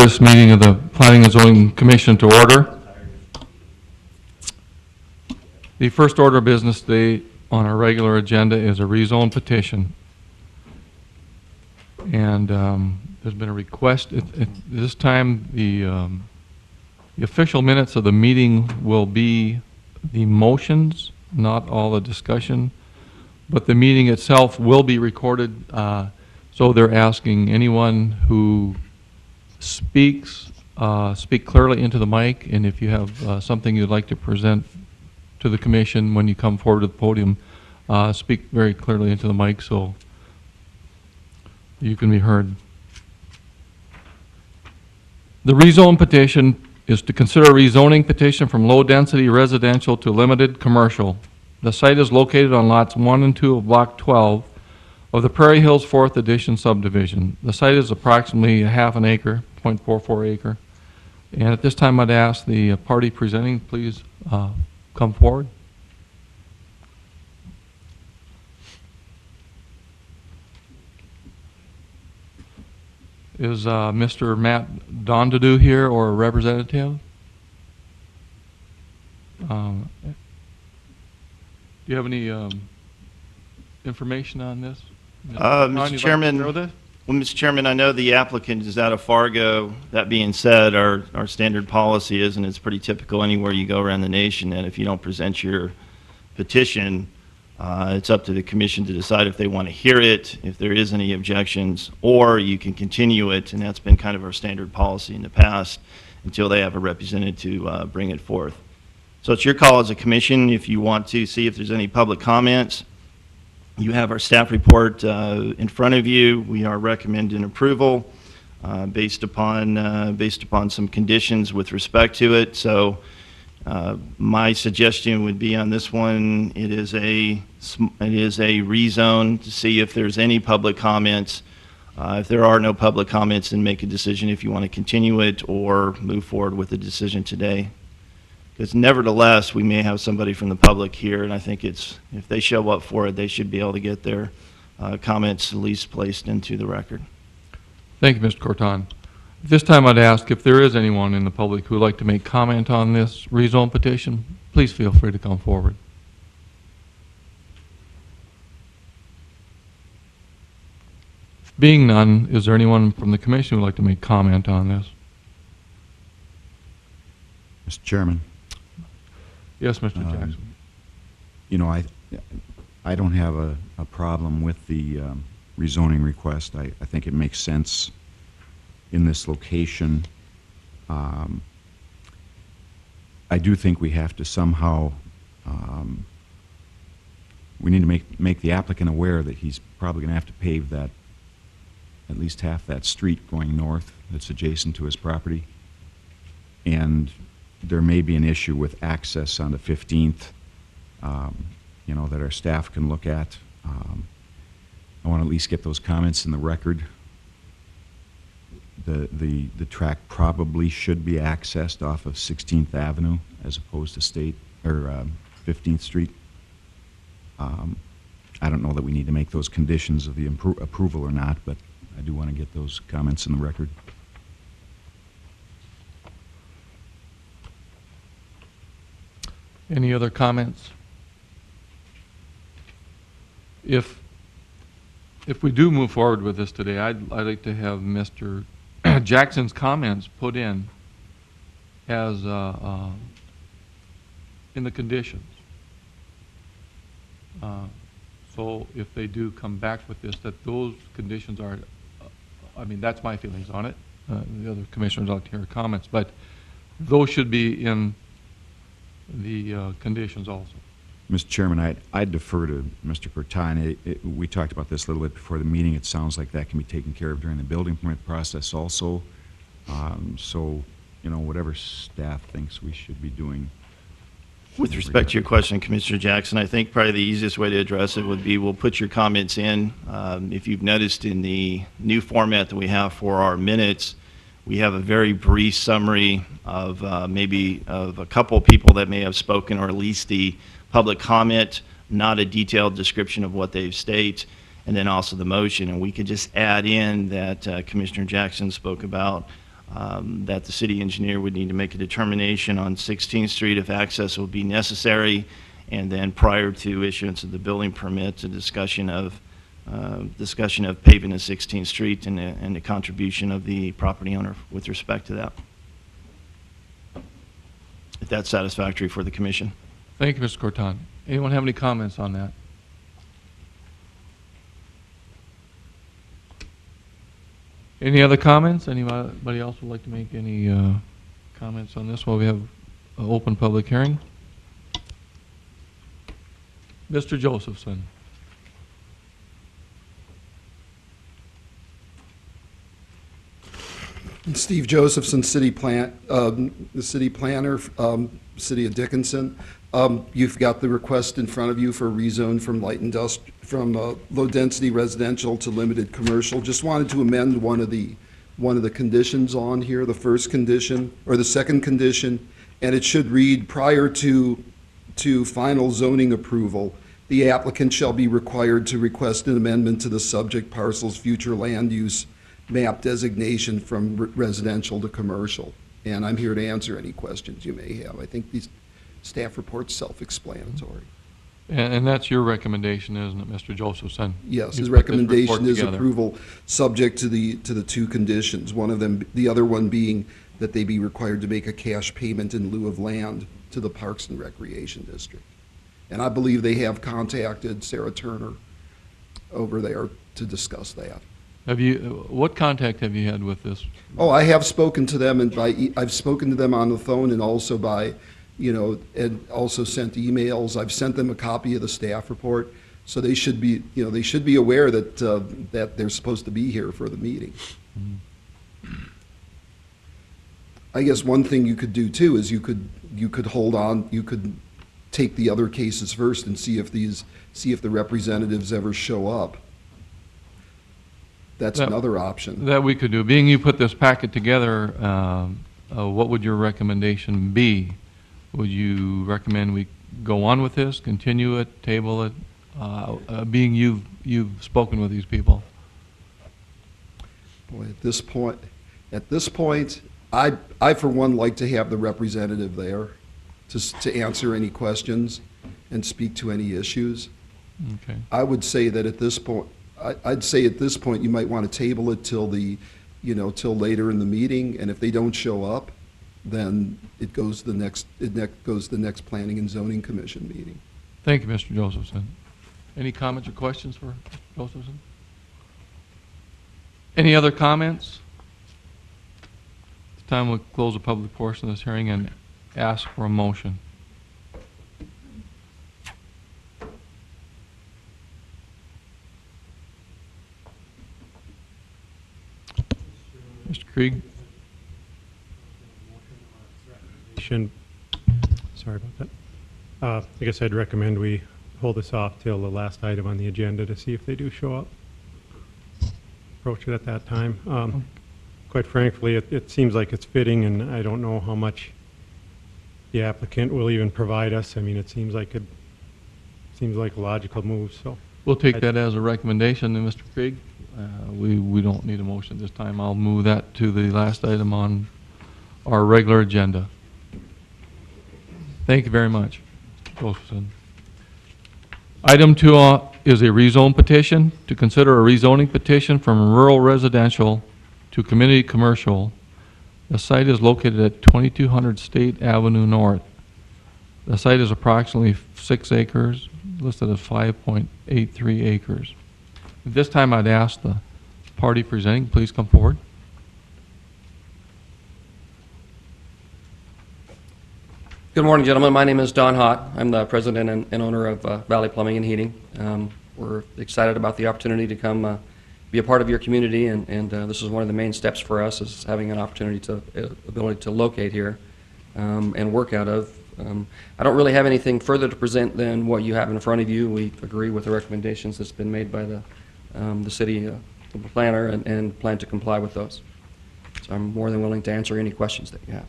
this meeting of the Planning and Zoning Commission to order. The first order of business today on our regular agenda is a rezone petition. And there's been a request. At this time, the official minutes of the meeting will be the motions, not all the discussion. But the meeting itself will be recorded. So they're asking anyone who speaks, speak clearly into the mic, and if you have something you'd like to present to the commission when you come forward to the podium, speak very clearly into the mic so you can be heard. The rezone petition is to consider a rezoning petition from low-density residential to limited commercial. The site is located on lots 1 and 2 of Block 12 of the Prairie Hills 4th Edition subdivision. The site is approximately a half an acre, 0.44 acre. And at this time, I'd ask the party presenting, please come forward. Is Mr. Matt Dondadu here or a representative? Do you have any information on this? Mr. Chairman, Mr. Chairman, I know the applicant is out of Fargo. That being said, our standard policy is, and it's pretty typical anywhere you go around the nation, that if you don't present your petition, it's up to the commission to decide if they want to hear it, if there is any objections, or you can continue it, and that's been kind of our standard policy in the past until they have a representative to bring it forth. So it's your call as a commission if you want to see if there's any public comments. You have our staff report in front of you. We are recommending approval based upon some conditions with respect to it. So my suggestion would be on this one, it is a rezone to see if there's any public comments. If there are no public comments, then make a decision if you want to continue it or move forward with the decision today. Because nevertheless, we may have somebody from the public here, and I think if they show up for it, they should be able to get their comments at least placed into the record. Thank you, Mr. Corton. At this time, I'd ask if there is anyone in the public who would like to make comment on this rezone petition, please feel free to come forward. Being none, is there anyone from the commission who would like to make comment on this? Mr. Chairman. Yes, Mr. Jackson. You know, I don't have a problem with the rezoning request. I think it makes sense in this location. I do think we have to somehow, we need to make the applicant aware that he's probably going to have to pave that, at least half that street going north that's adjacent to his property. And there may be an issue with access on the 15th, you know, that our staff can look at. I want to at least get those comments in the record. The track probably should be accessed off of 16th Avenue as opposed to State or 15th Street. I don't know that we need to make those conditions of the approval or not, but I do want to get those comments in the record. Any other comments? If we do move forward with this today, I'd like to have Mr. Jackson's comments put in as in the conditions. So if they do come back with this, that those conditions are, I mean, that's my feelings on it. The other commissioners would like to hear comments, but those should be in the conditions also. Mr. Chairman, I defer to Mr. Corton. We talked about this a little bit before the meeting. It sounds like that can be taken care of during the building permit process also. So, you know, whatever staff thinks we should be doing. With respect to your question, Commissioner Jackson, I think probably the easiest way to address it would be we'll put your comments in. If you've noticed in the new format that we have for our minutes, we have a very brief summary of maybe of a couple of people that may have spoken, or at least the public comment, not a detailed description of what they've stated, and then also the motion. And we could just add in that Commissioner Jackson spoke about that the city engineer would need to make a determination on 16th Street if access will be necessary, and then prior to issuance of the building permit, a discussion of paving the 16th Street and the contribution of the property owner with respect to that. If that's satisfactory for the commission. Thank you, Mr. Corton. Anyone have any comments on that? Any other comments? Anybody else would like to make any comments on this while we have an open public hearing? Mr. Josephson. Steve Josephson, the city planner, City of Dickinson. You've got the request in front of you for a rezone from low-density residential to limited commercial. Just wanted to amend one of the conditions on here, the first condition, or the second condition, and it should read, prior to final zoning approval, the applicant shall be required to request an amendment to the subject parcel's future land use map designation from residential to commercial. And I'm here to answer any questions you may have. I think these staff report's self-explanatory. And that's your recommendation, isn't it, Mr. Josephson? Yes, You his put this report recommendation is together. approval subject to the two conditions. One of them, the other one being that they be required to make a cash payment in lieu of land to the Parks and Recreation District. And I believe they have contacted Sarah Turner over there to discuss that. What contact have you had with this? Oh, I have spoken to them, and I've spoken to them on the phone and also by, and also sent emails. I've sent them a copy of the staff report, so they should be, they should be aware that that they're supposed to be here for the meeting. I guess one thing you could do too is you could hold on, you could take the other cases first and see if the representatives ever show up. That's another option. That we could do. Being you put this packet together, what would your recommendation be? Would you recommend we go on with this, continue it, table it? Being you've spoken with these people. Boy, at this point, I for one like to have the representative there to answer any questions and speak to any issues. Okay. I would say that at this point, I'd say at this point you might want to table it till till later in the meeting, and if they don't show up, then it goes to the next Planning and Zoning Commission meeting. Thank you, Mr. Josephson. Any comments or questions for Mr. Josephson? Any other comments? It's time we'll close the public portion of this hearing and ask for a motion. Mr. Krieg? Sorry about that. I guess I'd recommend we hold this off till the last item on the agenda to see if they do show up. Approach it at that time. Quite frankly, it seems like it's fitting, and I don't know how much the applicant will even provide us. I mean, it seems like a logical move. So We'll take that as a recommendation, then, Mr. Krieg. We don't need a motion this time. I'll move that to the last item on our regular agenda. Thank you very much, Mr. Josephson. Item 2 is a rezone petition. To consider a rezoning petition from rural residential to community commercial. The site is located at 2200 State Avenue North. The site is approximately 6 acres, listed as 5.83 acres. At this time, I'd ask the party presenting, please come forward. Good morning, gentlemen. My name is Don Hott. I'm the president and owner of Valley Plumbing and Heating. We're excited about the opportunity to come be a part of your community, and this is one of the main steps for us, is having an opportunity to ability to locate here and work out of. I don't really have anything further to present than what you have in front of you. We agree with the recommendations that's been made by the city planner and plan to comply with those. So I'm more than willing to answer any questions that you have.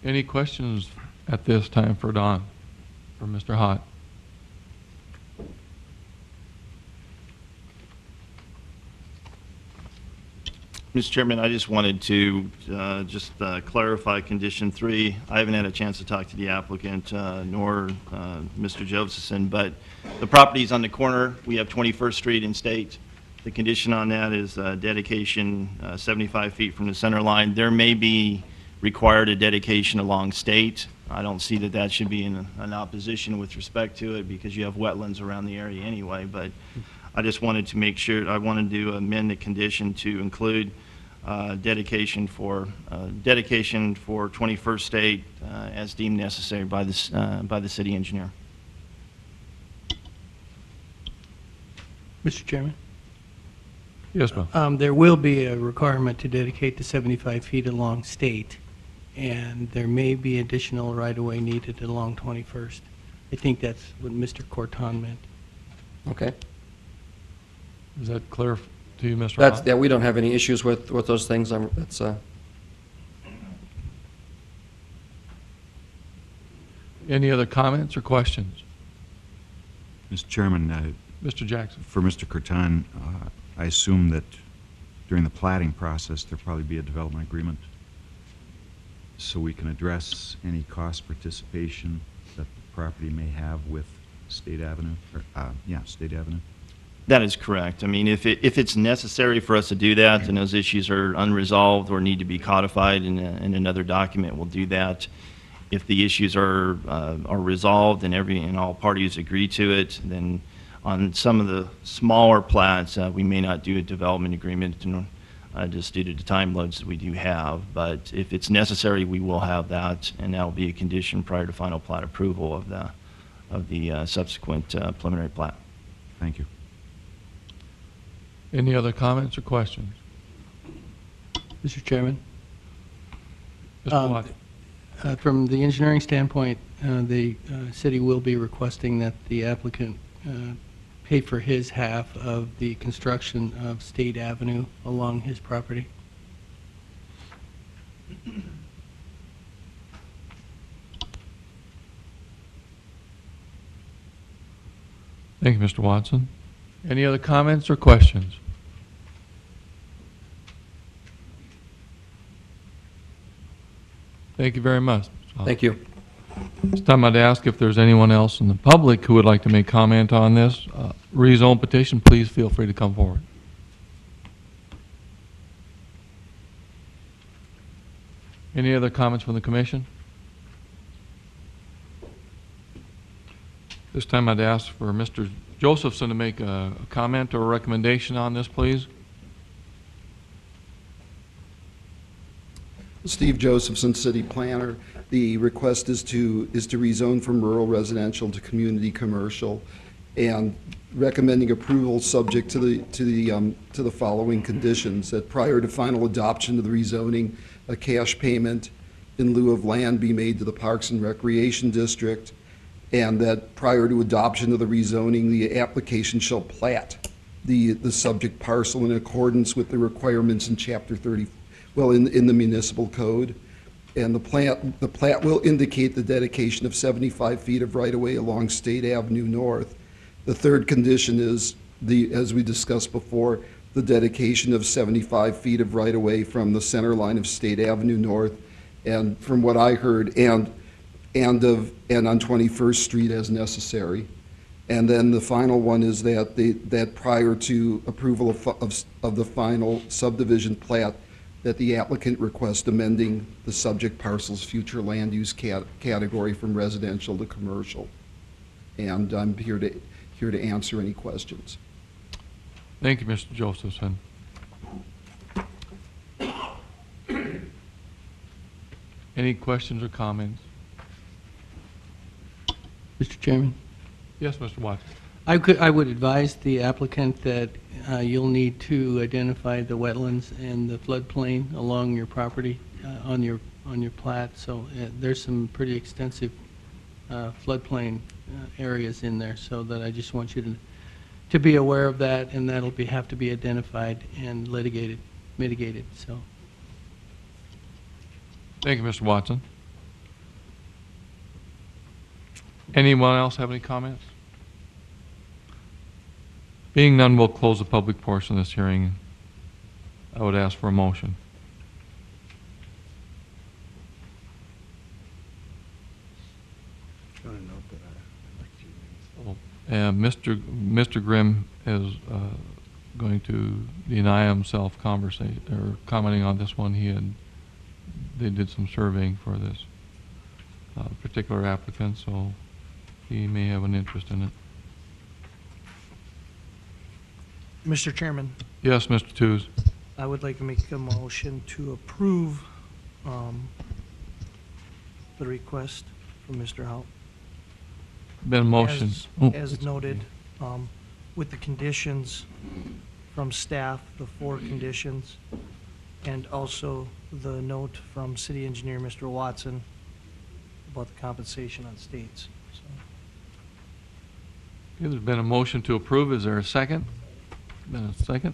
Any questions at this time for Don, for Mr. Hott? Mr. Chairman, I just wanted to clarify condition 3. I haven't had a chance to talk to the applicant nor Mr. Josephson, but the property's on the corner. We have 21st Street and State. The condition on that is dedication 75 feet from the center line. There may be required a dedication along State. I don't see that that should be in an opposition with respect to it because you have wetlands around the area anyway, but I just wanted to make sure, I wanted to amend the condition to include dedication for 21st State as deemed necessary by the city engineer. Mr. Chairman, Yes, Bill. there will be a requirement to dedicate the 75 feet along State, and there may be additional right-of-way needed along 21st. I think that's what Mr. Corton meant. Okay. Is that clear to you, Mr. That's, Hahn? yeah, we don't have any issues with those things. That's, Any other comments or questions? Mr. Chairman, Mr. Jackson? for Mr. Curtin, I assume that during the plating process, there'll probably be a development agreement so we can address any cost participation that the property may have with State Avenue, or, State Avenue. That is correct. I mean, if it's necessary for us to do that and those issues are unresolved or need to be codified in another document, we'll do that. If the issues are resolved and all parties agree to it, then on some of the smaller plats, we may not do a development agreement just due to the time loads that we do have. But if it's necessary, we will have that, and that will be a condition prior to final plat approval of the subsequent preliminary plat. Thank you. Any other comments or questions? Mr. Chairman, Mr. Watt? from the engineering standpoint, the city will be requesting that the applicant pay for his half of the construction of State Avenue along his property. Thank you, Mr. Watson. Any other comments or questions? Thank you very much. thank you. This time I'd ask if there's anyone else in the public who would like to make comment on this rezone petition, please feel free to come forward. Any other comments from the commission? This time I'd ask for Mr. Josephson to make a comment or a recommendation on this, please. Steve Josephson, city planner. The request is to rezone from rural residential to community commercial, and recommending approval subject to the following conditions: that prior to final adoption of the rezoning, a cash payment in lieu of land be made to the Parks and Recreation District, and that prior to adoption of the rezoning, the application shall plat the subject parcel in accordance with the requirements in Chapter 30. In the municipal code, and the plat will indicate the dedication of 75 feet of right-of-way along State Avenue North. The third condition is as we discussed before, the dedication of 75 feet of right-of-way from the center line of State Avenue North, and from what I heard, and on 21st Street as necessary. And then the final one is that prior to approval of the final subdivision plat, that the applicant request amending the subject parcel's future land use category from residential to commercial. And I'm here to answer any questions. Thank you, Mr. Josephson. Any questions or comments? Mr. Chairman? Yes, Mr. Watson. I would advise the applicant that you'll need to identify the wetlands and the floodplain along your property on your plat. So there's some pretty extensive floodplain areas in there. So that I just want you to be aware of that, and that'll have to be identified and mitigated. So. Thank you, Mr. Watson. Anyone else have any comments? Being none, we'll close the public portion of this hearing. I would ask for a motion. Mr. Grimm is going to deny himself conversation, or commenting on this one. They did some surveying for this particular applicant, so he may have an interest in it. Mr. Chairman, Yes, Mr. Tews. I would like to make a motion to approve the request from Mr. Hout. Been motion. As noted, with the conditions from staff, the 4 conditions, and also the note from City Engineer, Mr. Watson, about the compensation on states. So, Okay, there's been a motion to approve. Is there a second? Been a second?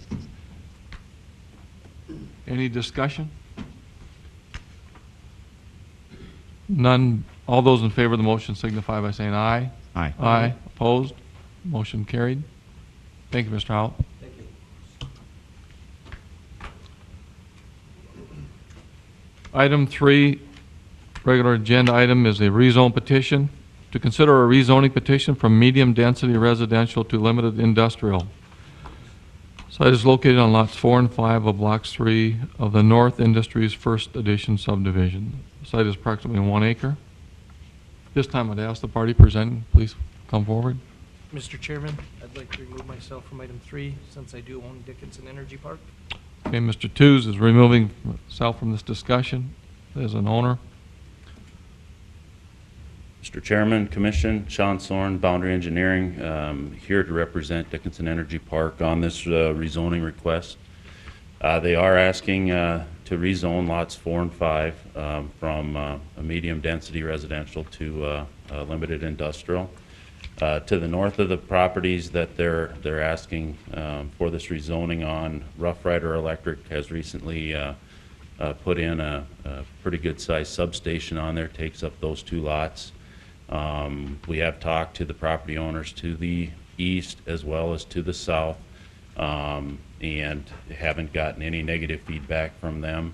Any discussion? None. All those in favor of the motion signify by saying aye. Aye. Aye. Opposed? Motion carried. Thank you, Mr. Howell. Thank you. Item 3, regular agenda item, is a rezone petition. To consider a rezoning petition from medium-density residential to limited industrial. Site is located on lots 4 and 5 of Block 3 of the North Industries First Edition subdivision. The site is approximately 1 acre. This time I'd ask the party presenting, please come forward. Mr. Chairman, I'd like to remove myself from item 3 since I do own Dickinson Energy Park. Okay, Mr. Tews is removing himself from this discussion as an owner. Mr. Chairman, Commission, Sean Sorn, Boundary Engineering, here to represent Dickinson Energy Park on this rezoning request. They are asking to rezone lots 4 and 5 from a medium-density residential to limited industrial. To the north of the properties that they're asking for this rezoning on, Rough Rider Electric has recently put in a pretty good-sized substation on there, takes up those 2 lots. We have talked to the property owners to the east as well as to the south, and haven't gotten any negative feedback from them.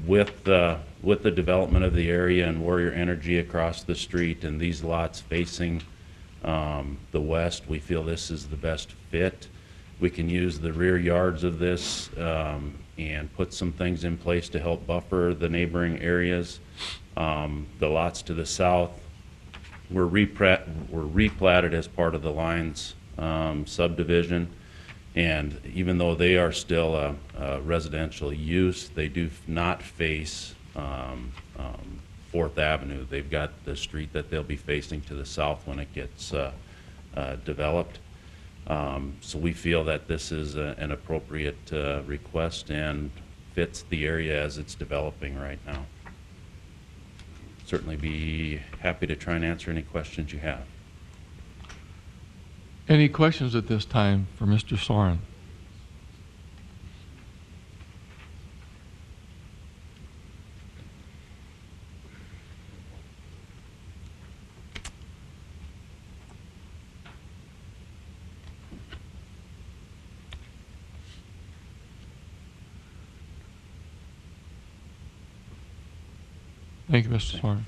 With the development of the area and Warrior Energy across the street and these lots facing the west, we feel this is the best fit. We can use the rear yards of this and put some things in place to help buffer the neighboring areas. The lots to the south were replatted as part of the Lyons subdivision, and even though they are still a residential use, they do not face 4th Avenue. They've got the street that they'll be facing to the south when it gets developed. So we feel that this is an appropriate request and fits the area as it's developing right now. Certainly be happy to try and answer any questions you have. Any questions at this time for Mr. Soren? Thank you, Mr. Soren.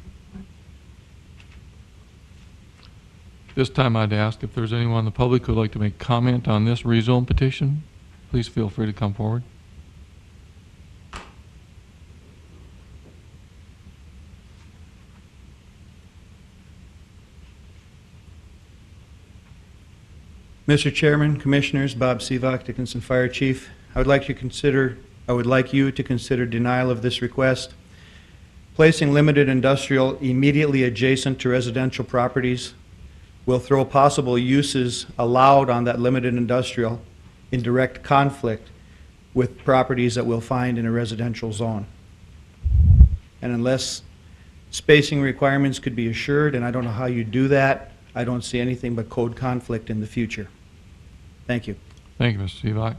This time I'd ask if there's anyone in the public who would like to make comment on this rezone petition. Please feel free to come forward. Mr. Chairman, Commissioners, Bob Sivak, Dickinson Fire Chief. I would like you to consider denial of this request. Placing limited industrial immediately adjacent to residential properties will throw possible uses allowed on that limited industrial in direct conflict with properties that we'll find in a residential zone. And unless spacing requirements could be assured, and I don't know how you do that, I don't see anything but code conflict in the future. Thank you. Thank you, Mr. Sivak.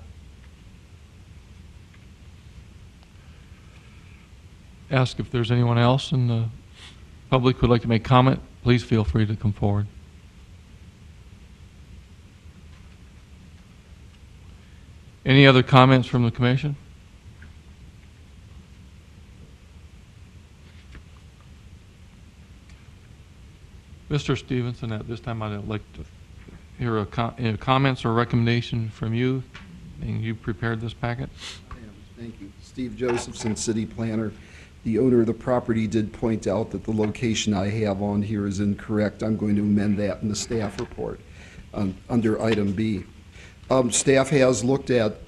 Ask if there's anyone else in the public who would like to make comment. Please feel free to come forward. Any other comments from the commission? Mr. Stevenson, at this time, I'd like to hear comments or recommendation from you. And you prepared this packet? Thank you. Steve Josephson, city planner. The owner of the property did point out that the location I have on here is incorrect. I'm going to amend that in the staff report under item B. Staff has looked at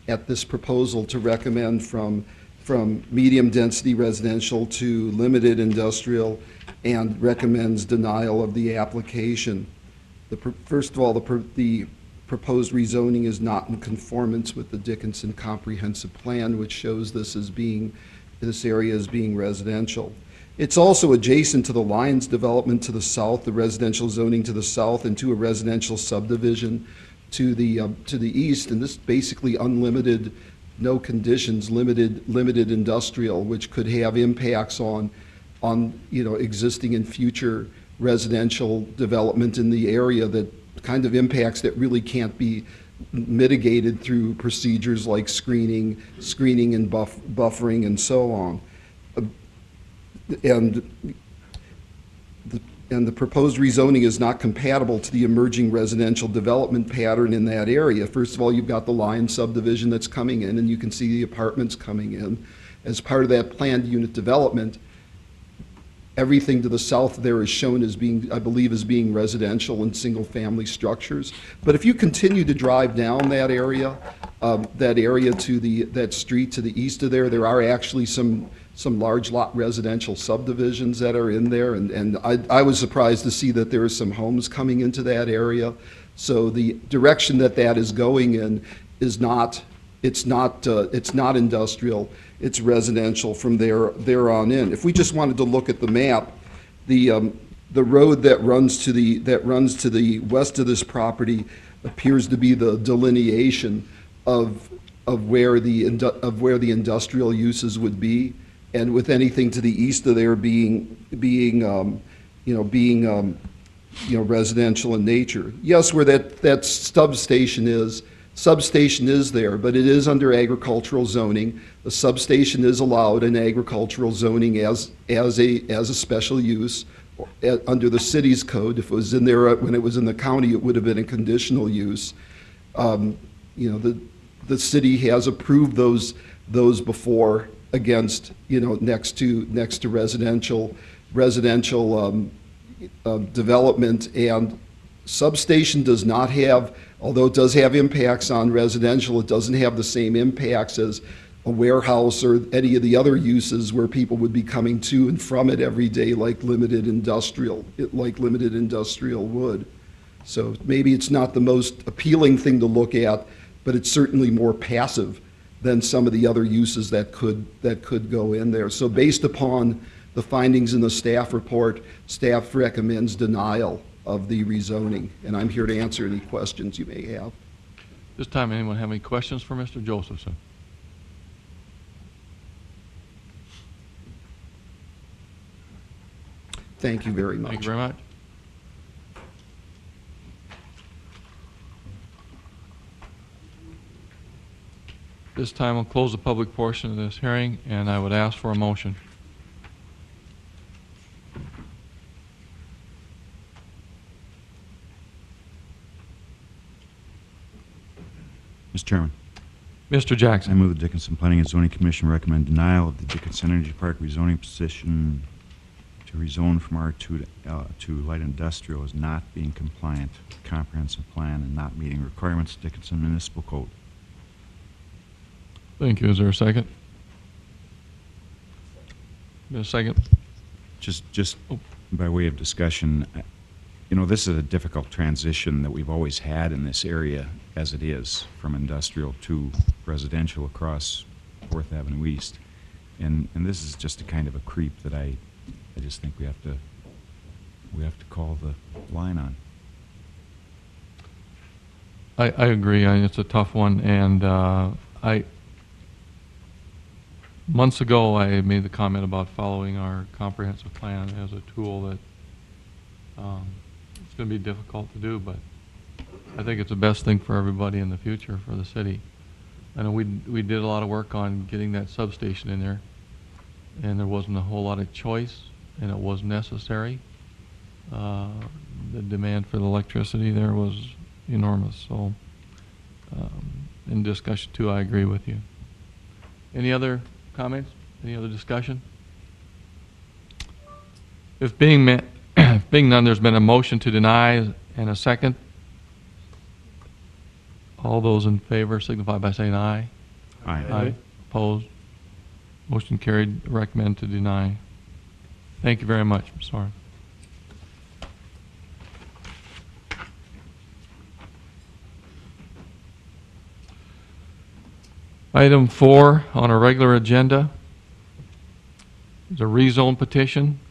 this proposal to recommend from medium-density residential to limited industrial and recommends denial of the application. First of all, the proposed rezoning is not in conformance with the Dickinson Comprehensive Plan, which shows this area as being residential. It's also adjacent to the Lions development to the south, the residential zoning to the south, and to a residential subdivision to the east, and this basically unlimited, no conditions, limited industrial, which could have impacts on existing and future residential development in the area, that kind of impacts that really can't be mitigated through procedures like screening and buffering and so on. And the proposed rezoning is not compatible to the emerging residential development pattern in that area. First of all, you've got the Lion subdivision that's coming in, and you can see the apartments coming in. As part of that planned unit development, everything to the south there is shown as being, I believe, as being residential and single-family structures. But if you continue to drive down that area to that street to the east of there are actually some large lot residential subdivisions that are in there, and I was surprised to see that there are some homes coming into that area. So the direction that is going in is not, it's not industrial, it's residential from there on in. If we just wanted to look at the map, the road that runs to the west of this property appears to be the delineation of where the industrial uses would be, and with anything to the east of there being residential in nature. Yes, where that substation is there, but it is under agricultural zoning. The substation is allowed in agricultural zoning as a special use under the city's code. If it was in there when it was in the county, it would have been a conditional use. The city has approved those before against next to residential development, and substation does not have, although it does have impacts on residential, it doesn't have the same impacts as a warehouse or any of the other uses where people would be coming to and from it every day, like limited industrial would. So maybe it's not the most appealing thing to look at, but it's certainly more passive than some of the other uses that could go in there. So based upon the findings in the staff report, staff recommends denial of the rezoning, and I'm here to answer any questions you may have. This time, anyone have any questions for Mr. Josephson? Thank you very much. Thank you very much. This time, we'll close the public portion of this hearing, and I would ask for a motion. Mr. Chairman, Mr. I Jackson. move the Dickinson Planning and Zoning Commission recommend denial of the Dickinson Energy Park rezoning petition to rezone from R2 to light industrial as not being compliant with the comprehensive plan and not meeting requirements of Dickinson Municipal Code. Thank you. Is there a second? A second? Just by way of discussion, this is a difficult transition that we've always had in this area as it is, from industrial to residential across 4th Avenue East. And this is just a kind of a creep that I just think we have to call the line on. I agree. It's a tough one, and months ago I made the comment about following our comprehensive plan as a tool that it's going to be difficult to do, but I think it's the best thing for everybody in the future for the city. I know we did a lot of work on getting that substation in there, and there wasn't a whole lot of choice, and it was necessary. The demand for the electricity there was enormous. So, in discussion too, I agree with you. Any other comments? Any other discussion? If being none, there's been a motion to deny and a second. All those in favor signify by saying aye. Aye. Opposed? Motion carried. Recommend to deny. Thank you very much. I'm sorry. Item 4 on our regular agenda is a rezone petition.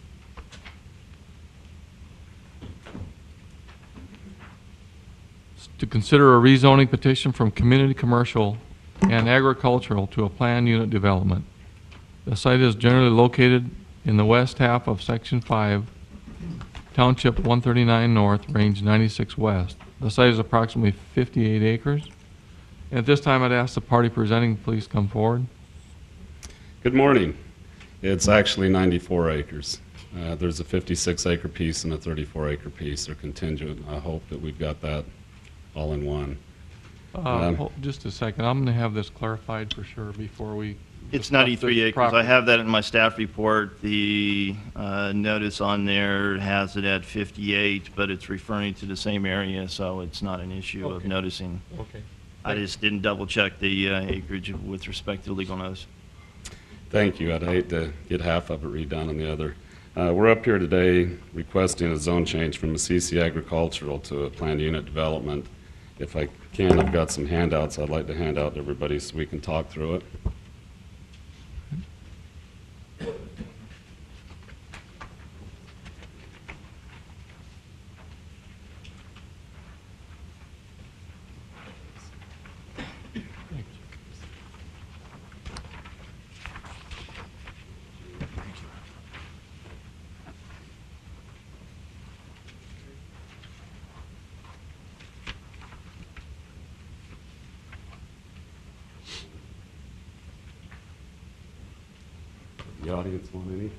To consider a rezoning petition from community commercial and agricultural to a planned unit development. The site is generally located in the west half of Section 5, Township 139 North, Range 96 West. The site is approximately 58 acres. And at this time, I'd ask the party presenting, please come forward. Good morning. It's actually 94 acres. There's a 56-acre piece and a 34-acre piece. They're contingent. I hope that we've got that all in one. Just a second. I'm going to have this clarified for sure before we... It's discuss 93 this acres. property. I have that in my staff report. The notice on there has it at 58, but it's referring to the same area, so it's not an issue of Okay. noticing. Okay. I just didn't double check the acreage with respect to the legal notice. Thank you. I'd hate to get half of it redone on the other. We're up here today requesting a zone change from a CC agricultural to a planned unit development. If I can, I've got some handouts I'd like to hand out to everybody so we can talk through it. The audience want any?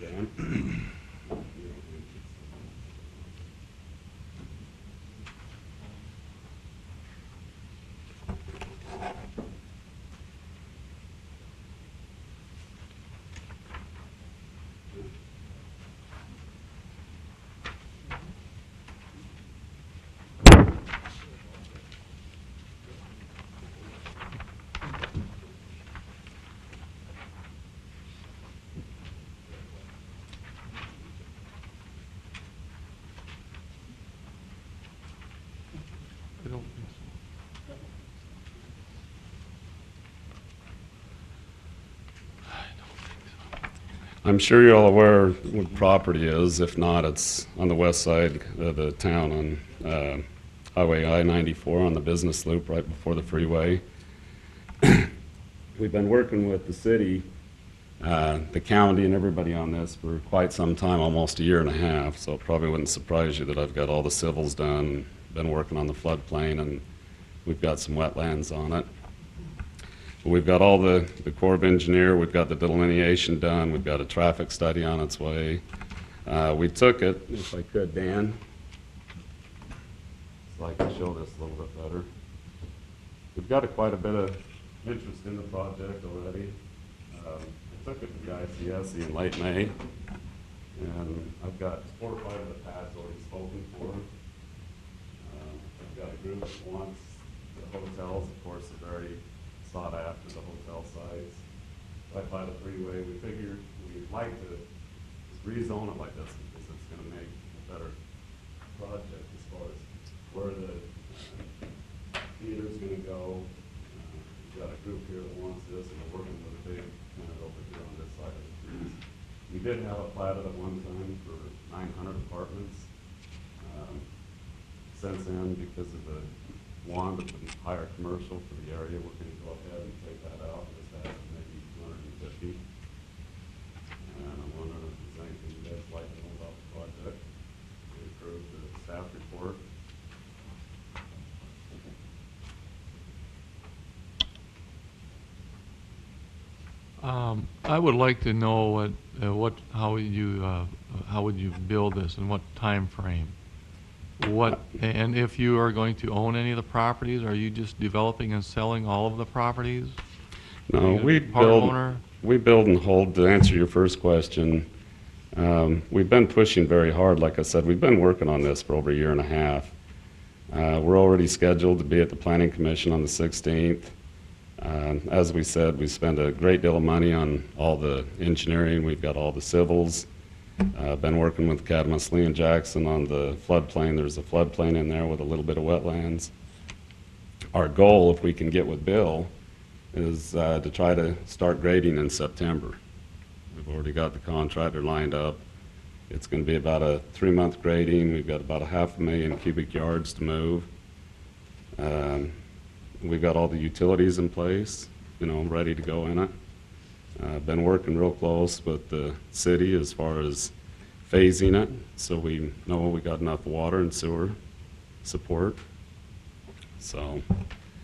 Dan? I don't think so. I'm sure you're all aware what property is. If not, it's on the west side of the town on Highway I-94 on the business loop right before the freeway. We've been working with the city, the county, and everybody on this for quite some time, almost a year and a half, so it probably wouldn't surprise you that I've got all the civils done, been working on the floodplain, and we've got some wetlands on it. We've got all the Corps of Engineer, we've got the delineation done, we've got a traffic study on its way. We took it, if I could, Dan, so I can show this a little bit better. We've got quite a bit of interest in the project already. I took it to the ICSC in late May, and I've got 4 or 5 of the pads already spoken for. I've got a group that wants the hotels, of course, are very sought after, the hotel sites. Right by the freeway, we figured we'd like to just rezone it like this because it's going to make a better project as far as where the theater's going to go. We've got a group here that wants this, and we're working with a big tenant over here on this side of the trees. We did have it platted at one time for 900 apartments. Since then, because of the want of the higher commercial for the area, we're going to go ahead and take that out. Just add maybe 250. And I'm wondering if there's anything you guys like to know about the project. We approved I would like to know how would you build this and what time frame? And if you are going to own any of the properties, are you just developing and selling all of the properties? Are No, you we part owner? build and hold. To answer your first question, we've been pushing very hard. Like I said, we've been working on this for over a year and a half. We're already scheduled to be at the Planning Commission on the 16th. As we said, we spend a great deal of money on all the engineering. We've got all the civils. Been working with Cadmus, Lee, and Jackson on the floodplain. There's a floodplain in there with a little bit of wetlands. Our goal, if we can get with Bill, is to try to start grading in September. We've already got the contractor lined up. It's going to be about a 3-month grading. We've got about 500,000 cubic yards to move. We've got all the utilities in place, ready to go in it. Been working real close with the city as far as phasing it, so we know we got enough water and sewer support. So,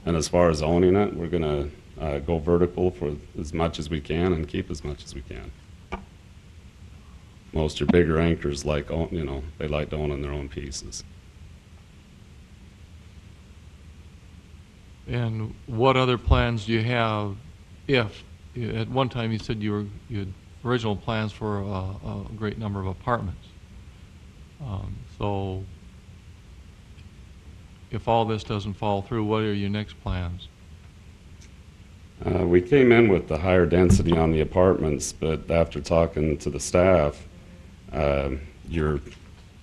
and as far as owning it, we're going to go vertical for as much as we can and keep as much as we can. Most your bigger anchors they like to own in their own pieces. And what other plans do you have if, at one time you said you had original plans for a great number of apartments. So if all this doesn't fall through, what are your next plans? We came in with the higher density on the apartments, but after talking to the staff, your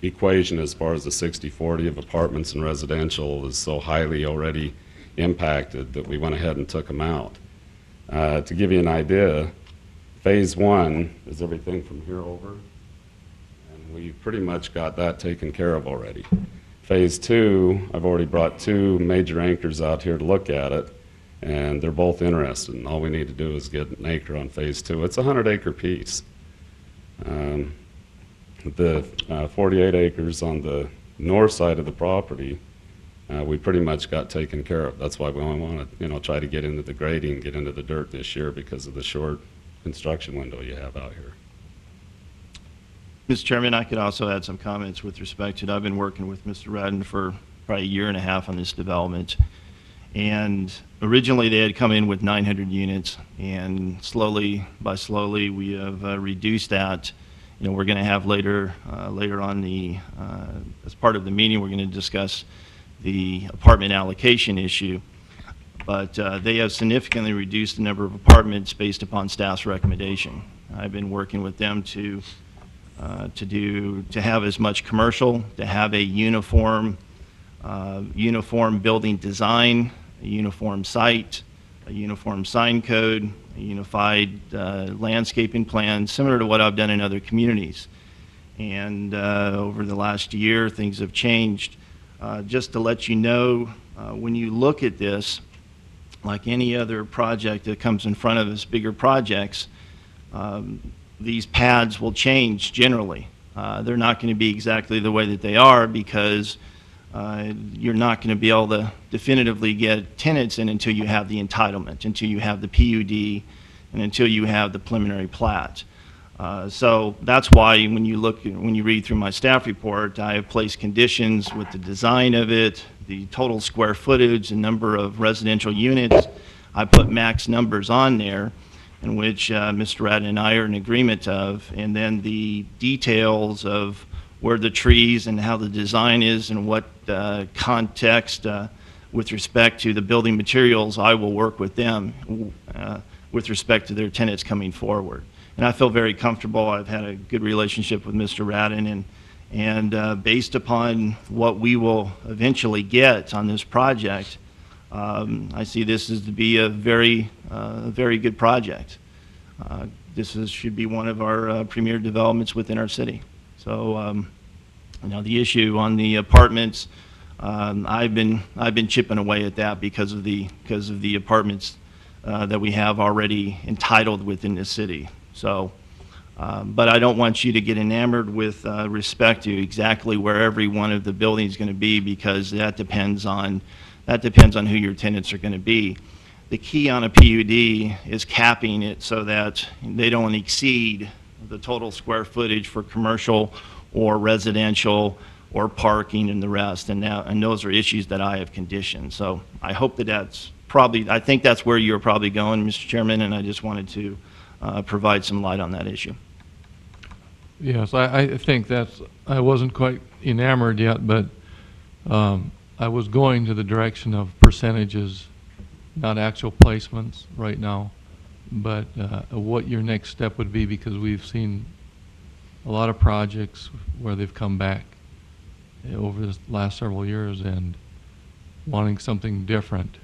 equation as far as the 60-40 of apartments and residential is so highly already impacted that we went ahead and took them out. To give you an idea, phase 1 is everything from here over, and we pretty much got that taken care of already. Phase 2, I've already brought 2 major anchors out here to look at it, and they're both interested, and all we need to do is get an acre on phase 2. It's a 100-acre piece. The 48 acres on the north side of the property, we pretty much got taken care of. That's why we only want to, try to get into the grading, get into the dirt this year because of the short construction window you have out here. Mr. Chairman, I could also add some comments with respect to it. I've been working with Mr. Radden for probably a year and a half on this development. And originally they had come in with 900 units, and slowly we have reduced that. We're going to have later on as part of the meeting, we're going to discuss the apartment allocation issue. But they have significantly reduced the number of apartments based upon staff's recommendation. I've been working with them to have as much commercial, to have a uniform building design, a uniform site, a uniform sign code, a unified landscaping plan, similar to what I've done in other communities. And over the last year, things have changed. Just to let you know, when you look at this, like any other project that comes in front of us, bigger projects, these pads will change generally. They're not going to be exactly the way that they are because you're not going to be able to definitively get tenants in until you have the entitlement, until you have the PUD, and until you have the preliminary plat. So that's why when you read through my staff report, I have placed conditions with the design of it, the total square footage, the number of residential units. I put max numbers on there, in which Mr. Radden and I are in agreement of, and then the details of where the trees and how the design is and what context with respect to the building materials, I will work with them with respect to their tenants coming forward. And I feel very comfortable. I've had a good relationship with Mr. Radden, and based upon what we will eventually get on this project, I see this as to be a very good project. Should be one of our premier developments within our city. So, the issue on the apartments, I've been chipping away at that because of the apartments that we have already entitled within the city. So, but I don't want you to get enamored with respect to exactly where every one of the buildings is going to be, because that depends on who your tenants are going to be. the key on a PUD is capping it so that they don't exceed the total square footage for commercial or residential or parking and the rest. And those are issues that I have conditioned. So I hope that I think that's where you're probably going, Mr. Chairman, and I just wanted to provide some light on that issue. Yes, I think I wasn't quite enamored yet, but I was going to the direction of percentages, not actual placements right now, but what your next step would be, because we've seen a lot of projects where they've come back over the last several years and wanting something different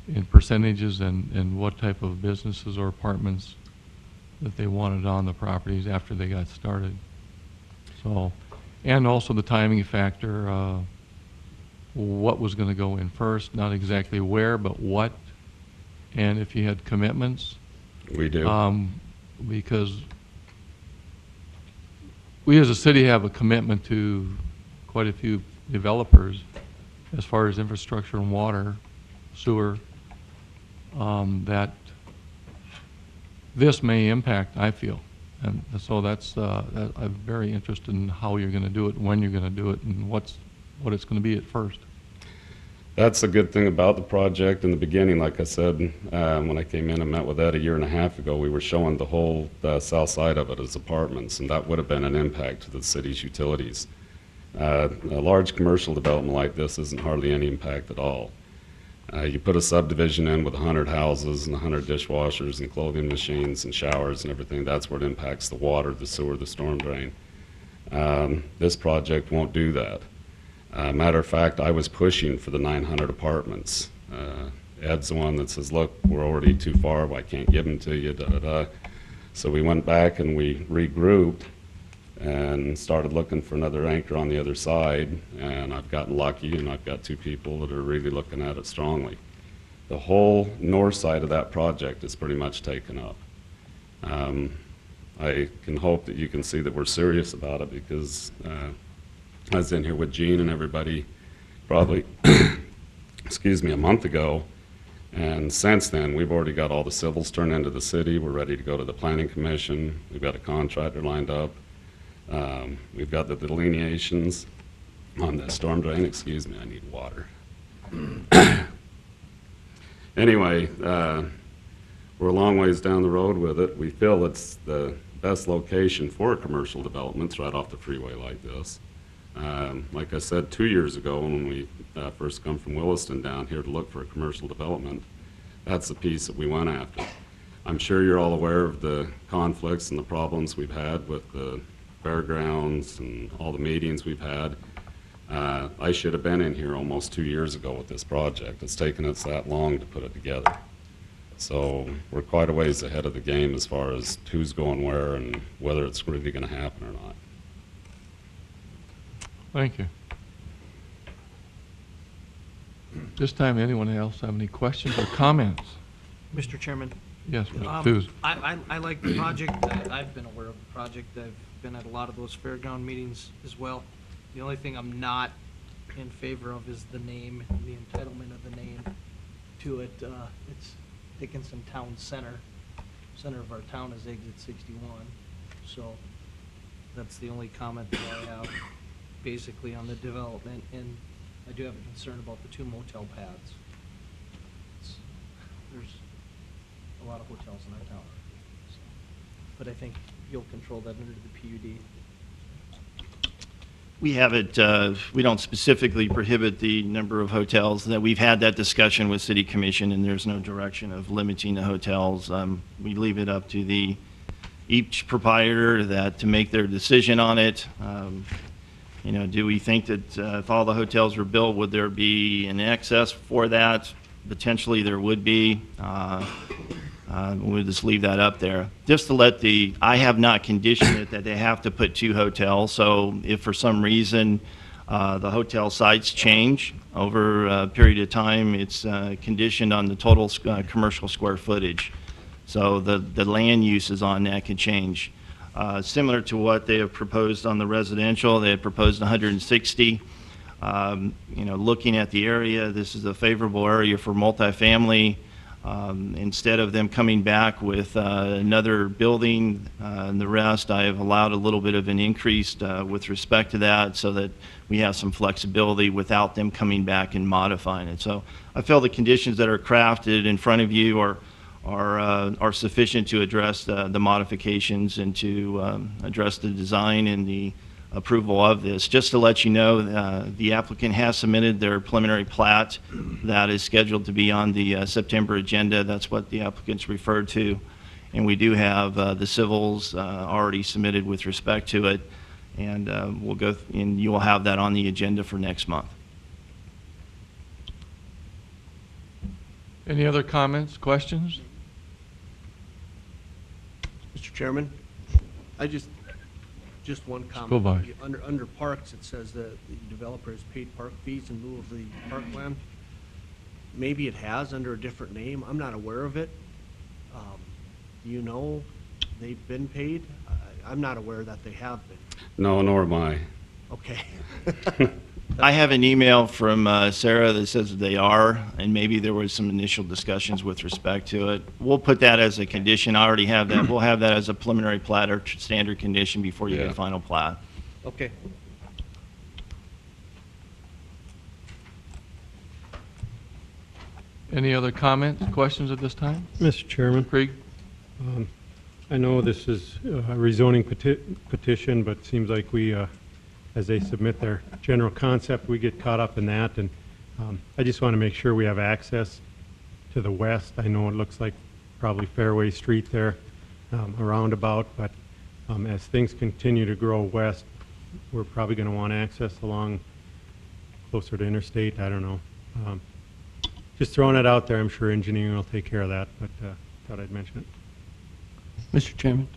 in percentages and what type of businesses or apartments that they wanted on the properties after they got started. So, and also the timing factor, what was going to go in first, not exactly where, but what, and if you had commitments. We do. Because we as a city have a commitment to quite a few developers as far as infrastructure and water, sewer, that this may impact, I feel. And so I'm very interested in how you're going to do it, when you're going to do it, and what it's going to be at first. That's a good thing about the project. In the beginning, like I said, when I came in and met with Ed a year and a half ago, we were showing the whole south side of it as apartments, and that would have been an impact to the city's utilities. A large commercial development like this isn't hardly any impact at all. You put a subdivision in with 100 houses and 100 dishwashers and clothing machines and showers and everything, that's where it impacts the water, the sewer, the storm drain. This project won't do that. Matter of fact, I was pushing for the 900 apartments. Ed's the one that says, look, we're already too far, I can't give them to you, da-da-da. So we went back and we regrouped and started looking for another anchor on the other side, and I've gotten lucky, and I've got two people that are really looking at it strongly. The whole north side of that project is pretty much taken up. I can hope that you can see that we're serious about it, because I was in here with Gene and everybody probably, excuse me, a month ago, and since then we've already got all the civils turned into the city. We're ready to go to the planning commission. We've got a contractor lined up. We've got the delineations on the storm drain. Excuse me, I need water. Anyway, we're a long ways down the road with it. We feel it's the best location for a commercial development. It's right off the freeway like this. Like I said, 2 years ago when we first come from Williston down here to look for a commercial development, that's the piece that we went after. I'm sure you're all aware of the conflicts and the problems we've had with the fairgrounds and all the meetings we've had. I should have been in here almost 2 years ago with this project. It's taken us that long to put it together. So we're quite a ways ahead of the game as far as who's going where and whether it's really going to happen or not. Thank you. This time, anyone else have any questions or comments? Mr. Chairman? Yes, Mr. Thews. I like the project. I've been aware of the project. I've been at a lot of those fairground meetings as well. The only thing I'm not in favor of is the name, the entitlement of the name to it. It's Dickinson Town Center. Center of our town is exit 61. So that's the only comment that I have basically on the development. And I do have a concern about the 2 motel pads. There's a lot of hotels in our town. So, but I think you'll control that under the PUD. We have it, we don't specifically prohibit the number of hotels. That we've had that discussion with City Commission, and there's no direction of limiting the hotels. We leave it up to each proprietor to make their decision on it. You know, do we think that if all the hotels were built, would there be an excess for that? Potentially there would be. We'll just leave that up there. Just to let I have not conditioned it that they have to put 2 hotels. So if for some reason the hotel sites change over a period of time, it's conditioned on the total commercial square footage. So the land uses on that can change. Similar to what they have proposed on the residential, they had proposed 160. You know, looking at the area, this is a favorable area for multifamily. Instead of them coming back with another building and the rest, I have allowed a little bit of an increase with respect to that so that we have some flexibility without them coming back and modifying it. So I feel the conditions that are crafted in front of you are sufficient to address the modifications and to address the design and the approval of this. Just to let you know, the applicant has submitted their preliminary plat that is scheduled to be on the September agenda. That's what the applicant's referred to. And we do have the civils already submitted with respect to it. And we'll go, and you will have that on the agenda for next month. Any other comments, questions? Mr. Chairman, just one comment. Go by. Under parks, it says that the developer has paid park fees in lieu of the parkland. Maybe it has under a different name. I'm not aware of it. Do you know they've been paid? I'm not aware that they have been. No, nor am I. Okay. I have an email from Sarah that says that they are, and maybe there was some initial discussions with respect to it. We'll put that as a condition. I already have that. We'll have that as a preliminary plat or standard condition before you get Yeah. a final plat. Okay. Any other comments, questions at this time? Mr. Chairman, Krieg? I know this is a rezoning petition, but it seems like we, as they submit their general concept, we get caught up in that. And I just want to make sure we have access to the west. I know it looks like probably Fairway Street there, a roundabout, but as things continue to grow west, we're probably going to want access along closer to interstate. I don't know. Just throwing it out there. I'm sure engineering will take care of that, but thought I'd mention it. Mr. Chairman?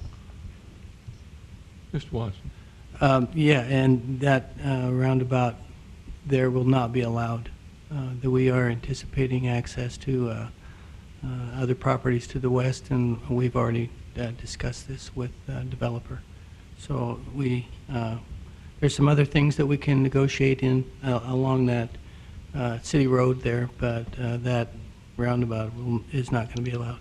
Mr. Watson? Yeah, and that roundabout there will not be allowed. That we are anticipating access to other properties to the west, and we've already discussed this with the developer. So we, there's some other things that we can negotiate in along that city road there, but that roundabout is not going to be allowed.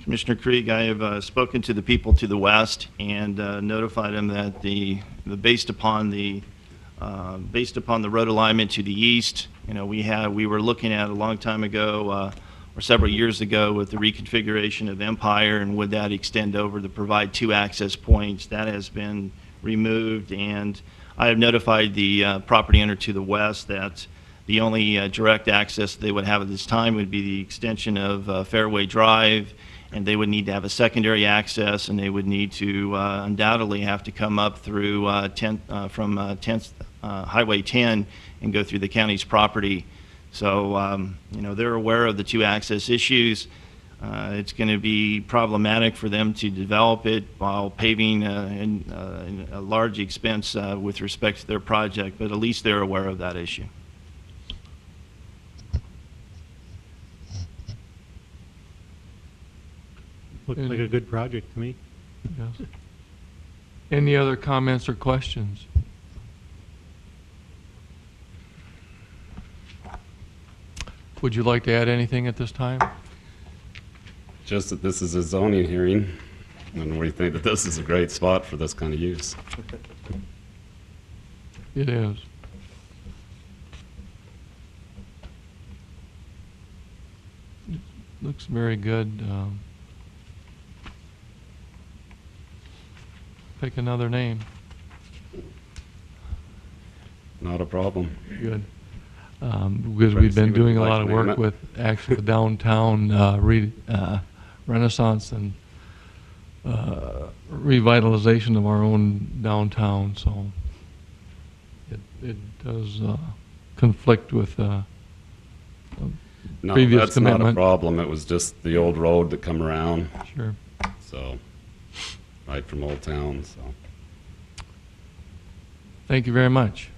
Commissioner Krieg, I have spoken to the people to the west and notified them that based upon the road alignment to the east, you know, we were looking at a long time ago or several years ago with the reconfiguration of Empire, and would that extend over to provide 2 access points. That has been removed, and I have notified the property owner to the west that the only direct access they would have at this time would be the extension of Fairway Drive, and they would need to have a secondary access, and they would need to undoubtedly have to come up through 10th Highway 10 and go through the county's property. So, you know, they're aware of the 2 access issues. It's going to be problematic for them to develop it while paving a large expense with respect to their project, but at least they're aware of that issue. Looks like a good project to me. Yes. Any other comments or questions? Would you like to add anything at this time? Just that this is a zoning hearing, and we think that this is a great spot for this kind of use. It is. It looks very good. Pick another name. Not a problem. Good. Because we've been doing a lot of work with actually the downtown renaissance and revitalization of our own downtown, so it does conflict with No, previous that's not a commitment. problem. It was just the old road that come around, Sure. so, right from Old Town, so. Thank you very much.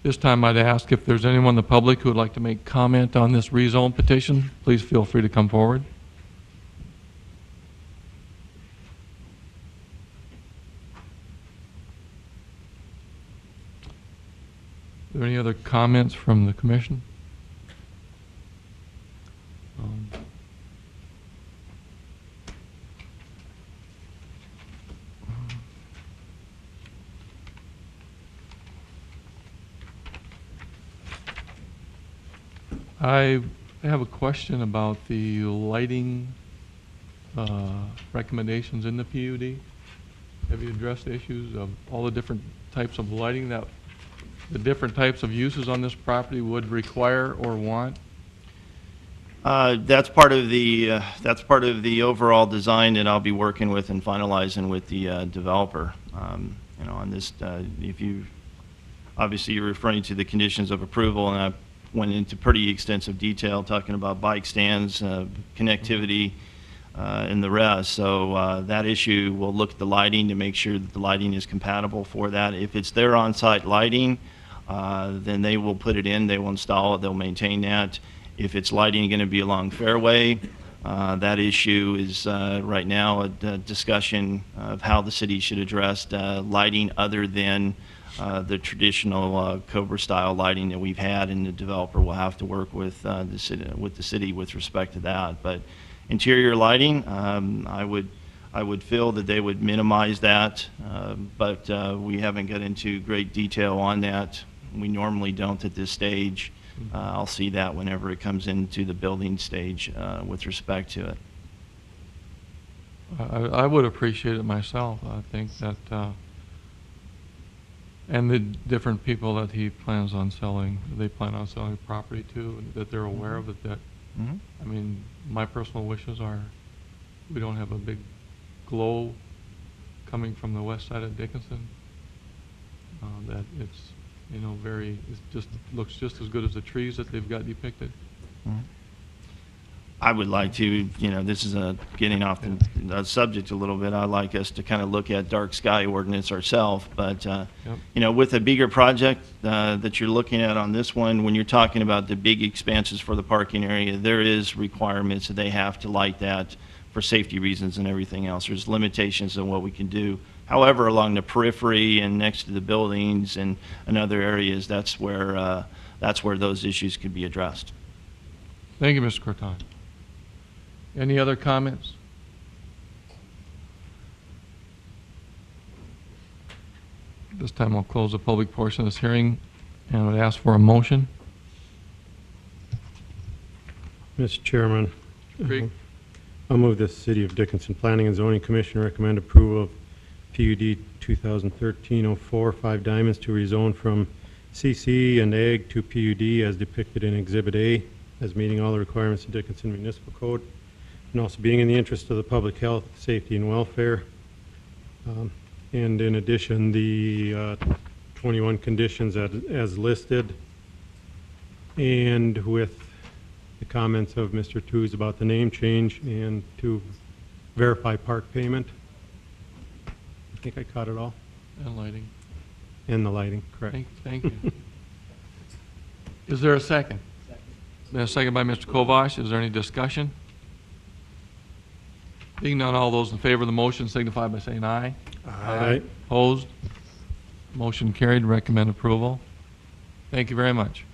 This time I'd ask if there's anyone in the public who would like to make comment on this rezone petition, please feel free to come forward. Are there any other comments from the commission? I have a question about the lighting recommendations in the PUD. Have you addressed the issues of all the different types of lighting that the different types of uses on this property would require or want? That's part of the overall design that I'll be working with and finalizing with the developer. You know, on this, if you obviously you're referring to the conditions of approval, and I went into pretty extensive detail talking about bike stands, connectivity, and the rest. So that issue, we'll look at the lighting to make sure that the lighting is compatible for that. If it's their on-site lighting, then they will put it in, they will install it, they'll maintain that. If it's lighting going to be along Fairway, that issue is right now a discussion of how the city should address lighting other than the traditional Cobra-style lighting that we've had, and the developer will have to work with the city with respect to that. But interior lighting, I would feel that they would minimize that, but we haven't got into great detail on that. We normally don't at this stage. I'll see that whenever it comes into the building stage with respect to it. I would appreciate it myself. I think that, and the different people that he plans on selling, they plan on selling property to, that they're aware of it. That, I mean, my personal wishes are we don't have a big glow coming from the west side of Dickinson. That it's, you know, it just looks just as good as the trees that they've got depicted. I would like to, you know, this is getting off the subject a little bit. I'd like us to kind of look at dark sky ordinance ourselves. But, you know, with a bigger project that you're looking at on this one, when you're talking about the big expanses for the parking area, there is requirements that they have to light that for safety reasons and everything else. There's limitations on what we can do. However, along the periphery and next to the buildings and other areas, that's where those issues could be addressed. Thank you, Mr. Corton. Any other comments? This time I'll close the public portion of this hearing and would ask for a motion. Mr. Chairman, Creek. I'll move the City of Dickinson Planning and Zoning Commission recommend approval of PUD 2013-04 5 Diamonds to rezone from CC and Ag to PUD as depicted in Exhibit A, as meeting all the requirements of Dickinson Municipal Code, and also being in the interest of the public health, safety, and welfare. And in addition, the 21 conditions as listed, and with the comments of Mr. Tews about the name change and to verify park payment. I think I caught it all. And lighting. And the lighting, correct. Thank you. Is there a second? Been a second by Mr. Kovash. Is there any discussion? Being none, all those in favor of the motion signify by saying aye. Aye. Opposed? Motion carried. Recommend approval. Thank you very much.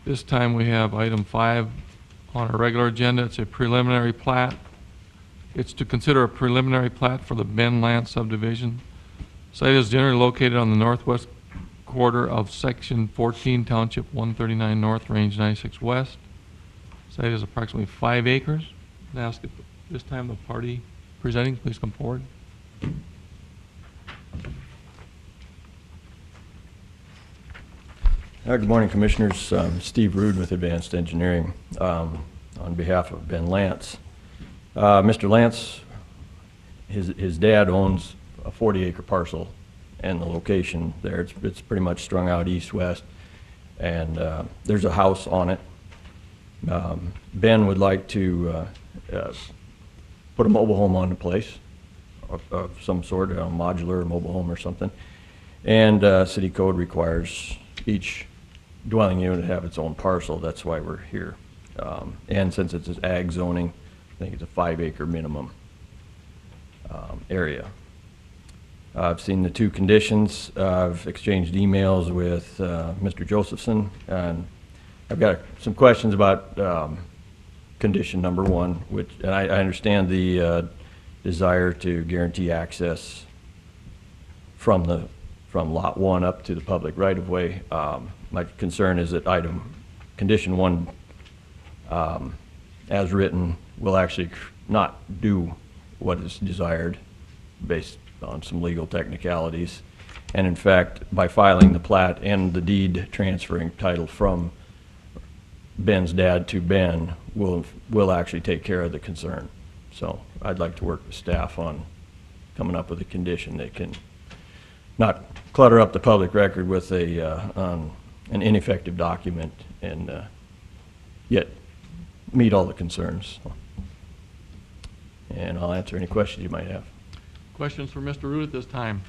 This time we have item 5 on our regular agenda. It's a preliminary plat. It's to consider a preliminary plat for the Ben Lance subdivision. Site is generally located on the northwest quarter of Section 14, Township 139 North, Range 96 West. Site is approximately 5 acres. I ask if this time the party presenting, please come forward. Good morning, Commissioners. Steve Rude with Advanced Engineering on behalf of Ben Lance. Mr. Lance, his dad owns a 40-acre parcel, and the location there, it's pretty much strung out east-west, and there's a house on it. Ben would like to put a mobile home on the place of some sort, a modular mobile home or something, and city code requires each dwelling unit have its own parcel. That's why we're here. And since it's ag zoning, think it's a 5-acre minimum area. I've seen the 2 conditions. I've exchanged emails with Mr. Josephson, and I've got some questions about condition number 1, and I understand the desire to guarantee access from lot 1 up to the public right-of-way. My concern is that condition 1, as written, will actually not do what is desired based on some legal technicalities. And in fact, by filing the plat and the deed transferring title from Ben's dad to Ben will actually take care of the concern. So I'd like to work with staff on coming up with a condition that can not clutter up the public record with an ineffective document and yet meet all the concerns. And I'll answer any questions you might have. Questions for Mr. Root at this time?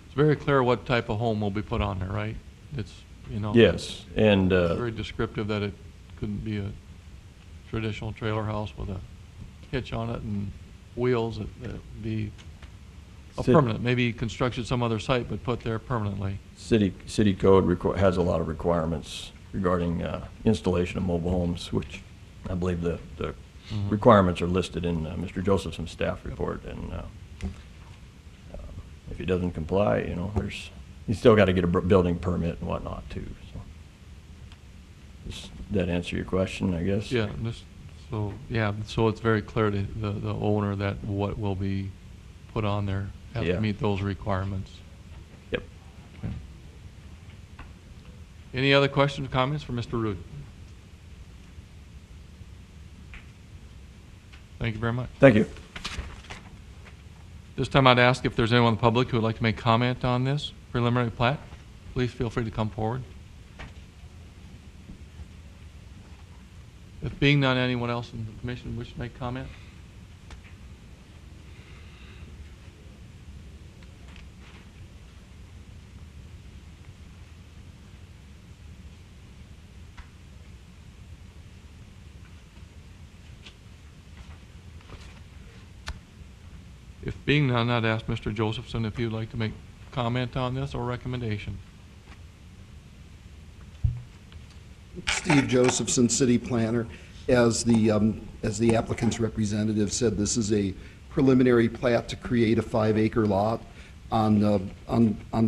It's very clear what type of home will be put on there, right? It's, you know. Yes, and it's very descriptive that it couldn't be a traditional trailer house with a hitch on it and wheels. It'd be a permanent, maybe construction some other site, but put there permanently. City code has a lot of requirements regarding installation of mobile homes, which I believe the requirements are listed in Mr. Josephson's staff report. And if he doesn't comply, you know, he's still got to get a building permit and whatnot too. So, does that answer your question, I guess? Yeah. So it's very clear to the owner that what will be put on there has to meet those requirements. Yep. Okay. Any other questions or comments for Mr. Root? Thank you very much. Thank you. This time I'd ask if there's anyone in the public who would like to make comment on this preliminary plat. Please feel free to come forward. If being none, anyone else in the commission wish to make comment? If being none, I'd ask Mr. Josephson if he would like to make comment on this or recommendation. Steve Josephson, city planner. As the applicant's representative said, this is a preliminary plat to create a 5-acre lot on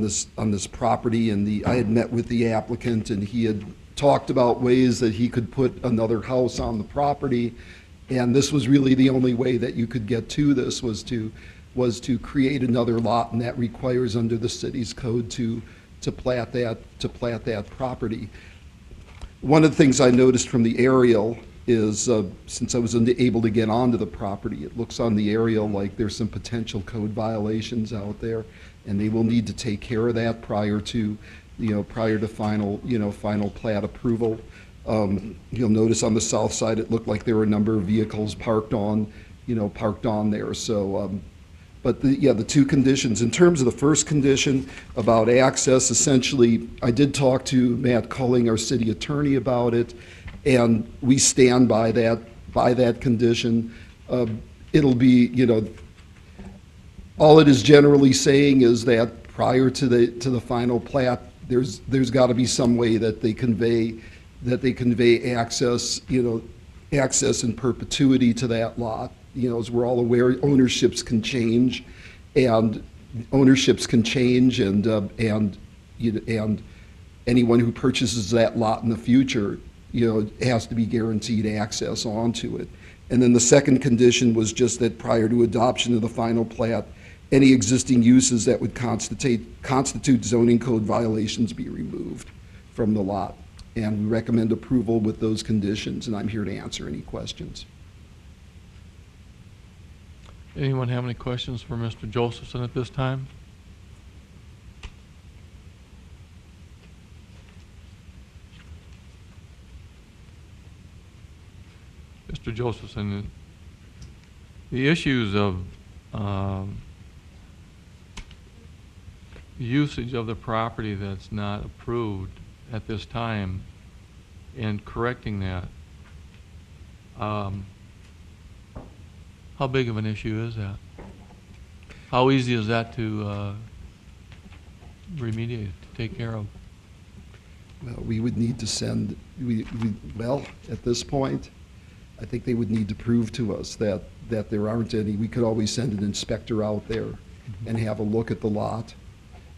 this property. And I had met with the applicant, and he had talked about ways that he could put another house on the property. And this was really the only way that you could get to this was to create another lot, and that requires under the city's code to plat that property. One of the things I noticed from the aerial is, since I was able to get onto the property, it looks on the aerial like there's some potential code violations out there, and they will need to take care of that prior to final plat approval. You'll notice on the south side, it looked like there were a number of vehicles parked on there. So, but the 2 conditions. In terms of the first condition about access, essentially, I did talk to Matt Culling, our city attorney, about it, and we stand by that condition. It'll be, all it is generally saying is that prior to the final plat, there's got to be some way that they convey access, access in perpetuity to that lot. As we're all aware, ownerships can change, and anyone who purchases that lot in the future, has to be guaranteed access onto it. And then the second condition was just that prior to adoption of the final plat, any existing uses that would constitute zoning code violations be removed from the lot. And we recommend approval with those conditions, and I'm here to answer any questions. Anyone have any questions for Mr. Josephson at this time? Mr. Josephson, the issues of usage of the property that's not approved at this time and correcting that. How big of an issue is that? How easy is that to remediate, to take care of? Well, we would need to send, well, at this point, I think they would need to prove to us that there aren't any. We could always send an inspector out there and have a look at the lot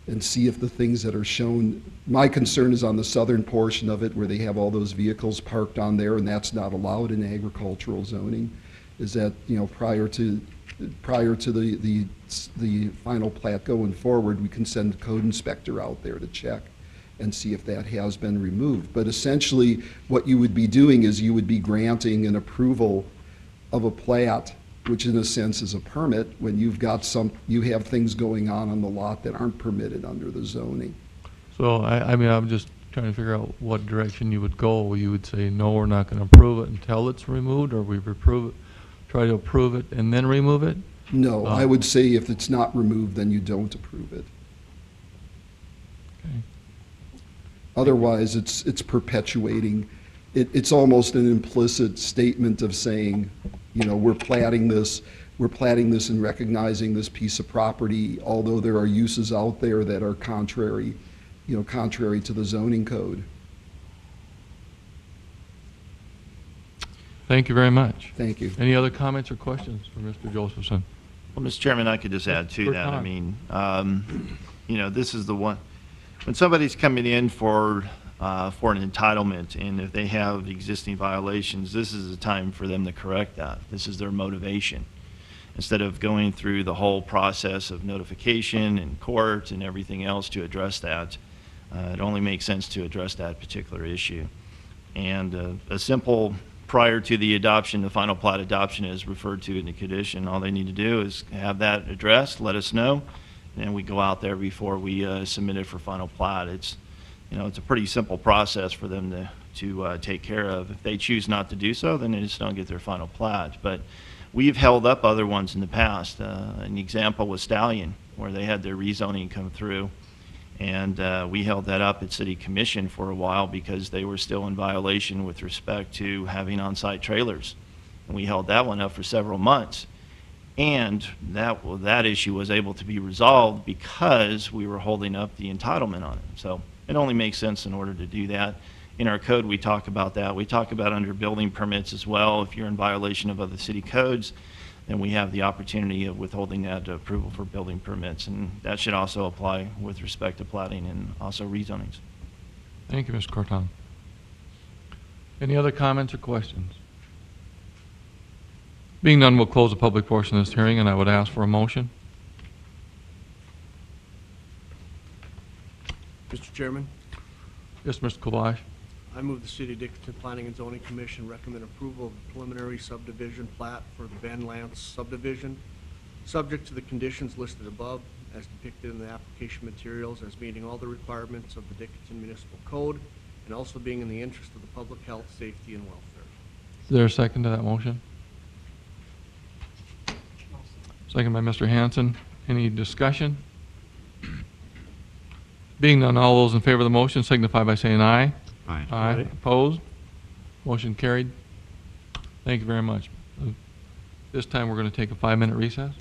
and see if the things that are shown, my concern is on the southern portion of it where they have all those vehicles parked on there, and that's not allowed in agricultural zoning, is that, you know, prior to the final plat going forward, we can send the code inspector out there to check and see if that has been removed. But essentially, what you would be doing is you would be granting an approval of a plat, which in a sense is a permit, when you have things going on the lot that aren't permitted under the zoning. So, I mean, I'm just trying to figure out what direction you would go. You would say, no, we're not going to approve it until it's removed, or we try to approve it and then remove it? No, I would say if it's not removed, then you don't approve it. Okay. Otherwise, it's perpetuating. It's almost an implicit statement of saying, you know, we're platting this and recognizing this piece of property, although there are uses out there that are contrary to the zoning code. Thank you very much. Thank you. Any other comments or questions for Mr. Josephson? Well, Mr. Chairman, I could just add to that. I mean, you know, this is the one, when somebody's coming in for an entitlement, and if they have existing violations, this is the time for them to correct that. This is their motivation. Instead of going through the whole process of notification and court and everything else to address that, it only makes sense to address that particular issue. And a simple, prior to the adoption, the final plat adoption is referred to in the condition. All they need to do is have that addressed, let us know, and we go out there before we submit it for final plat. It's, you know, it's a pretty simple process for them to take care of. If they choose not to do so, then they just don't get their final plat. But we've held up other ones in the past. An example was Stallion, where they had their rezoning come through, and we held that up at City Commission for a while because they were still in violation with respect to having on-site trailers. And we held that one up for several months. And that issue was able to be resolved because we were holding up the entitlement on it. So it only makes sense in order to do that. In our code, we talk about that. We talk about under building permits as well. If you're in violation of other city codes, then we have the opportunity of withholding that approval for building permits. And that should also apply with respect to platting and also rezonings. Thank you, Mr. Corton. Any other comments or questions? Being none, we'll close the public portion of this hearing, and I would ask for a motion. Mr. Chairman, Yes, Mr. Kubash. I move the City of Dickinson Planning and Zoning Commission recommend approval of the preliminary subdivision plat for the Van Lance subdivision, subject to the conditions listed above as depicted in the application materials, as meeting all the requirements of the Dickinson Municipal Code and also being in the interest of the public health, safety, and welfare. Is there a second to that motion? Second by Mr. Hanson. Any discussion? Being none, all those in favor of the motion signify by saying aye. Aye. Aye. Opposed? Motion carried. Thank you very much. This time, we're going to take a 5-minute recess.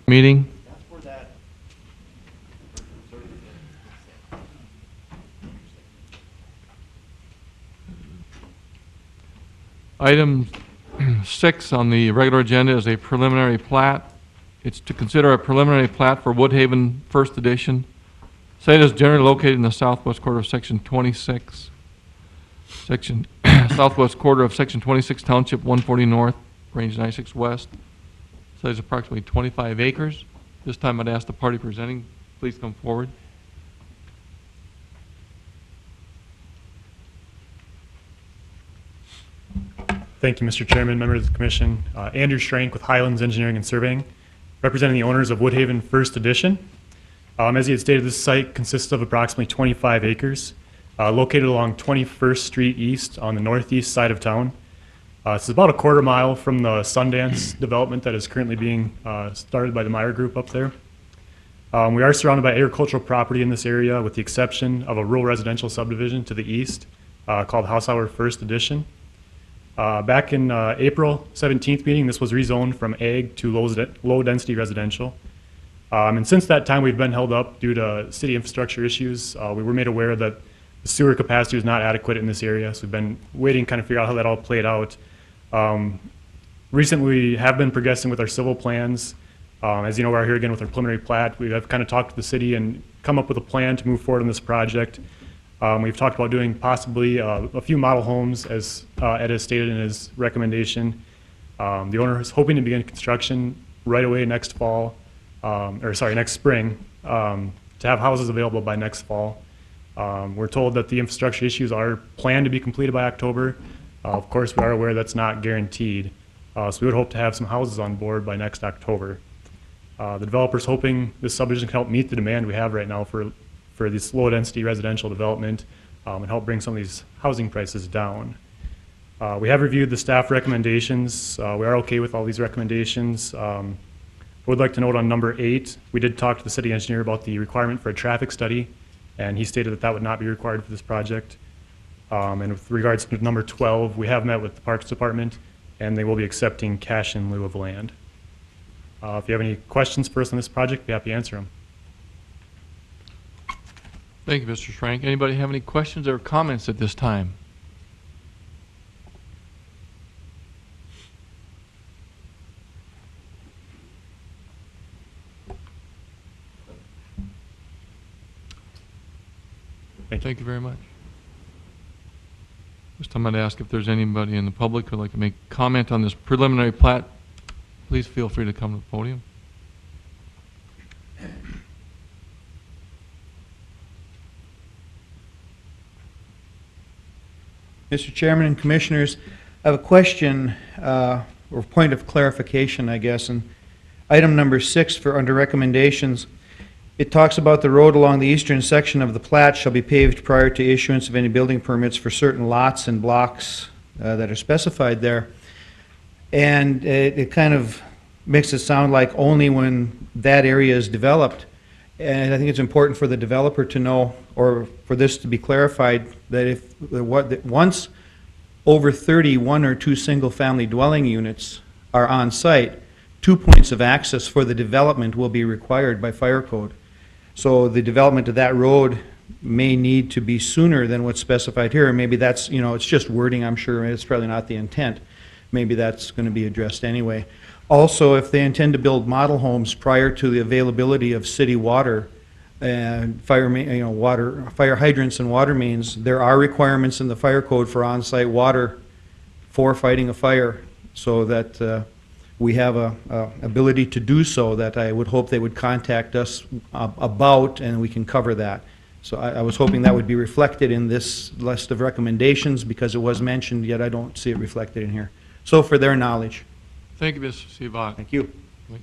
Meeting. Item 6 on the regular agenda is a preliminary plat. It's to consider a preliminary plat for Woodhaven First Edition. Site is generally located in the southwest quarter of Section 26, southwest quarter of Section 26, Township 140 North, Range 96 West. Site is approximately 25 acres. This time I'd ask the party presenting, please come forward. Thank you, Mr. Chairman, members of the Commission. Andrew Schrank with Highlands Engineering and Surveying, representing the owners of Woodhaven First Edition. As he had stated, this site consists of approximately 25 acres, located along 21st Street East on the northeast side of town. It's about a quarter mile from the Sundance development that is currently being started by the Meyer Group up there. We are surrounded by agricultural property in this area with the exception of a rural residential subdivision to the east called Hausauer First Edition. Back in April 17th meeting, this was rezoned from ag to low-density residential. And since that time, we've been held up due to city infrastructure issues. We were made aware that the sewer capacity was not adequate in this area, so we've been waiting to kind of figure out how that all played out. Recently, we have been progressing with our civil plans. As you know, we're here again with our preliminary plat. We have kind of talked to the city and come up with a plan to move forward on this project. We've talked about doing possibly a few model homes, as Ed has stated in his recommendation. The owner is hoping to begin construction right away next fall, next spring, to have houses available by next fall. We're told that the infrastructure issues are planned to be completed by October. Of course, we are aware that's not guaranteed. So we would hope to have some houses on board by next October. The developer's hoping this subdivision can help meet the demand we have right now for this low-density residential development and help bring some of these housing prices down. We have reviewed the staff recommendations. We are okay with all these recommendations. I would like to note on number 8, we did talk to the city engineer about the requirement for a traffic study, and he stated that that would not be required for this project. And with regards to number 12, we have met with the Parks Department, and they will be accepting cash in lieu of land. If you have any questions for us on this project, I'd be happy to answer them. Thank you, Mr. Schrank. Anybody have any questions or comments at this time? Thank you very much. This time I'd ask if there's anybody in the public who'd like to make comment on this preliminary plat. Please feel free to come to the podium. Mr. Chairman and Commissioners, I have a question or point of clarification, I guess. And item number 6 for under recommendations, it talks about the road along the eastern section of the plat shall be paved prior to issuance of any building permits for certain lots and blocks that are specified there. And it kind of makes it sound like only when that area is developed. And I think it's important for the developer to know, or for this to be clarified, that if once over 30 one or two single-family dwelling units are on site, 2 points of access for the development will be required by fire code. So the development of that road may need to be sooner than what's specified here. Maybe that's, it's just wording, I'm sure. It's probably not the intent. Maybe that's going to be addressed anyway. Also, if they intend to build model homes prior to the availability of city water and fire hydrants and water mains, there are requirements in the fire code for on-site water for fighting a fire, so that we have a ability to do so that I would hope they would contact us about, and we can cover that. So I was hoping that would be reflected in this list of recommendations, because it was mentioned, yet I don't see it reflected in here. So for their knowledge. Thank you, Mr. Seebach. Thank you.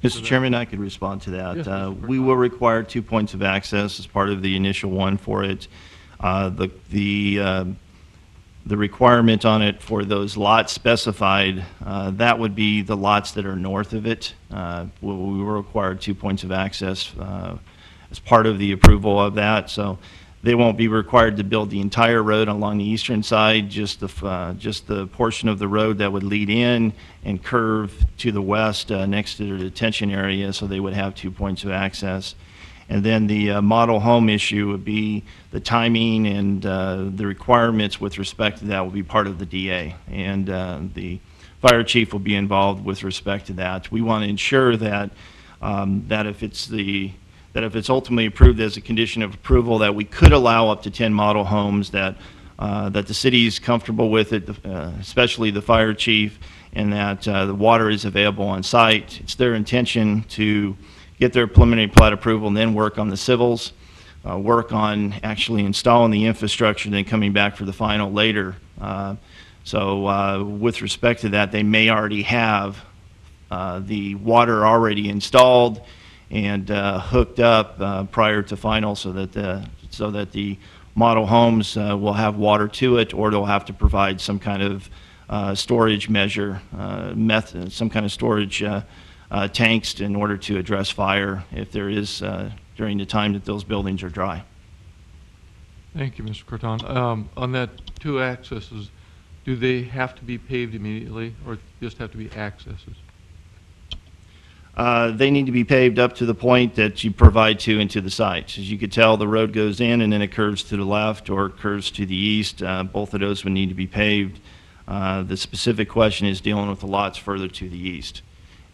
Mr. Chairman, I could respond to that. Yes, We will require 2 points of access as part of the initial one for it. The requirement on it for those lots specified, that would be the lots that are north of it. We will require 2 points of access as part of the approval of that. So they won't be required to build the entire road along the eastern side, just the portion of the road that would lead in and curve to the west next to the detention area, so they would have 2 points of access. And then the model home issue would be the timing, and the requirements with respect to that will be part of the DA. And the fire chief will be involved with respect to that. We want to ensure that if it's ultimately approved as a condition of approval, that we could allow up to 10 model homes, that the city's comfortable with it, especially the fire chief, and that the water is available on site. It's their intention to get their preliminary plat approval and then work on the civils, work on actually installing the infrastructure, then coming back for the final later. So with respect to that, they may already have the water already installed and hooked up prior to final, so that the model homes will have water to it, or they'll have to provide some kind of storage measure, method, some kind of storage tanks in order to address fire if there is during the time that those buildings are dry. Thank you, Mr. Corton. On that 2 accesses, do they have to be paved immediately, or just have to be accesses? They need to be paved up to the point that you provide to into the sites. As you could tell, the road goes in and then it curves to the left or it curves to the east. Both of those would need to be paved. The specific question is dealing with the lots further to the east.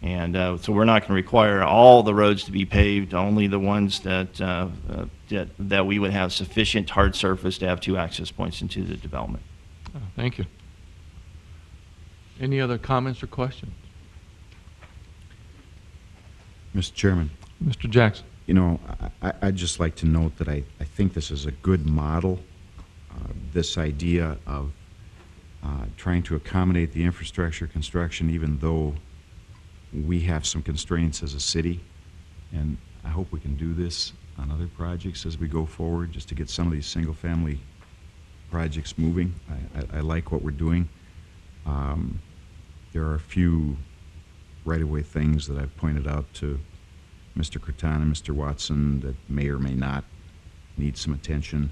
And so we're not going to require all the roads to be paved, only the ones that we would have sufficient hard surface to have 2 access points into the development. Thank you. Any other comments or questions? Mr. Chairman, Mr. Jackson. you know, I'd just like to note that I think this is a good model, this idea of trying to accommodate the infrastructure construction even though we have some constraints as a city. And I hope we can do this on other projects as we go forward, just to get some of these single-family projects moving. I like what we're doing. There are a few right-of-way things that I've pointed out to Mr. Corton and Mr. Watson that may or may not need some attention.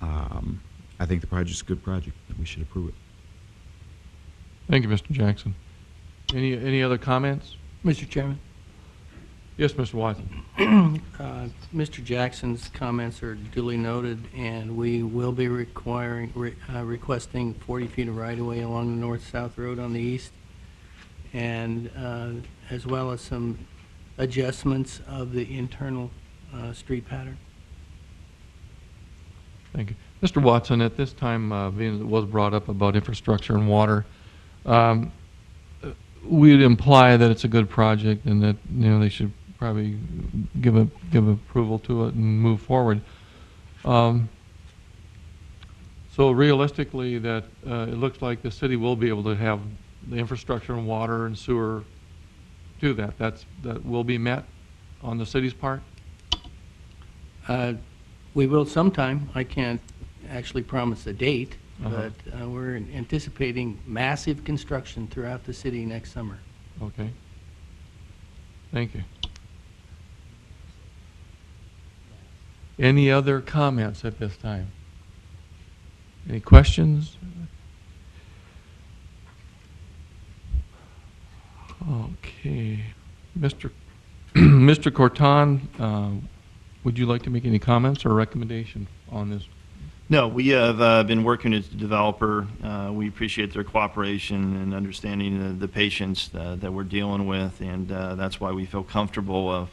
I think the project's a good project, and we should approve it. Thank you, Mr. Jackson. Any other comments? Mr. Chairman? Yes, Mr. Watson. Mr. Jackson's comments are duly noted, and we will be requesting 40 feet of right-of-way along the north-south road on the east, and as well as some adjustments of the internal street pattern. Thank you. Mr. Watson, at this time, being it was brought up about infrastructure and water, we'd imply that it's a good project and that, you know, they should probably give approval to it and move forward. So realistically, that it looks like the city will be able to have the infrastructure and water and sewer do that. That will be met on the city's part? We will sometime. I can't actually promise a date, but we're anticipating massive construction throughout the city next summer. Okay. Thank you. Any other comments at this time? Any questions? Okay. Mr. Corton, would you like to make any comments or recommendation on this? No, we have been working with the developer. We appreciate their cooperation and understanding the patients that we're dealing with, and that's why we feel comfortable of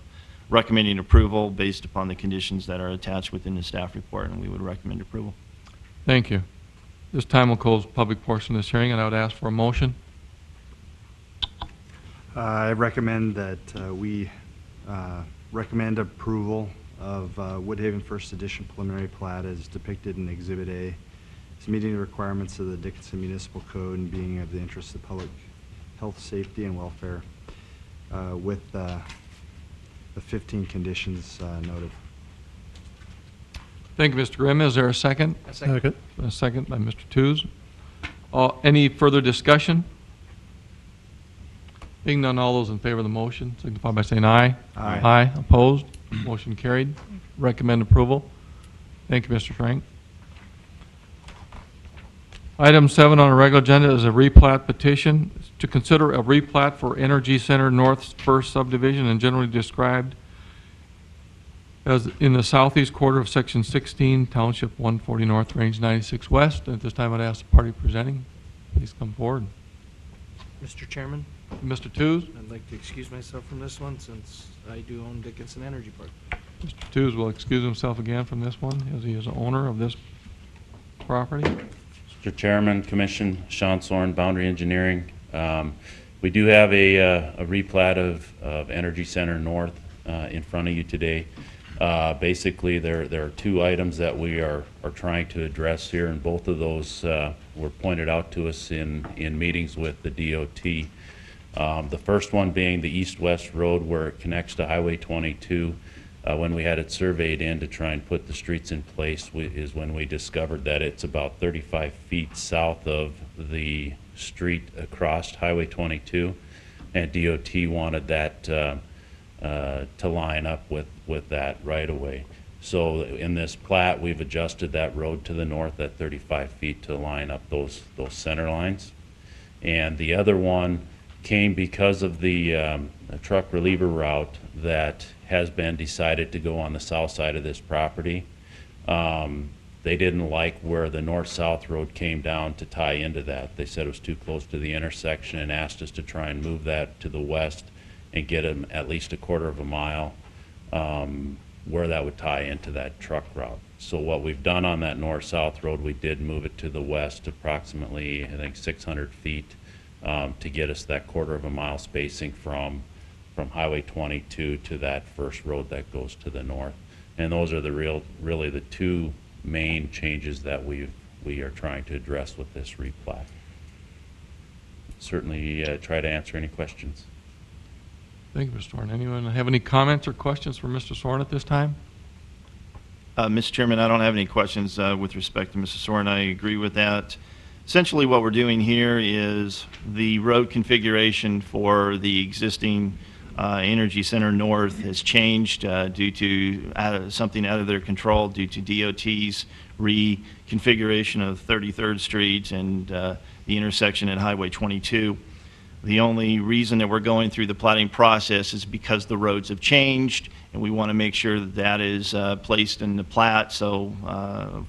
recommending approval based upon the conditions that are attached within the staff report, and we would recommend approval. Thank you. This time we'll close the public portion of this hearing, and I would ask for a motion. I recommend that we recommend approval of Woodhaven First Edition preliminary plat as depicted in Exhibit A. It's meeting the requirements of the Dickinson Municipal Code and being of the interest of public health, safety, and welfare with the 15 conditions noted. Thank you, Mr. Grimm. Is there a second? A second. A second by Mr. Tews. Any further discussion? Being none, all those in favor of the motion signify by saying aye. Aye. Aye. Opposed? Motion carried. Recommend approval. Thank you, Mr. Frank. Item 7 on the regular agenda is a replat petition to consider a replat for Energy Center North First Subdivision and generally described as in the southeast quarter of Section 16, Township 140 North, Range 96 West. At this time, I'd ask the party presenting, please come forward. Mr. Chairman? Mr. Tews? I'd like to excuse myself from this one since I do own Dickinson Energy Park. Mr. Tews will excuse himself again from this one as he is the owner of this property. Mr. Chairman, Commission, Sean Soren, Boundary Engineering. We do have a replat of Energy Center North in front of you today. Basically, there are 2 items that we are trying to address here, and both of those were pointed out to us in meetings with the DOT. The first one being the east-west road where it connects to Highway 22. When we had it surveyed in to try and put the streets in place is when we discovered that it's about 35 feet south of the street across Highway 22, and DOT wanted that to line up with that right away. So in this plat, we've adjusted that road to the north at 35 feet to line up those center lines. And the other one came because of the truck reliever route that has been decided to go on the south side of this property. They didn't like where the north-south road came down to tie into that. They said it was too close to the intersection and asked us to try and move that to the west and get them at least a quarter of a mile where that would tie into that truck route. So what we've done on that north-south road, we did move it to the west approximately, I think, 600 feet to get us that quarter of a mile spacing from Highway 22 to that first road that goes to the north. And those are really the two main changes that we are trying to address with this replat. Certainly try to answer any questions. Thank you, Mr. Soren. Anyone have any comments or questions for Mr. Soren at this time? Mr. Chairman, I don't have any questions with respect to Mr. Soren. I agree with that. Essentially, what we're doing here is the road configuration for the existing Energy Center North has changed due to something out of their control due to DOT's reconfiguration of 33rd Street and the intersection at Highway 22. The only reason that we're going through the platting process is because the roads have changed, and we want to make sure that that is placed in the plat, so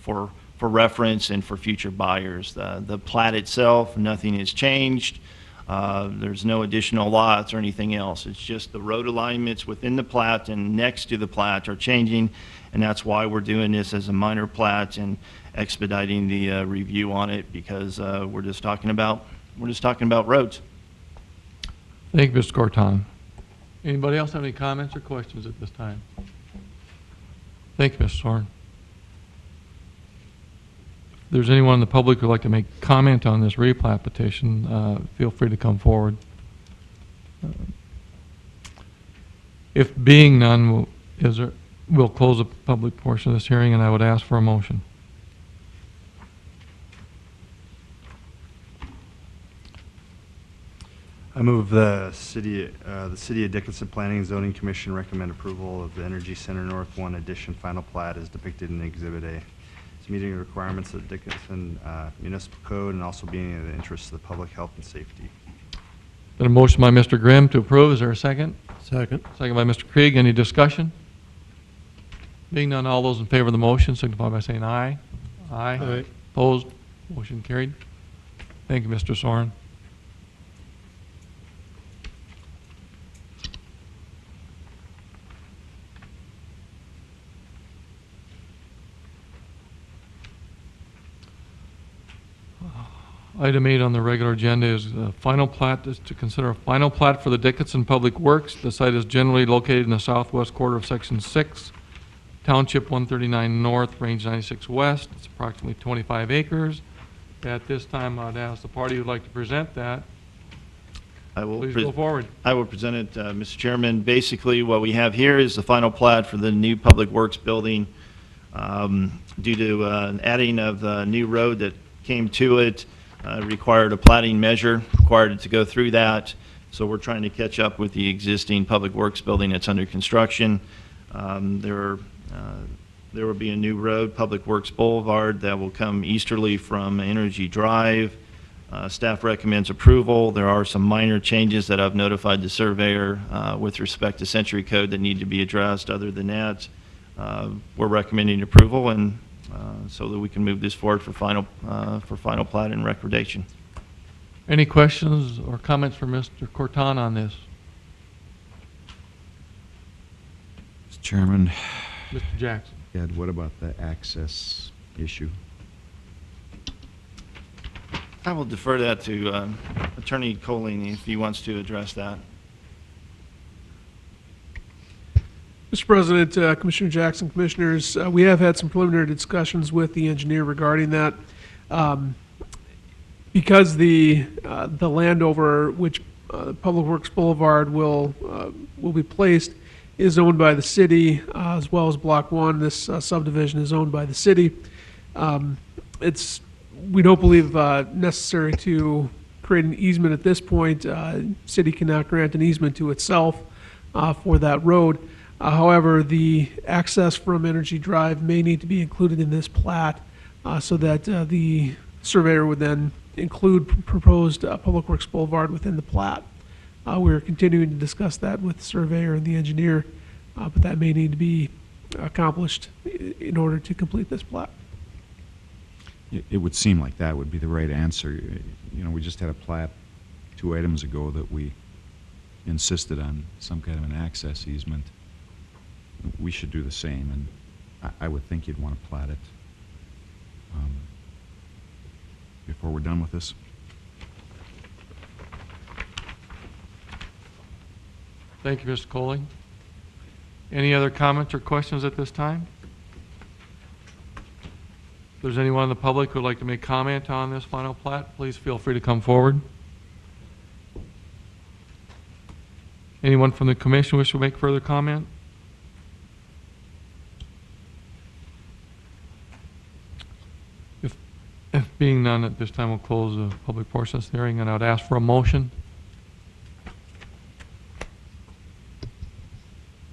for reference and for future buyers. The plat itself, nothing has changed. There's no additional lots or anything else. It's just the road alignments within the plat and next to the plat are changing, and that's why we're doing this as a minor plat and expediting the review on it, because we're just talking about roads. Thank you, Mr. Corton. Anybody else have any comments or questions at this time? Thank you, Mr. Soren. If there's anyone in the public who'd like to make comment on this replat petition, feel free to come forward. If being none, we'll close the public portion of this hearing, and I would ask for a motion. I move the city of Dickinson Planning and Zoning Commission recommend approval of the Energy Center North 1 Edition final plat as depicted in Exhibit A. It's meeting the requirements of the Dickinson Municipal Code and also being in the interest of the public health and safety. Been a motion by Mr. Grimm to approve. Is there a second? Second. Second by Mr. Krieg. Any discussion? Being none, all those in favor of the motion signify by saying aye. Aye. Aye. Opposed? Motion carried. Thank you, Mr. Soren. Item 8 on the regular agenda is final plat, is to consider a final plat for the Dickinson Public Works. The site is generally located in the southwest quarter of Section 6, Township 139 North, Range 96 West. It's approximately 25 acres. At this time, I'd ask the party who'd like to present that. Please go forward. I will present it, Mr. Chairman. Basically, what we have here is the final plat for the new Public Works building. Due to adding of the new road that came to it, required a platting measure, required it to go through that. So we're trying to catch up with the existing Public Works building that's under construction. There will be a new road, Public Works Boulevard, that will come easterly from Energy Drive. Staff recommends approval. There are some minor changes that I've notified the surveyor with respect to Century Code that need to be addressed. Other than that, we're recommending approval, and so that we can move this forward for final plat and recordation. Any questions or comments from Mr. Corton on this? Mr. Chairman. Mr. Jackson. Ed, what about the access issue? I will defer that to Attorney Colling if he wants to address that. Mr. President, Commissioner Jackson, Commissioners, we have had some preliminary discussions with the engineer regarding that. Because the land over which Public Works Boulevard will be placed is owned by the city, as well as Block 1. This subdivision is owned by the city. We don't believe necessary to create an easement at this point. City cannot grant an easement to itself for that road. However, the access from Energy Drive may need to be included in this plat so that the surveyor would then include proposed Public Works Boulevard within the plat. We're continuing to discuss that with the surveyor and the engineer, but that may need to be accomplished in order to complete this plat. It would seem like that would be the right answer. You know, we just had a plat 2 items ago that we insisted on some kind of an access easement. We should do the same, and I would think you'd want to plat it before we're done with this. Thank you, Mr. Coley. Any other comments or questions at this time? If there's anyone in the public who would like to make comment on this final plat, please feel free to come forward. Anyone from the commission wish to make further comment? If being none, at this time we'll close the public portion of this hearing, and I would ask for a motion.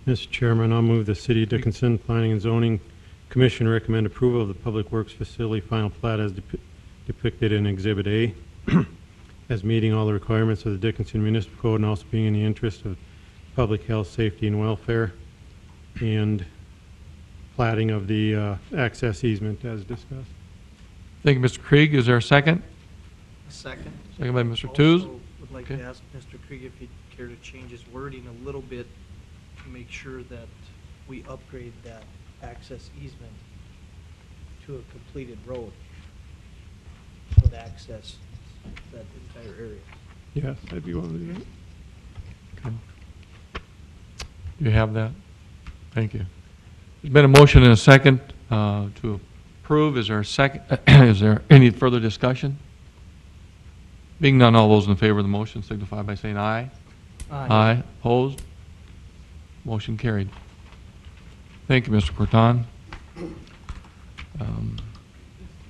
Mr. Chairman, I'll move the City of Dickinson Planning and Zoning Commission recommend approval of the Public Works Facility final plat as depicted in Exhibit A, as meeting all the requirements of the Dickinson Municipal Code and also being in the interest of public health, safety, and welfare, and platting of the access easement as discussed. Thank you, Mr. Krieg. Is there a second? A second. Second by Mr. Tews. Also would like to ask Mr. Krieg if he'd care to change his wording a little bit to make sure that we upgrade that access easement to a completed road with access to that entire area. Yes, I'd be willing to do that. Okay. Do you have that? Thank you. There's been a motion and a second to approve. Is there a second? Is there any further discussion? Being none, all those in favor of the motion signify by saying aye. Aye. Aye. Opposed? Motion carried. Thank you, Mr. Corton.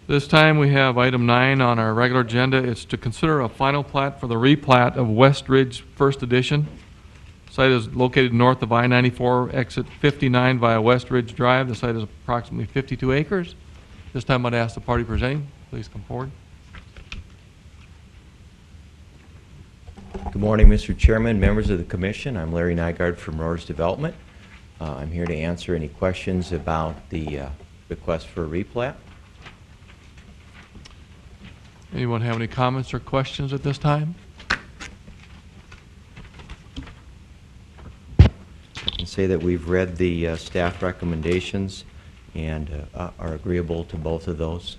This time we have item 9 on our regular agenda. It's to consider a final plat for the replat of West Ridge First Edition. Site is located north of I-94, exit 59 via West Ridge Drive. The site is approximately 52 acres. This time I'd ask the party presenting, please come forward. Good morning, Mr. Chairman, members of the Commission. I'm Larry Nygaard from Roars Development. I'm here to answer any questions about the request for a replat. Anyone have any comments or questions at this time? I can say that we've read the staff recommendations and are agreeable to both of those.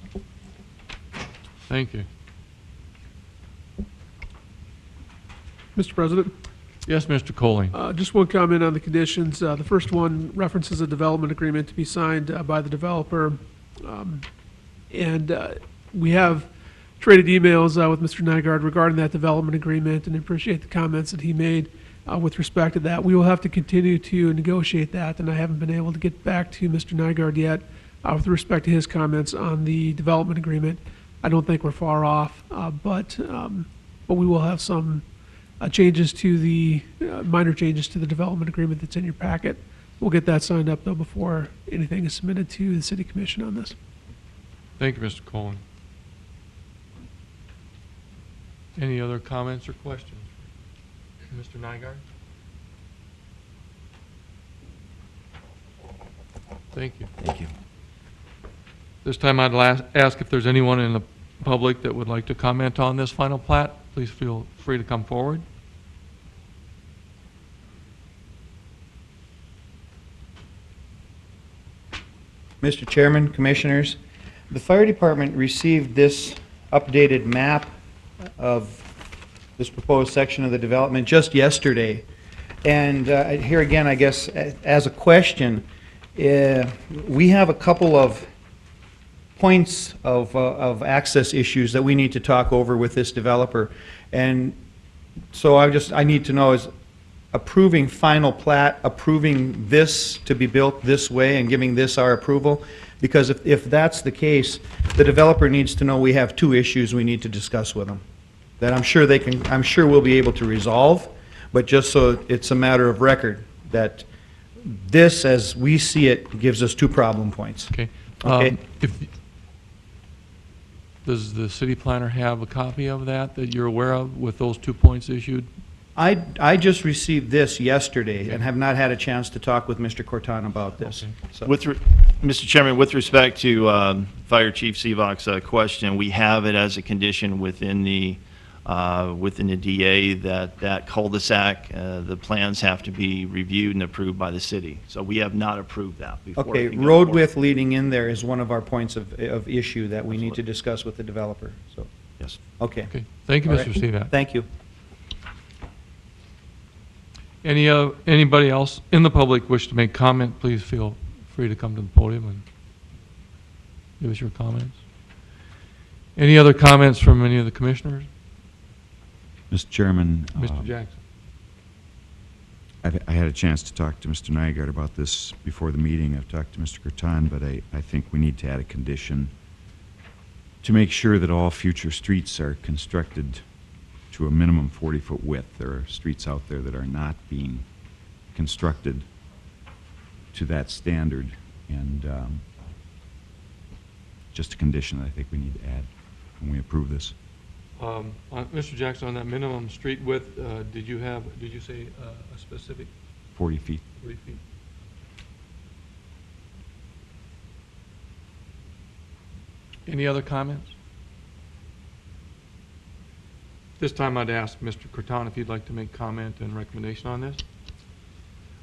Thank you. Mr. President? Yes, Mr. Coley. Just one comment on the conditions. The first one references a development agreement to be signed by the developer. We have traded emails with Mr. Nygaard regarding that development agreement and appreciate the comments that he made with respect to that. We will have to continue to negotiate that, and I haven't been able to get back to Mr. Nygaard yet with respect to his comments on the development agreement. I don't think we're far off, but we will have some changes to the, minor changes to the development agreement that's in your packet. We'll get that signed up, though, before anything is submitted to the City Commission on this. Thank you, Mr. Coley. Any other comments or questions? Mr. Nygaard? Thank you. Thank you. This time I'd ask if there's anyone in the public that would like to comment on this final plat. Please feel free to come forward. Mr. Chairman, Commissioners, the Fire Department received this updated map of this proposed section of the development just yesterday. And here again, I guess, as a question, we have a couple of points of access issues that we need to talk over with this developer. And so I need to know is, approving final plat, approving this to be built this way and giving this our approval? Because if that's the case, the developer needs to know we have two issues we need to discuss with them, that I'm sure we'll be able to resolve, but just so it's a matter of record, that this, as we see it, gives us two problem points. Okay. Okay. Does the city planner have a copy of that you're aware of with those 2 points issued? I just received this yesterday and have not had a chance to talk with Mr. Corton about this. So- Mr. Chairman, with respect to Fire Chief Sevak's question, we have it as a condition within the DA that cul-de-sac, the plans have to be reviewed and approved by the city. So we have not approved that before. Okay, it can go road forward. width leading in there is one of our points of issue that we need to discuss with the developer, so. Yes. Okay. Okay. Thank you, All Mr. right. Stevak. Thank you. Anybody else in the public wish to make comment, please feel free to come to the podium and give us your comments. Any other comments from any of the commissioners? Mr. Chairman. Mr. Jackson. I had a chance to talk to Mr. Nygaard about this before the meeting. I've talked to Mr. Corton, but I think we need to add a condition to make sure that all future streets are constructed to a minimum 40-foot width. There are streets out there that are not being constructed to that standard, and just a condition that I think we need to add when we approve this. Mr. Jackson, on that minimum street width, did you say a specific? 40 feet. 40 feet. Any other comments? This time I'd ask Mr. Corton if you'd like to make comment and recommendation on this.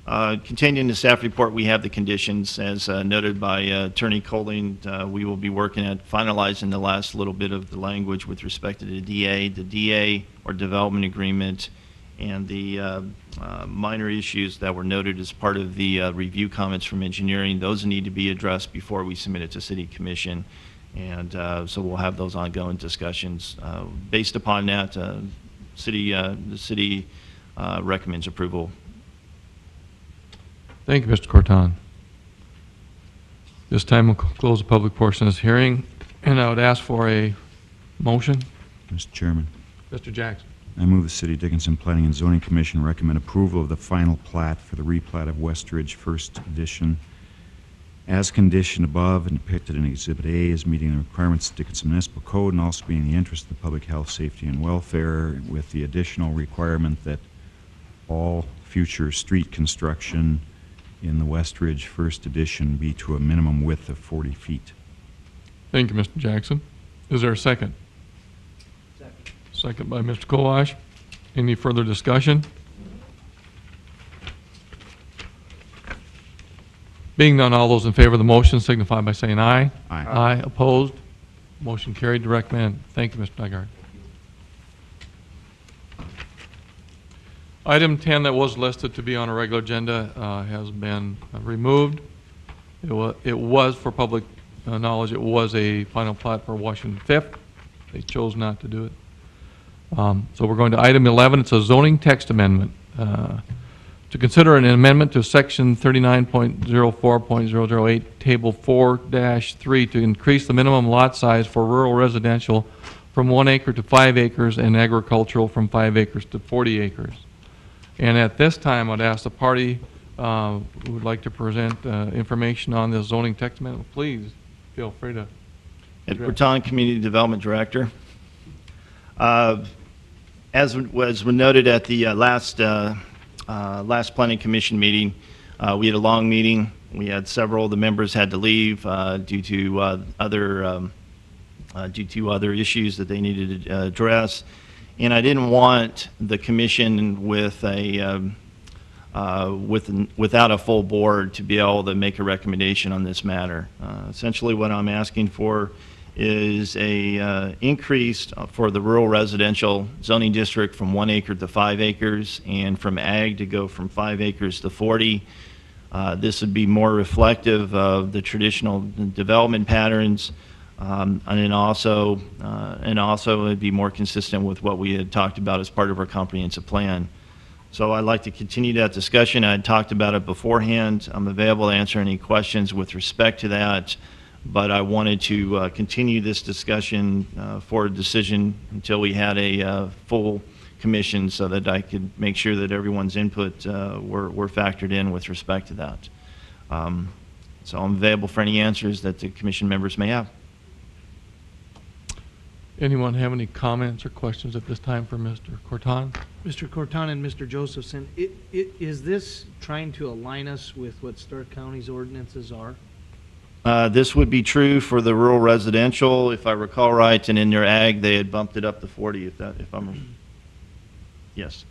Contained in the staff report, we have the conditions as noted by Attorney Coling. We will be working at finalizing the last little bit of the language with respect to the DA or development agreement, and the minor issues that were noted as part of the review comments from engineering. Those need to be addressed before we submit it to City Commission, and so we'll have those ongoing discussions. Based upon that, the city recommends approval. Thank you, Mr. Corton. This time we'll close the public portion of this hearing, and I would ask for a motion. Mr. Chairman. Mr. Jackson. I move the City of Dickinson Planning and Zoning Commission recommend approval of the final plat for the replat of Westridge First Edition as conditioned above and depicted in Exhibit A as meeting the requirements of Dickinson Municipal Code and also being in the interest of the public health, safety, and welfare, with the additional requirement that all future street construction in the Westridge First Edition be to a minimum width of 40 feet. Thank you, Mr. Jackson. Is there a second? Second by Mr. Kolash. Any further discussion? Being none, all those in favor of the motion signify by saying aye. Aye. Aye. Opposed? Motion carried to recommend. Thank you, Mr. Nygaard. Item 10 that was listed to be on a regular agenda has been removed. It was, for public knowledge, it was a final plat for Washington 5th. They chose not to do it. So we're going to item 11. It's a zoning text amendment. To consider an amendment to section 39.04.008, table 4-3, to increase the minimum lot size for rural residential from 1 acre to 5 acres and agricultural from 5 acres to 40 acres. And at this time, I'd ask the party who would like to present information on this zoning text amendment. Please feel free to. Ed Corton, Community Development Director. As was noted at the last Planning Commission meeting, we had a long meeting. We had several of the members had to leave due to other issues that they needed to address. And I didn't want the commission with without a full board to be able to make a recommendation on this matter. Essentially, what I'm asking for is a increase for the rural residential zoning district from 1 acre to 5 acres, and from ag to go from 5 acres to 40. This would be more reflective of the traditional development patterns. And also it'd be more consistent with what we had talked about as part of our comprehensive plan. So I'd like to continue that discussion. I had talked about it beforehand. I'm available to answer any questions with respect to that, but I wanted to continue this discussion for a decision until we had a full commission so that I could make sure that everyone's input were factored in with respect to that. So I'm available for any answers that the commission members may have. Anyone have any comments or questions at this time for Mr. Corton? Mr. Corton and Mr. Josephson, is this trying to align us with what Stark County's ordinances are? This would be true for the rural residential, if I recall right, and in their ag, they had bumped it up to 40, if I'm, yes.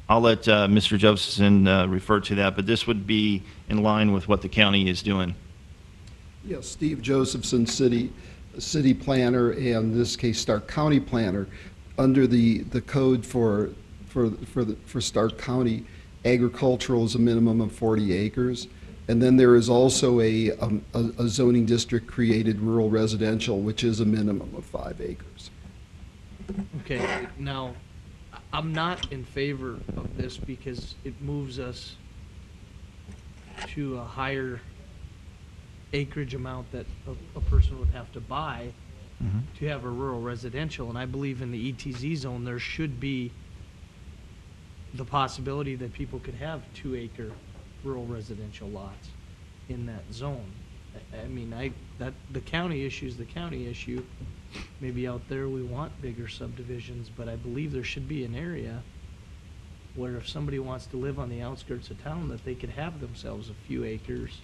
I'll let Mr. Josephson refer to that, but this would be in line with what the county is doing. Yes, Steve Josephson, city planner, and in this case, Stark County planner. Under the code for Stark County, agricultural is a minimum of 40 acres. And then there is also a zoning district created rural residential, which is a minimum of 5 acres. Okay, now, I'm not in favor of this because it moves us to a higher acreage amount that a person would have to buy to have a rural residential. And I believe in the ETZ zone, there should be the possibility that people could have 2-acre rural residential lots in that zone. I mean, the county issue is the county issue. Maybe out there we want bigger subdivisions, but I believe there should be an area where if somebody wants to live on the outskirts of town, that they could have themselves a few acres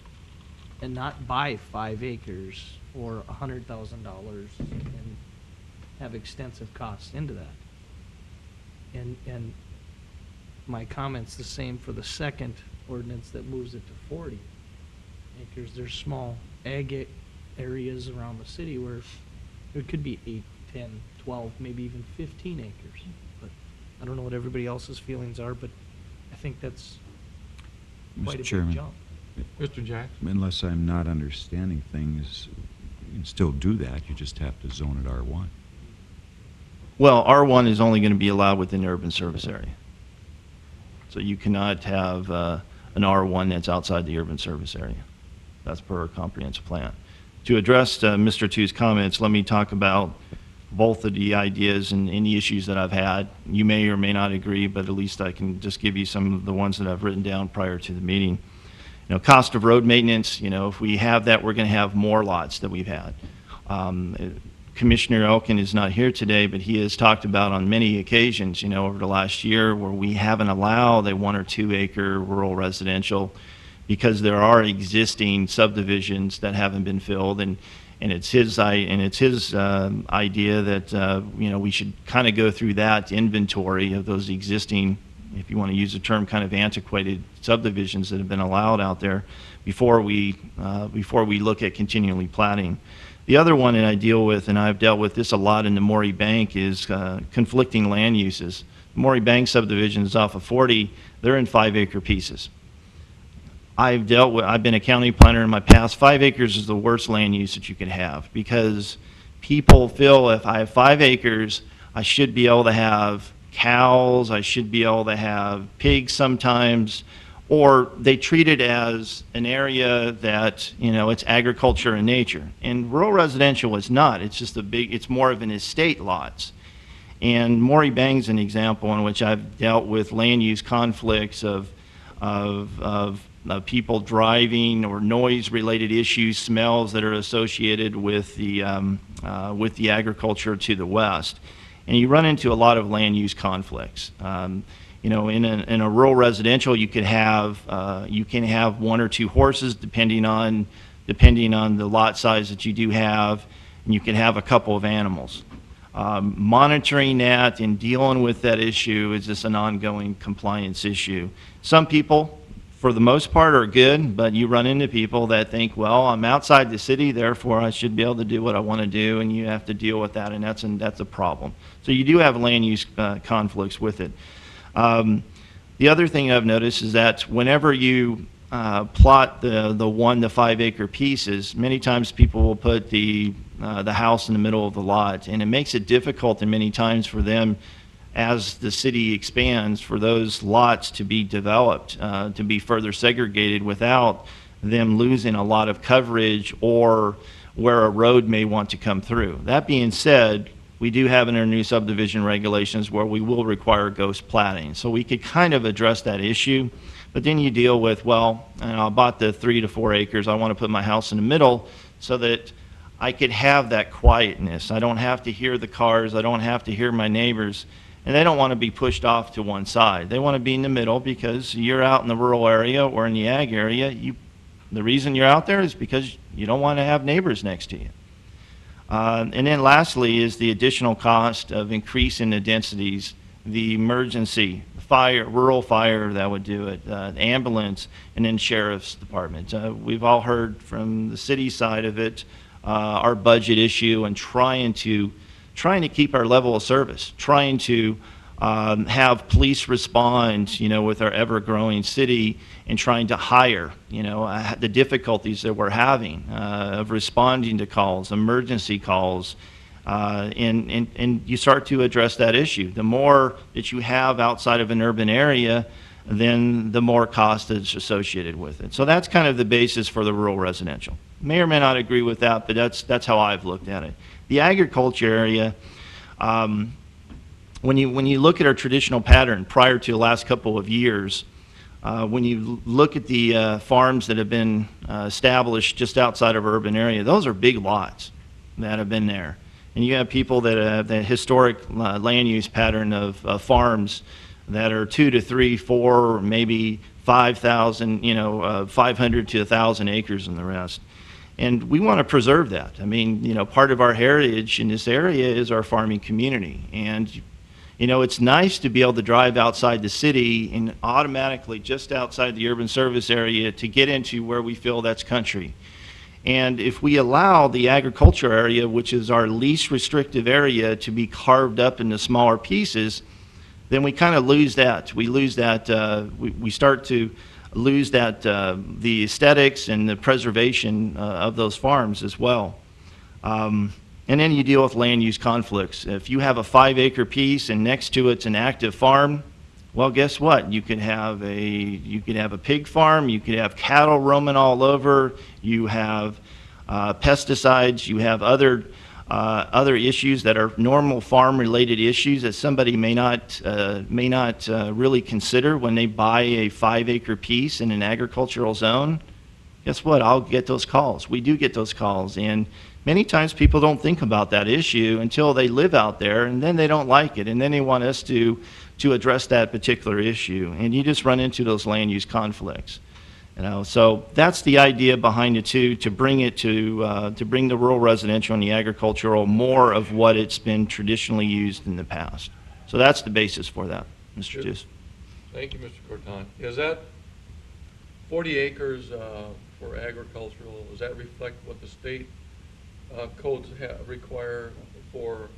and not buy 5 acres or $100,000 and have extensive costs into that. And my comment's the same for the second ordinance that moves it to 40 acres. There's small ag areas around the city where it could be 8, 10, 12, maybe even 15 acres. But I don't know what everybody else's feelings are, but I think that's quite a big jump. Mr. Jackson? Unless I'm not understanding things, you can still do that. You just have to zone it R1. Well, R1 is only going to be allowed within the urban service area. So you cannot have an R1 that's outside the urban service area. That's per our comprehensive plan. To address Mr. Tu's comments, let me talk about both of the ideas and any issues that I've had. You may or may not agree, but at least I can just give you some of the ones that I've written down prior to the meeting. You know, cost of road maintenance, you know, if we have that, we're going to have more lots that we've had. Commissioner Elkin is not here today, but he has talked about on many occasions, you know, over the last year where we haven't allowed a 1 or 2 acre rural residential because there are existing subdivisions that haven't been filled, and it's his idea that you know, we should kind of go through that inventory of those existing, if you want to use the term, kind of antiquated subdivisions that have been allowed out there before we look at continually platting. The other one that I deal with, and I've dealt with this a lot in the Maury Bank, is conflicting land uses. Maury Bank subdivisions off of 40, they're in 5-acre pieces. I've been a county planner in my past. 5 acres is the worst land use that you could have because people feel if I have 5 acres, I should be able to have cows, I should be able to have pigs sometimes, or they treat it as an area that, you know, it's agriculture in nature. And rural residential is not. It's just it's more of an estate lots. And Maury Bang's an example in which I've dealt with land use conflicts of people driving or noise-related issues, smells that are associated with the agriculture to the west. And you run into a lot of land use conflicts. You know, in a rural residential, you can have 1 or 2 horses, depending on the lot size that you do have, and you can have a couple of animals. Monitoring that and dealing with that issue is just an ongoing compliance issue. Some people, for the most part, are good, but you run into people that think, well, I'm outside the city, therefore I should be able to do what I want to do, and you have to deal with that, and that's a problem. So you do have land use conflicts with it. The other thing I've noticed is that whenever you plot the 1 to 5 acre pieces, many times people will put the house in the middle of the lot, and it makes it difficult and many times for them as the city expands, for those lots to be developed, to be further segregated without them losing a lot of coverage or where a road may want to come through. That being said, we do have in our new subdivision regulations where we will require ghost platting. So we could kind of address that issue, but then you deal with, well, I bought the 3 to 4 acres, I want to put my house in the middle so that I could have that quietness. I don't have to hear the cars, I don't have to hear my neighbors, and they don't want to be pushed off to one side. They want to be in the middle because you're out in the rural area or in the ag area. The reason you're out there is because you don't want to have neighbors next to you. And then lastly is the additional cost of increasing the densities, the emergency, fire, rural fire that would do it, ambulance, and then sheriff's department. We've all heard from the city side of it, our budget issue and trying to keep our level of service, trying to have police respond, with our ever-growing city and trying to hire, the difficulties that we're having of responding to calls, emergency calls, and you start to address that issue. The more that you have outside of an urban area, then the more cost that's associated with it. So that's kind of the basis for the rural residential. May or may not agree with that, but that's how I've looked at it. The agriculture area, when you look at our traditional pattern prior to the last couple of years, when you look at the farms that have been established just outside of urban area, those are big lots that have been there. And you have people that have the historic land use pattern of farms that are 2 to 3, 4, maybe 5,000, 500 to 1,000 acres and the rest. And we want to preserve that. I mean, part of our heritage in this area is our farming community. And it's nice to be able to drive outside the city and automatically just outside the urban service area to get into where we feel that's country. And if we allow the agriculture area, which is our least restrictive area, to be carved up into smaller pieces, then we kind of lose that. We lose that, we start to lose that, the aesthetics and the preservation of those farms as well. And then you deal with land use conflicts. If you have a 5-acre piece and next to it's an active farm, well, guess what? You could have a pig farm, you could have cattle roaming all over, you have pesticides, you have other issues that are normal farm-related issues that somebody may not really consider when they buy a 5-acre piece in an agricultural zone. Guess what? I'll get those calls. We do get those calls, and many times people don't think about that issue until they live out there, and then they don't like it, and then they want us to address that particular issue, and you just run into those land use conflicts. So that's the idea behind it too, to bring it to bring the rural residential and the agricultural more of what it's been traditionally used in the past. So that's the basis for that, Mr. Juice. Thank you, Mr. Corton. Is that 40 acres for agricultural, does that reflect what the state codes require for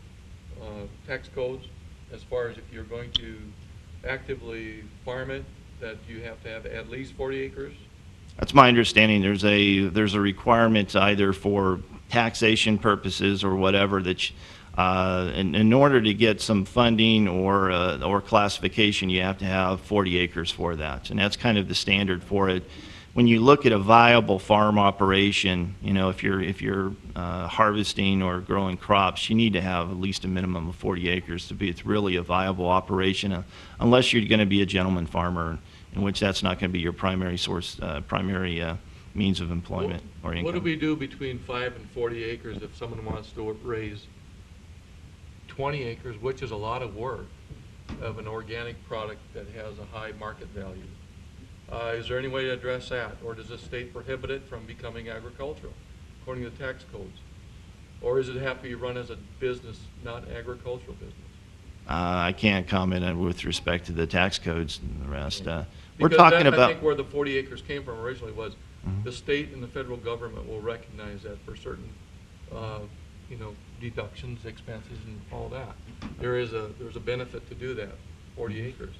tax codes, as far as if you're going to actively farm it, that you have to have at least 40 acres? That's my understanding. There's a requirement either for taxation purposes or whatever that in order to get some funding or classification, you have to have 40 acres for that, and that's kind of the standard for it. When you look at a viable farm operation, if you're harvesting or growing crops, you need to have at least a minimum of 40 acres to be it's really a viable operation, unless you're going to be a gentleman farmer, in which that's not going to be your primary source, means of employment or income. What do we do between 5 and 40 acres if someone wants to raise 20 acres, which is a lot of work, of an organic product that has a high market value? Is there any way to address that, or does the state prohibit it from becoming agricultural, according to the tax codes? Or does it have to be run as a business, not agricultural business? I can't comment with respect to the tax codes and the rest. We're Because talking that, about. I think where the 40 acres came from originally was the state and the federal government will recognize that for certain, deductions, expenses, and all that. There's a benefit to do that, 40 acres.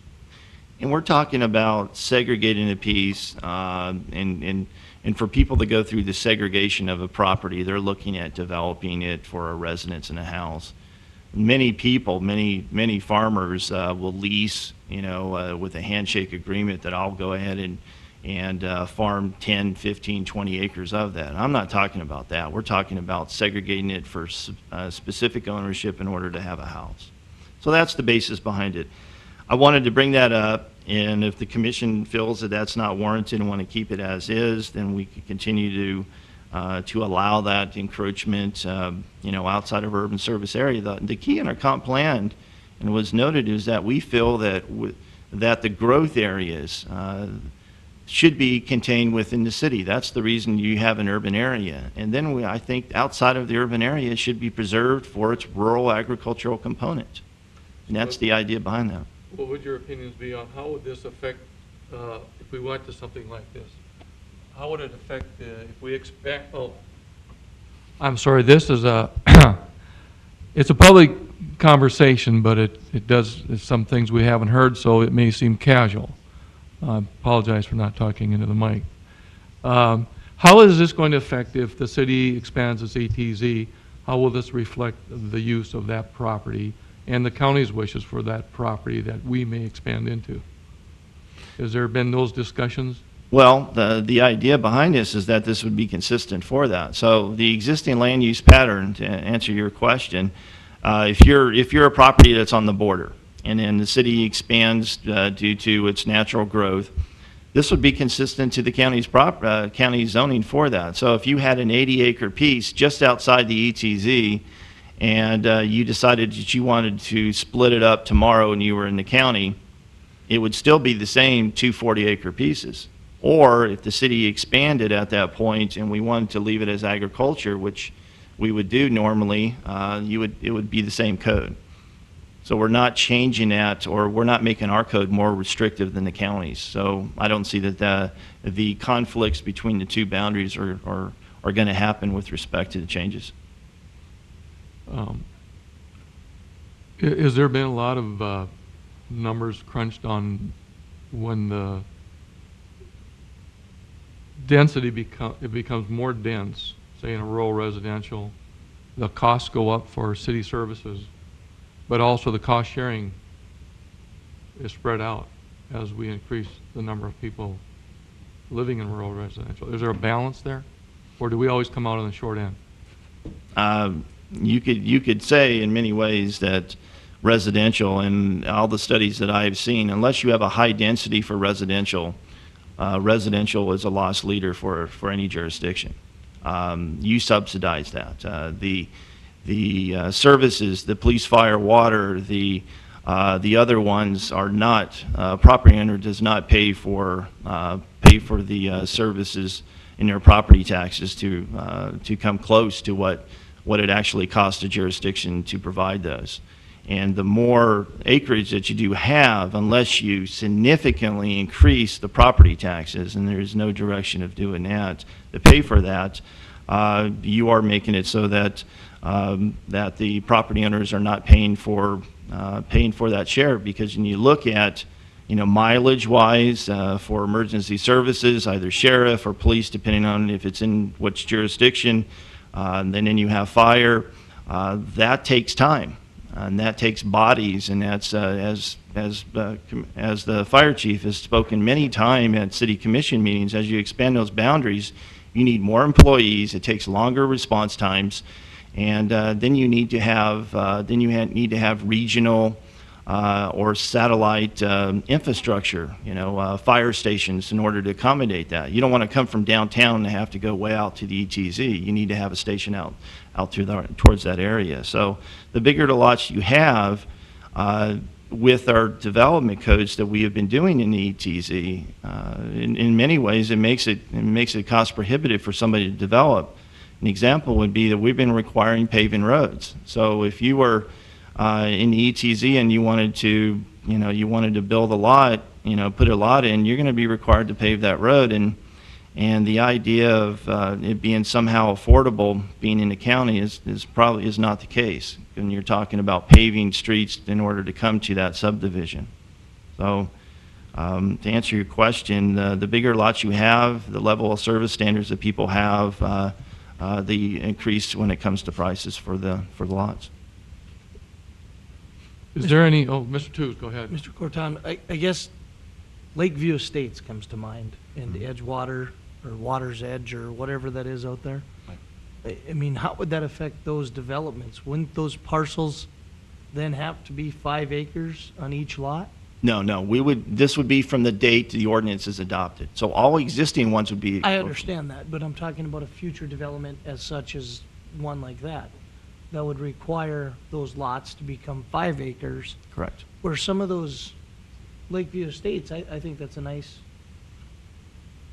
And we're talking about segregating a piece, and for people to go through the segregation of a property, they're looking at developing it for a residence and a house. many people, many farmers will lease, with a handshake agreement that I'll go ahead and farm 10, 15, 20 acres of that. I'm not talking about that. We're talking about segregating it for specific ownership in order to have a house. So that's the basis behind it. I wanted to bring that up, and if the commission feels that that's not warranted and want to keep it as is, then we could continue to allow that encroachment, outside of urban service area. The key in our comp plan, and was noted, is that we feel that that the growth areas should be contained within the city. That's the reason you have an urban area. And then I think outside of the urban area, it should be preserved for its rural agricultural component. And that's the idea behind that. What would your opinions be on how would this affect, if we went to something like this? How would it affect if we expect, I'm sorry, this is it's a public conversation, but it does, it's some things we haven't heard, so it may seem casual. I apologize for not talking into the mic. How is this going to affect if the city expands its ETZ? How will this reflect the use of that property and the county's wishes for that property that we may expand into? Has there been those discussions? Well, the idea behind this is that this would be consistent for that. So the existing land use pattern, to answer your question, if you're a property that's on the border and then the city expands due to its natural growth, this would be consistent to the county's county zoning for that. So if you had an 80-acre piece just outside the ETZ and you decided that you wanted to split it up tomorrow and you were in the county, it would still be the same 2 40-acre pieces. Or if the city expanded at that point and we wanted to leave it as agriculture, which we would do normally, it would be the same code. So we're not changing that, or we're not making our code more restrictive than the county's. So I don't see that the conflicts between the two boundaries are going to happen with respect to the changes. Has there been a lot of numbers crunched on when the density becomes more dense, say in a rural residential, the costs go up for city services, but also the cost sharing is spread out as we increase the number of people living in rural residential. Is there a balance there, or do we always come out on the short end? You could say in many ways that residential, and all the studies that I've seen, unless you have a high density for residential, residential is a loss leader for any jurisdiction. You subsidize that. The services, the police, fire, water, the other ones are not, property owner does not pay for the services in their property taxes to come close to what it actually costs a jurisdiction to provide those. And the more acreage that you do have, unless you significantly increase the property taxes, and there's no direction of doing that to pay for that, you are making it so that that the property owners are not paying for that share. Because when you look at, mileage-wise for emergency services, either sheriff or police, depending on if it's in which jurisdiction, and then you have fire, that takes time. And that takes bodies, and that's as the fire chief has spoken many times at city commission meetings. As you expand those boundaries, you need more employees. It takes longer response times, and then you need to have regional or satellite infrastructure. Fire stations in order to accommodate that. You don't want to come from downtown and have to go way out to the ETZ. You need to have a station out towards that area. So the bigger the lots you have, with our development codes that we have been doing in the ETZ, in many ways it makes it cost prohibitive for somebody to develop. An example would be that we've been requiring paving roads. So if you were in the ETZ and you wanted to build a lot, put a lot in, you're going to be required to pave that road. And the idea of it being somehow affordable being in the county is probably not the case when you're talking about paving streets in order to come to that subdivision. So to answer your question, the bigger lots you have, the level of service standards that people have, the increase when it comes to prices for the lots. Is there any, oh, Mr. Toots, go ahead. Mr. Corton, I guess Lakeview Estates comes to mind, and Edgewater, or Water's Edge, or whatever that is out there. I mean, how would that affect those developments? Wouldn't those parcels then have to be 5 acres on each lot? No, no, this would be from the date the ordinance is adopted. So all existing ones would be. I understand that, but I'm talking about a future development as such as one like that. That would require those lots to become 5 acres. Correct. Where some of those Lakeview Estates, I think that's a nice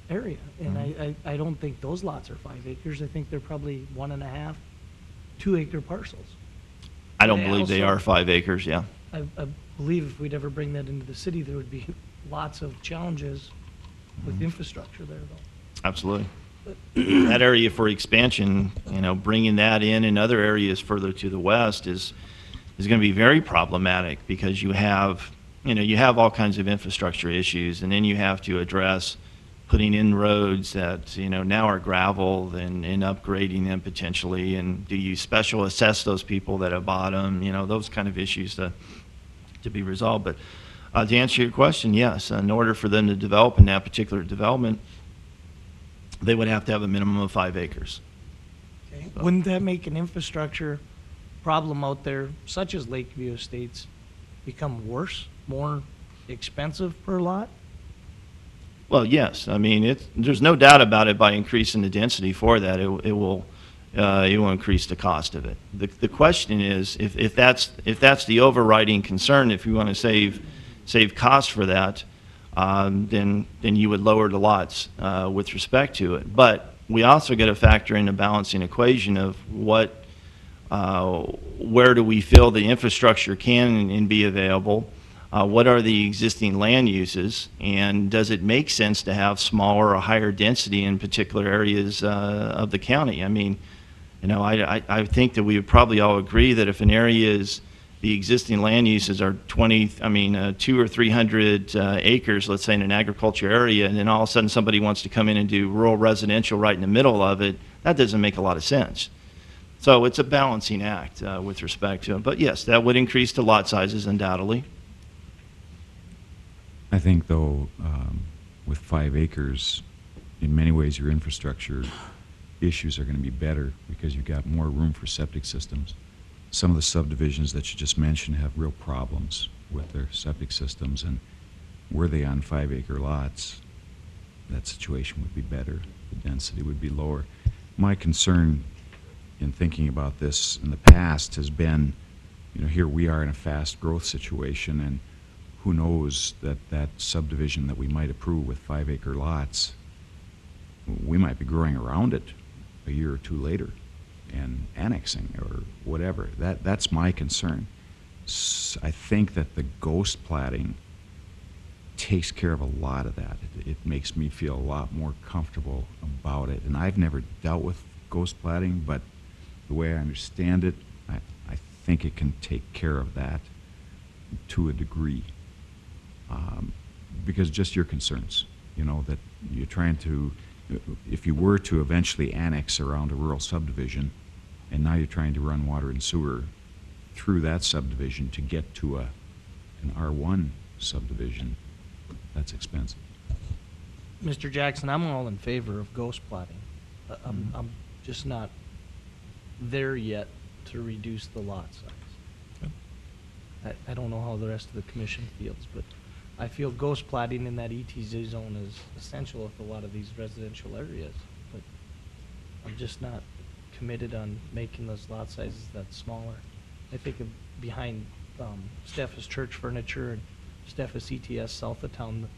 area. And I don't think those lots are 5 acres. I think they're probably 1.5, 2 acre parcels. I don't believe they are 5 acres, yeah. I believe if we'd ever bring that into the city, there would be lots of challenges with infrastructure there, though. Absolutely. That area for expansion, you know, bringing that in other areas further to the west is going to be very problematic because you have all kinds of infrastructure issues, and then you have to address putting in roads that, you know, now are gravel and upgrading them potentially, and do you special assess those people that have bought them, you know, those kind of issues to be resolved. But to answer your question, yes, in order for them to develop in that particular development, they would have to have a minimum of 5 acres. Okay. Wouldn't that make an infrastructure problem out there, such as Lakeview Estates, become worse, more expensive per lot? Well, yes. I mean, there's no doubt about it. By increasing the density for that, it will increase the cost of it. The question is, if that's the overriding concern, if you want to save costs for that, then you would lower the lots with respect to it. But we also got to factor in a balancing equation of where do we feel the infrastructure can and be available. What are the existing land uses, and does it make sense to have smaller or higher density in particular areas of the county? I mean, you know, I think that we would probably all agree that if an area is, the existing land uses are 200 or 300 acres, let's say in an agriculture area, and then all of a sudden somebody wants to come in and do rural residential right in the middle of it, that doesn't make a lot of sense. So it's a balancing act with respect to it. But yes, that would increase the lot sizes undoubtedly. I think, though, with 5 acres, in many ways your infrastructure issues are going to be better because you've got more room for septic systems. Some of the subdivisions that you just mentioned have real problems with their septic systems, and were they on 5 acre lots, that situation would be better. The density would be lower. My concern in thinking about this in the past has been, you know, here we are in a fast growth situation, and who knows that subdivision that we might approve with 5 acre lots, we might be growing around it a year or two later and annexing or whatever. That's my concern. I think that the ghost platting takes care of a lot of that. It makes me feel a lot more comfortable about it. And I've never dealt with ghost platting, but the way I understand it, I think it can take care of that to a degree. Because just your concerns, you know, that you're trying to, if you were to eventually annex around a rural subdivision, and now you're trying to run water and sewer through that subdivision to get to an R1 subdivision, that's expensive. Mr. Jackson, I'm all in favor of ghost plotting. I'm just not there yet to reduce the lot size. I don't know how the rest of the commission feels, but I feel ghost plotting in that ETZ zone is essential with a lot of these residential areas. But I'm just not committed on making those lot sizes that smaller. I think of behind Steffes Church Furniture and Steffes ETS south of town,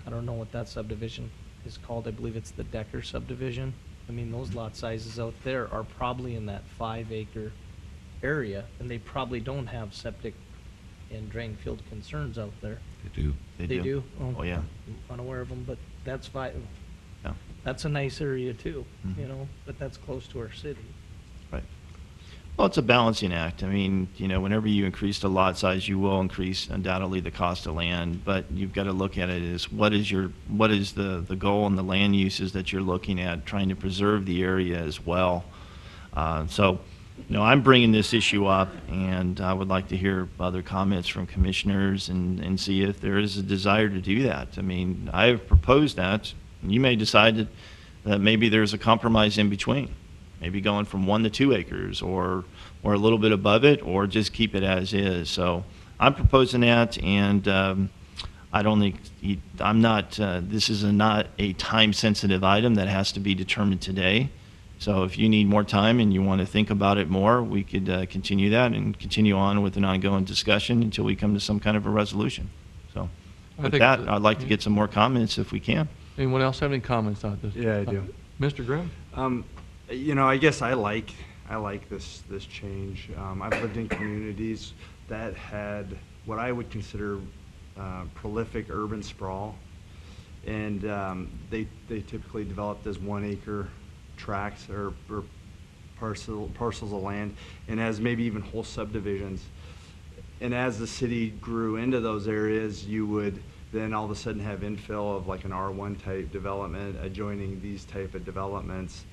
I don't know what that subdivision is called. I believe it's the Decker subdivision. I mean, those lot sizes out there are probably in that 5 acre area, and they probably don't have septic and drain field concerns out there. They do. They do? Oh, yeah. I'm unaware of them, but that's fine. Yeah. That's a nice area too, you know, but that's close to our city. Right. Well, it's a balancing act. I mean, you know, whenever you increase the lot size, you will increase undoubtedly the cost of land, but you've got to look at it as what is the goal and the land uses that you're looking at, trying to preserve the area as well. So No, I'm bringing this issue up, and I would like to hear other comments from commissioners and see if there is a desire to do that. I mean, I have proposed that. You may decide that maybe there's a compromise in between, maybe going from 1 to 2 acres, or a little bit above it, or just keep it as is. So I'm proposing that, and I don't think I'm not. This is not a time-sensitive item that has to be determined today. So if you need more time and you want to think about it more, we could continue that and continue on with an ongoing discussion until we come to some kind of a resolution. So with that, I'd like to get some more comments if we can. Anyone else have any comments on this? Yeah, I do. Mr. Grimm? You know, I guess I like this change. I've lived in communities that had what I would consider prolific urban sprawl, and they typically developed as 1 acre tracts or parcels of land, and as maybe even whole subdivisions. And as the city grew into those areas, you would then all of a sudden have infill of like an R1 type development adjoining these type of developments,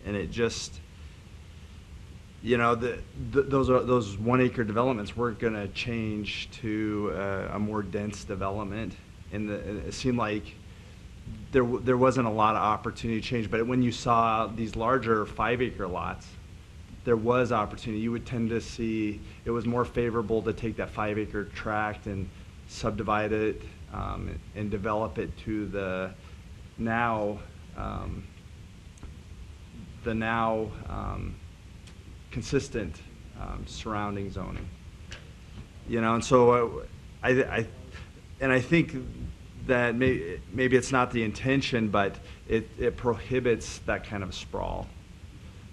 and it just, you know, those 1 acre developments weren't going to change to a more dense development, and it seemed like there wasn't a lot of opportunity to change. But when you saw these larger 5 acre lots, there was opportunity. You would tend to see it was more favorable to take that 5 acre tract and subdivide it and develop it to the now consistent surrounding zoning. You know, and so I think that maybe it's not the intention, but it prohibits that kind of sprawl,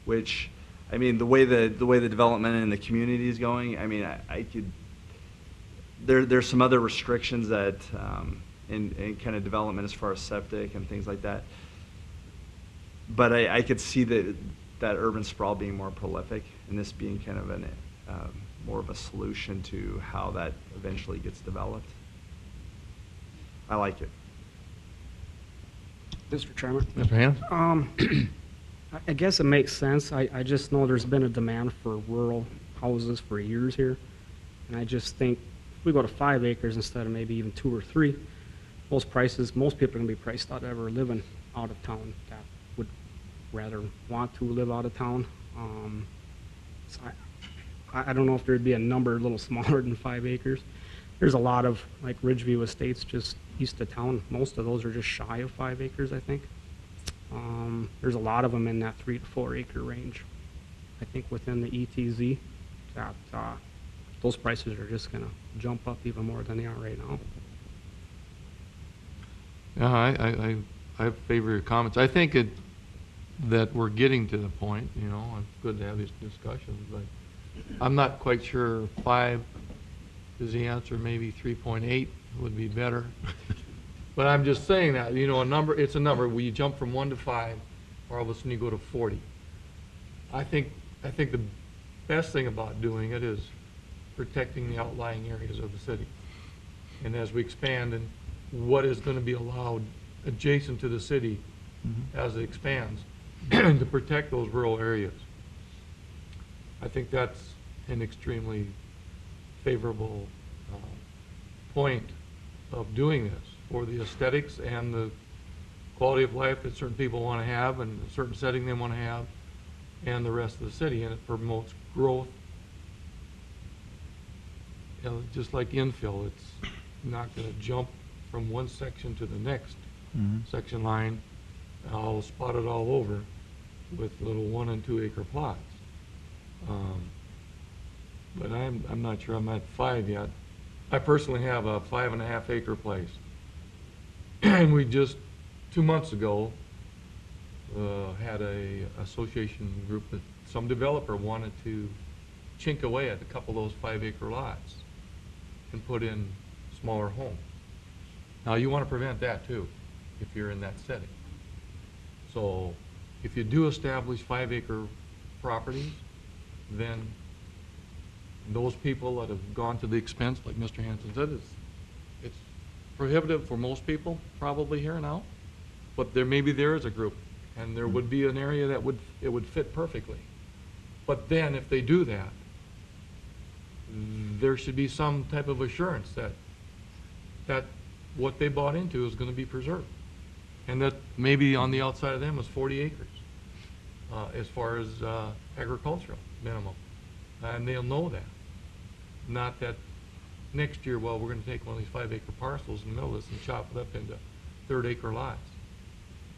which, I mean, the way the development in the community is going, I mean, I could, there's some other restrictions that in kind of development as far as septic and things like that, but I could see that urban sprawl being more prolific, and this being kind of more of a solution to how that eventually gets developed. I like it. Mr. Chairman? Mr. Hans? I guess it makes sense. I just know there's been a demand for rural houses for years here. And I just think if we go to 5 acres instead of maybe even 2 or 3, most people are going to be priced out of ever living out of town that would rather want to live out of town. So I don't know if there'd be a number a little smaller than 5 acres. There's a lot of, like, Ridgeview Estates just east of town. Most of those are just shy of 5 acres, I think. There's a lot of them in that 3 to 4 acre range. I think within the ETZ, that those prices are just going to jump up even more than they are right now. Yeah, I favor your comments. I think that we're getting to the point, you know, it's good to have these discussions, but I'm not quite sure 5 is the answer. Maybe 3.8 would be better. But I'm just saying that, you know, it's a number. When you jump from 1 to 5, or all of a sudden you go to 40. I think the best thing about doing it is protecting the outlying areas of the city. And as we expand, and what is going to be allowed adjacent to the city as it expands, to protect those rural areas. I think that's an extremely favorable point of doing this for the aesthetics and the quality of life that certain people want to have and a certain setting they want to have, and the rest of the city. And it promotes growth. You know, just like infill, it's not going to jump from one section to the next section line, all spotted all over with little 1 and 2 acre plots. But I'm not sure I'm at 5 yet. I personally have a 5.5 acre place. And we just 2 months ago had a association group that some developer wanted to chink away at a couple of those 5 acre lots and put in smaller homes. Now you want to prevent that too if you're in that setting. So if you do establish 5 acre properties, then those people that have gone to the expense, like Mr. Hanson said, it's prohibitive for most people probably here now, but maybe there is a group, and there would be an area that it would fit perfectly. But then if they do that, there should be some type of assurance that what they bought into is going to be preserved. And that maybe on the outside of them is 40 acres as far as agricultural minimum. And they'll know that. Not that next year, well, we're going to take one of these 5-acre parcels in the middle of this and chop it up into 3rd-acre lots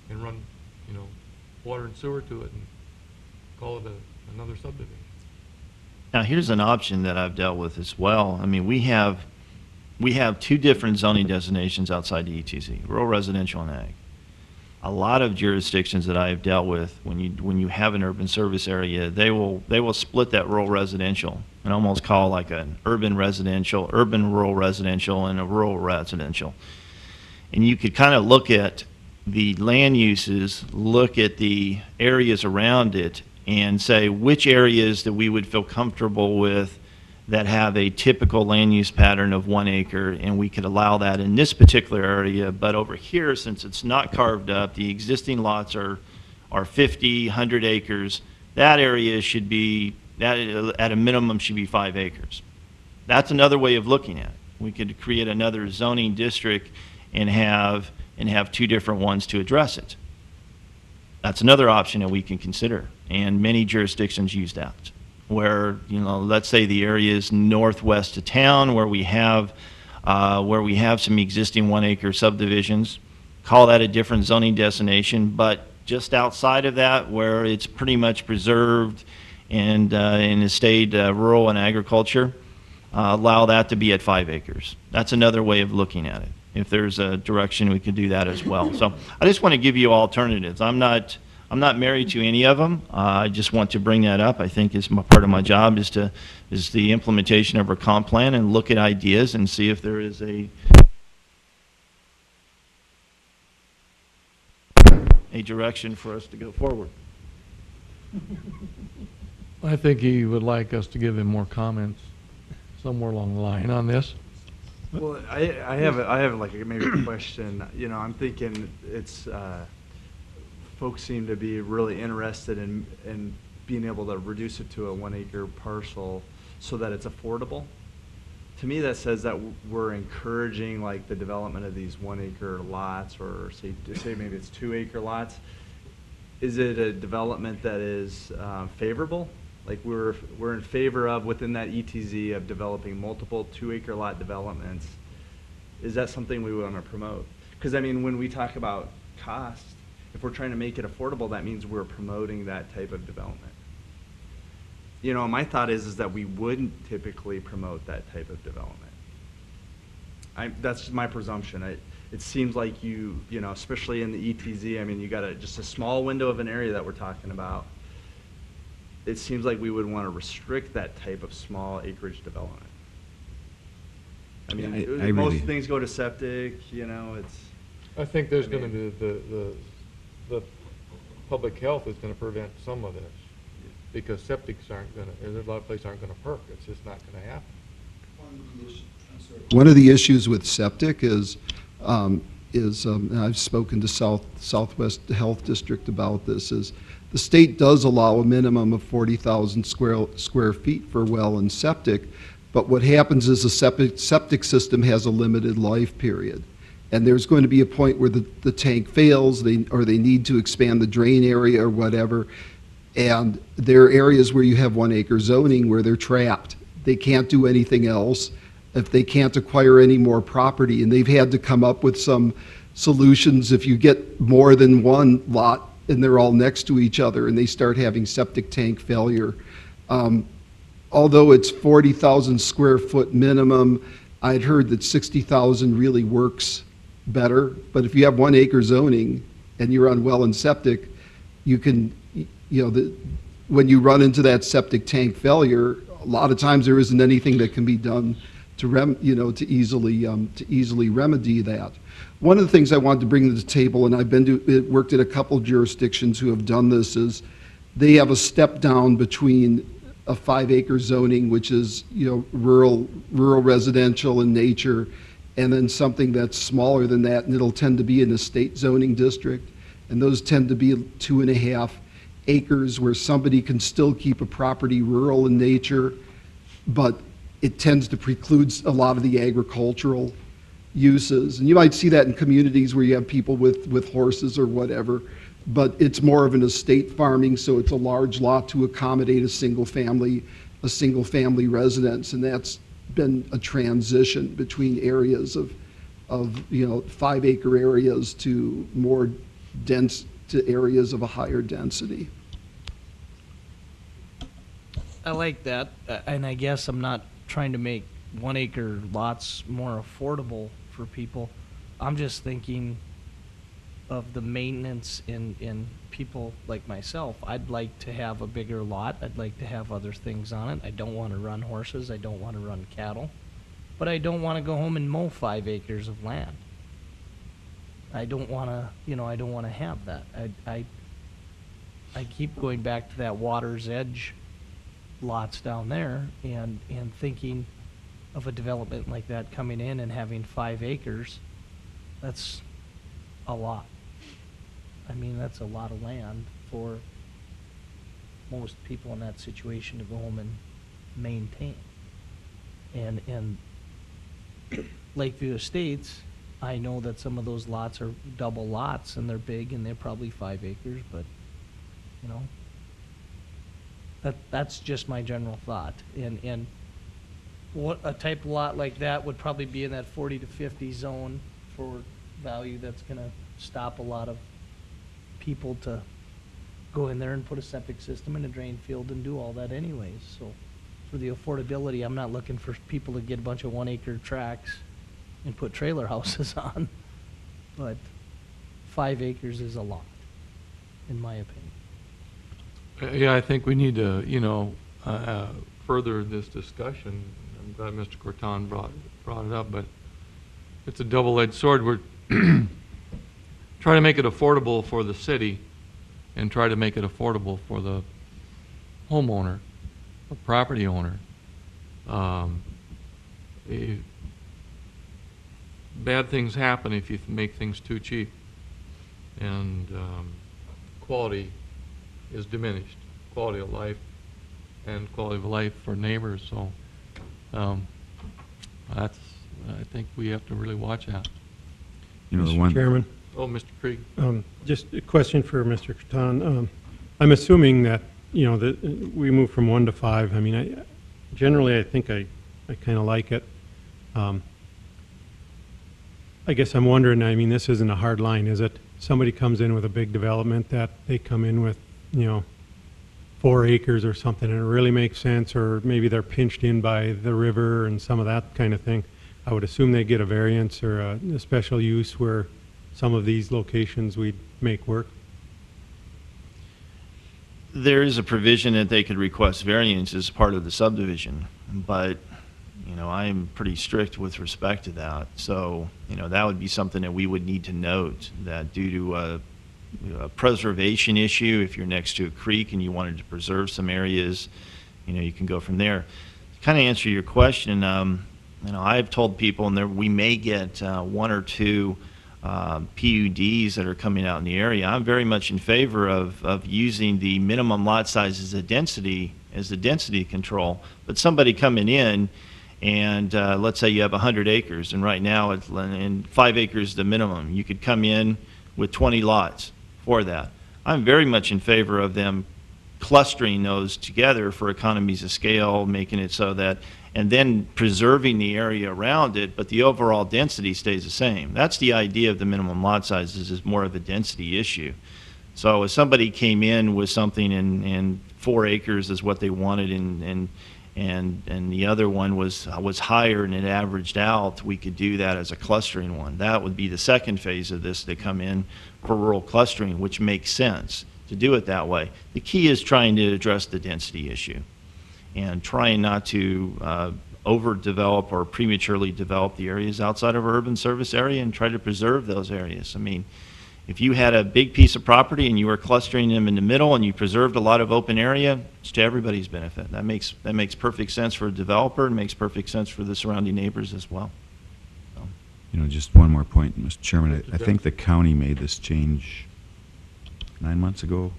and run, water and sewer to it and call it another subdivision. Now, here's an option that I've dealt with as well. I mean, we have 2 different zoning designations outside the ETZ, rural residential and ag. A lot of jurisdictions that I have dealt with, when you have an urban service area, they will split that rural residential and almost call like an urban rural residential, and a rural residential. And you could kind of look at the land uses, look at the areas around it, and say which areas that we would feel comfortable with that have a typical land use pattern of 1 acre, and we could allow that in this particular area. But over here, since it's not carved up, the existing lots are 50, 100 acres. That area should be, that at a minimum should be 5 acres. That's another way of looking at it. We could create another zoning district and have 2 different ones to address it. That's another option that we can consider, and many jurisdictions use that. Where, let's say the area is northwest of town, where we have some existing 1-acre subdivisions, call that a different zoning designation. But just outside of that, where it's pretty much preserved and in the state rural and agriculture, allow that to be at 5 acres. That's another way of looking at it. If there's a direction, we could do that as well. So I just want to give you alternatives. I'm not married to any of them. I just want to bring that up. I think it's part of my job is the implementation of our comp plan and look at ideas and see if there is a direction for us to go forward. I think he would like us to give him more comments somewhere along the line on this. Well, I have like maybe a question. I'm thinking it's folks seem to be really interested in being able to reduce it to a 1-acre parcel so that it's affordable. To me, that says that we're encouraging like the development of these 1-acre lots, or say maybe it's 2-acre lots. Is it a development that is favorable? Like we're in favor of, within that ETZ, of developing multiple 2-acre lot developments. Is that something we want to promote? Because I mean, when we talk about cost, if we're trying to make it affordable, that means we're promoting that type of development. My thought is that we wouldn't typically promote that type of development. That's my presumption. It seems like especially in the ETZ, I mean, you got just a small window of an area that we're talking about. It seems like we would want to restrict that type of small acreage development. I mean, most things go to septic, it's... I think there's going to be the public health is going to prevent some of this, because septics aren't going to, a lot of places aren't going to perk. It's just not going to happen. One of the issues with septic is and I've spoken to Southwest Health District about this, is the state does allow a minimum of 40,000 square feet for well and septic, but what happens is the septic system has a limited life period. And there's going to be a point where the tank fails, or they need to expand the drain area or whatever. And there are areas where you have 1-acre zoning where they're trapped. They can't do anything else if they can't acquire any more property. And they've had to come up with some solutions. If you get more than one lot and they're all next to each other and they start having septic tank failure. Although it's 40,000 square foot minimum, I'd heard that 60,000 really works better. But if you have 1-acre zoning and you're on well and septic, you can, when you run into that septic tank failure, a lot of times there isn't anything that can be done to easily remedy that. One of the things I wanted to bring to the table, and I've worked at a couple jurisdictions who have done this, is they have a step down between a 5-acre zoning, which is rural residential in nature, and then something that's smaller than that, and it'll tend to be in a state zoning district, and those tend to be 2.5. acres where somebody can still keep a property rural in nature, but it tends to preclude a lot of the agricultural uses. And you might see that in communities where you have people with horses or whatever, but it's more of an estate farming, so it's a large lot to accommodate a single family residence, and that's been a transition between areas of 5 acre areas to more dense, to areas of a higher density. I like that, and I guess I'm not trying to make 1 acre lots more affordable for people. I'm just thinking of the maintenance in people like myself. I'd like to have a bigger lot. I'd like to have other things on it. I don't want to run horses. I don't want to run cattle. But I don't want to go home and mow 5 acres of land. I don't want to, I don't want to have that. I keep going back to that water's edge lots down there and thinking of a development like that coming in and having 5 acres. That's a lot. I mean, that's a lot of land for most people in that situation to go home and maintain. And Lakeview Estates, I know that some of those lots are double lots and they're big and they're probably 5 acres, but that's just my general thought. And what a type of lot like that would probably be in that 40 to 50 zone for value that's going to stop a lot of people to go in there and put a septic system in a drain field and do all that anyways. So for the affordability, I'm not looking for people to get a bunch of 1 acre tracts and put trailer houses on, but 5 acres is a lot, in my opinion. Yeah, I think we need to, further this discussion. I'm glad Mr. Corton brought it up, but it's a double-edged sword. We're trying to make it affordable for the city and try to make it affordable for the homeowner, the property owner. Bad things happen if you make things too cheap, and quality is diminished, quality of life and quality of life for neighbors. So that's, I think we have to really watch that. Mr. Chairman. Oh, Mr. Krieg. Just a question for Mr. Corton. I'm assuming that, that we move from 1 to 5. I mean, generally I think I kind of like it. I guess I'm wondering, I mean, this isn't a hard line, is it? Somebody comes in with a big development that they come in with, 4 acres or something, and it really makes sense, or maybe they're pinched in by the river and some of that kind of thing. I would assume they get a variance or a special use where some of these locations we'd make work. There is a provision that they could request variance as part of the subdivision, but I'm pretty strict with respect to that. So that would be something that we would need to note, that due to a preservation issue, if you're next to a creek and you wanted to preserve some areas, you can go from there. To kind of answer your question, I've told people, and we may get 1 or 2 PUDs that are coming out in the area. I'm very much in favor of using the minimum lot size as a density control. But somebody coming in and let's say you have 100 acres, and right now and 5 acres is the minimum. You could come in with 20 lots for that. I'm very much in favor of them clustering those together for economies of scale, making it so that, and then preserving the area around it, but the overall density stays the same. That's the idea of the minimum lot sizes, is more of a density issue. So if somebody came in with something and 4 acres is what they wanted, and the other one was higher and it averaged out, we could do that as a clustering one. That would be the second phase of this, to come in for rural clustering, which makes sense to do it that way. The key is trying to address the density issue and trying not to overdevelop or prematurely develop the areas outside of our urban service area, and try to preserve those areas. I mean, if you had a big piece of property and you were clustering them in the middle and you preserved a lot of open area, it's to everybody's benefit. That makes perfect sense for a developer, and makes perfect sense for the surrounding neighbors as well. So. Just one more point, Mr. Chairman. I think the county made this change 9 months ago,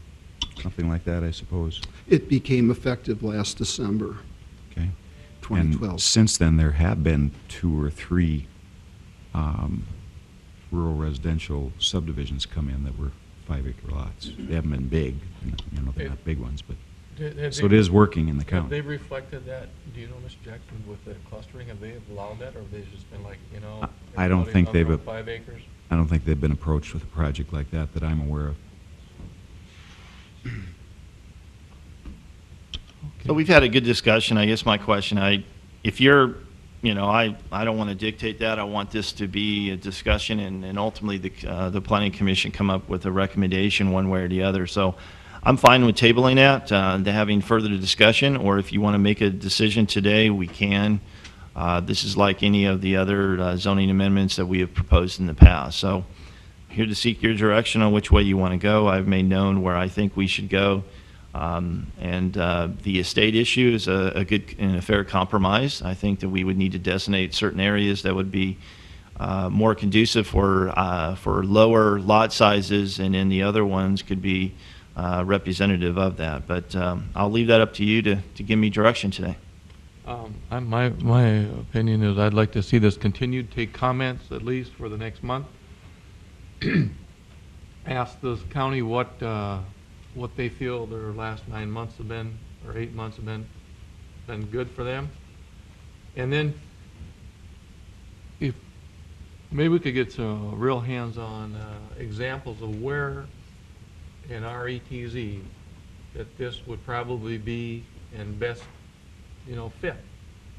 something like that, I suppose. It became effective last December. Okay. 2012. And since then, there have been 2 or 3 rural residential subdivisions come in that were 5-acre lots. They haven't been big, they're not big ones, but, so it is working in the Have county. they reflected that, do you know, Mr. Jackson, with the clustering, have they allowed that, or have they just been like, I don't think they've, under 5 acres? I don't think they've been approached with a project like that that I'm aware of. So we've had a good discussion. I guess my question, if you're, I don't want to dictate that. I want this to be a discussion and ultimately the planning commission come up with a recommendation one way or the other. So I'm fine with tabling that, to having further discussion, or if you want to make a decision today, we can. This is like any of the other zoning amendments that we have proposed in the past. So here to seek your direction on which way you want to go. I've made known where I think we should go. The estate issue is a good and a fair compromise. I think that we would need to designate certain areas that would be more conducive for lower lot sizes, and then the other ones could be representative of that. But I'll leave that up to you to give me direction today. My opinion is I'd like to see this continued, take comments at least for the next month. Ask the county what they feel their last 9 months have been, or 8 months have been good for them. And then if maybe we could get some real hands-on examples of where in our ETZ that this would probably be and best, fit.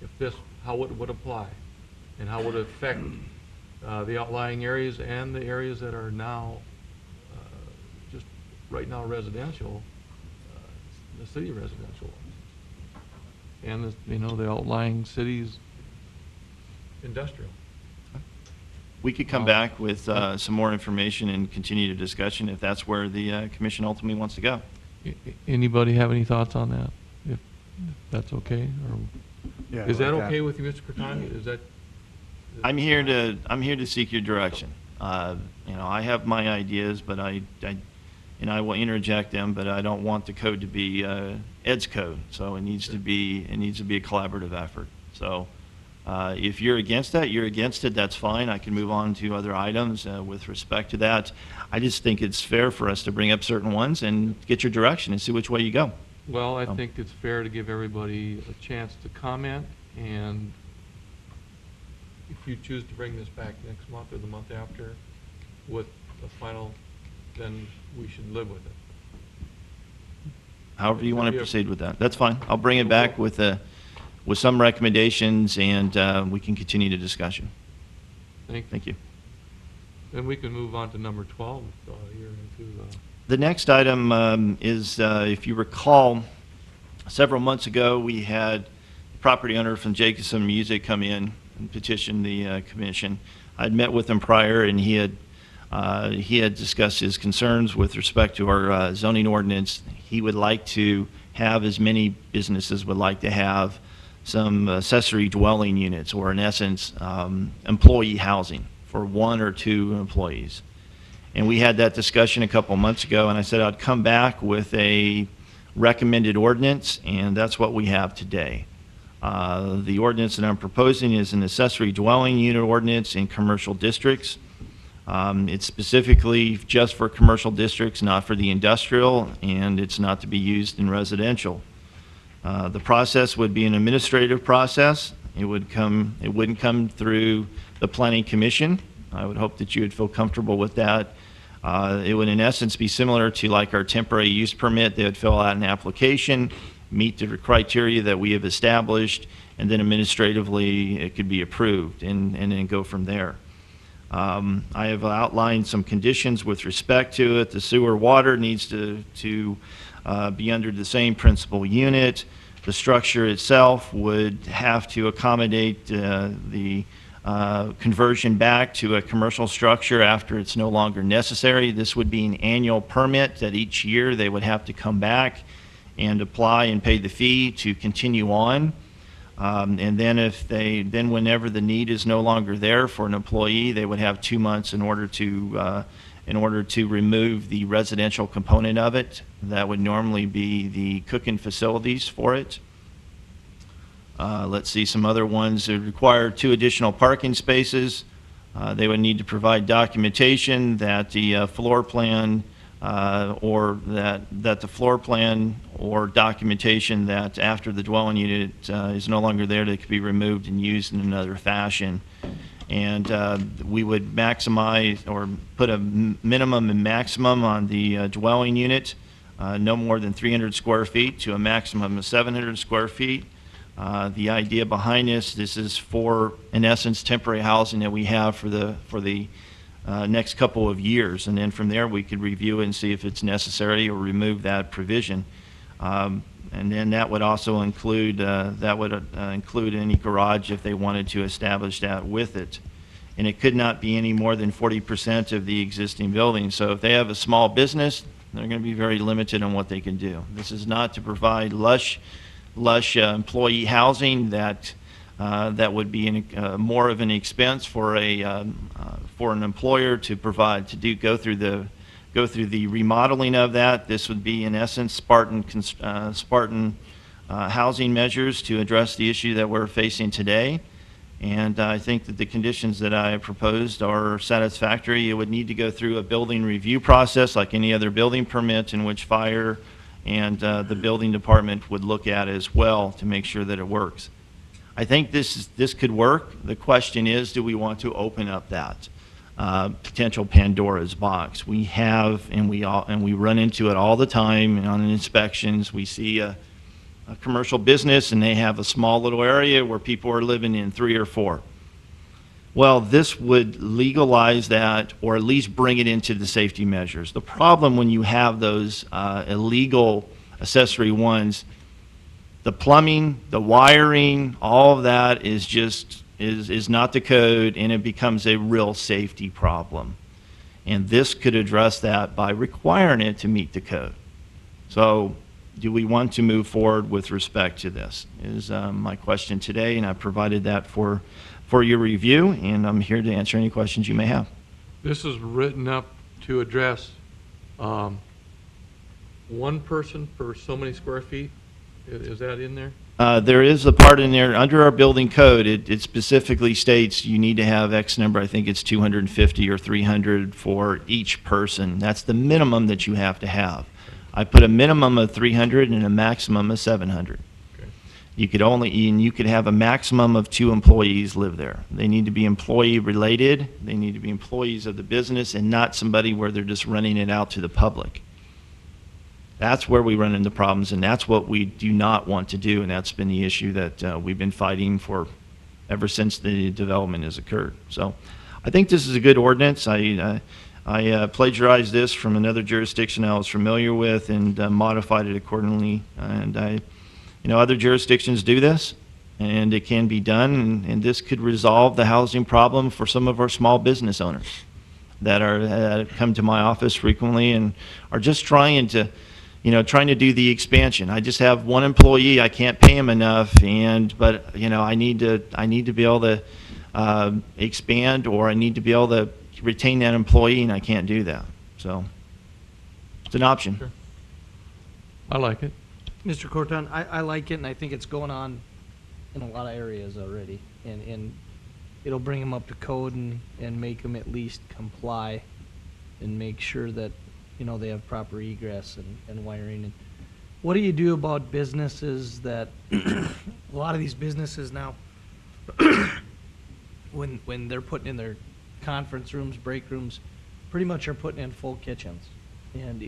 If this, how it would apply, and how would it affect the outlying areas and the areas that are now just right now residential, the city residential ones, and the outlying cities industrial. We could come back with some more information and continue the discussion if that's where the commission ultimately wants to go. Anybody have any thoughts on that? If that's okay, or Yeah, is that like okay with you, Mr. Cortani? Is that? I'm here to seek your direction. I have my ideas, but I will interject them, but I don't want the code to be Ed's code. So it needs to be a collaborative effort. So if you're against that, you're against it. That's fine. I can move on to other items with respect to that. I just think it's fair for us to bring up certain ones and get your direction and see which way you go. Well, I think it's fair to give everybody a chance to comment, and if you choose to bring this back next month or the month after with a final, then we should live with it. However you want to proceed with that. That's fine. I'll bring it back with some recommendations, and we can continue the discussion. Thank you. Then we can move on to number 12. You're into, The next item is, if you recall, several months ago we had a property owner from Jacobson Music come in and petition the commission. I'd met with him prior, and he had discussed his concerns with respect to our zoning ordinance. He would like to have, as many businesses would like to have, some accessory dwelling units, or in essence, employee housing for 1 or 2 employees. And we had that discussion a couple months ago, and I said I'd come back with a recommended ordinance, and that's what we have today. The ordinance that I'm proposing is an accessory dwelling unit ordinance in commercial districts. It's specifically just for commercial districts, not for the industrial, and it's not to be used in residential. The process would be an administrative process. It wouldn't come through the Planning Commission. I would hope that you would feel comfortable with that. It would, in essence, be similar to like our temporary use permit. They would fill out an application, meet the criteria that we have established, and then administratively it could be approved, and then go from there. I have outlined some conditions with respect to it. The sewer water needs to be under the same principal unit. The structure itself would have to accommodate the conversion back to a commercial structure after it's no longer necessary. This would be an annual permit that each year they would have to come back and apply and pay the fee to continue on. And then whenever the need is no longer there for an employee, they would have 2 months in order to in order to remove the residential component of it. That would normally be the cooking facilities for it. Let's see some other ones that require 2 additional parking spaces. They would need to provide documentation that the floor plan or that the floor plan or documentation that after the dwelling unit is no longer there, that it could be removed and used in another fashion. And we would maximize or put a minimum and maximum on the dwelling unit, no more than 300 square feet to a maximum of 700 square feet. The idea behind this is for, in essence, temporary housing that we have for the next couple of years, and then from there we could review it and see if it's necessary or remove that provision. And then that would also include include any garage if they wanted to establish that with it. And it could not be any more than 40% of the existing building. So if they have a small business, they're going to be very limited on what they can do. This is not to provide lush employee housing that would be more of an expense for an employer to provide go through the remodeling of that. This would be in essence Spartan housing measures to address the issue that we're facing today. And I think that the conditions that I proposed are satisfactory. It would need to go through a building review process like any other building permit, in which fire and the building department would look at as well to make sure that it works. I think this could work. The question is, do we want to open up that potential Pandora's box? We have, and we run into it all the time. And on inspections, we see a commercial business, and they have a small little area where people are living in 3 or 4. Well, this would legalize that, or at least bring it into the safety measures. The problem when you have those illegal accessory ones, the plumbing, the wiring, all of that is not the code, and it becomes a real safety problem. And this could address that by requiring it to meet the code. So do we want to move forward with respect to this is my question today, and I provided that for your review, and I'm here to answer any questions you may have. This is written up to address one person per so many square feet. Is that in there? There is a part in there, under our building code, it specifically states you need to have X number, I think it's 250 or 300 for each person. That's the minimum that you have to have. I put a minimum of 300 and a maximum of 700. Okay. You could have a maximum of 2 employees live there. They need to be employee related, they need to be employees of the business, and not somebody where they're just running it out to the public. That's where we run into problems, and that's what we do not want to do, and that's been the issue that we've been fighting for ever since the development has occurred. So I think this is a good ordinance. I plagiarized this from another jurisdiction I was familiar with and modified it accordingly. And other jurisdictions do this, and it can be done, and this could resolve the housing problem for some of our small business owners that come to my office frequently and are just trying to do the expansion. I just have 1 employee, I can't pay him enough, but I need to be able to expand, or I need to be able to retain that employee, and I can't do that. So it's an option. Sure. I like it. Mr. Corton, I like it, and I think it's going on in a lot of areas already. And it'll bring them up to code and make them at least comply and make sure that, they have proper egress and wiring. And what do you do about businesses that, a lot of these businesses now, when they're putting in their conference rooms, break rooms, pretty much are putting in full kitchens. And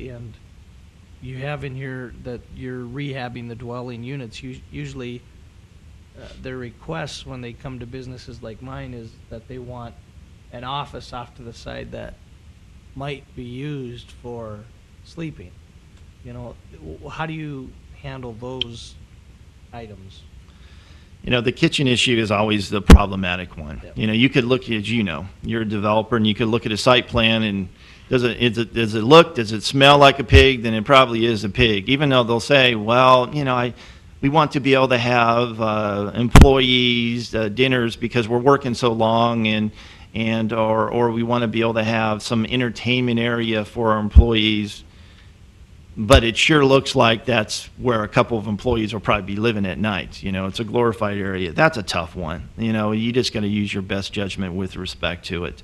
you have in here that you're rehabbing the dwelling units. Usually their requests when they come to businesses like mine is that they want an office off to the side that might be used for sleeping. How do you handle those items? The kitchen issue is always the problematic one. Yep. You could look, as you're a developer, and you could look at a site plan, and does it smell like a pig? Then it probably is a pig. Even though they'll say, well, we want to be able to have employees dinners because we're working so long, and or we want to be able to have some entertainment area for our employees, but it sure looks like that's where a couple of employees will probably be living at night. You know, it's a glorified area. That's a tough one. You know, you just got to use your best judgment with respect to it.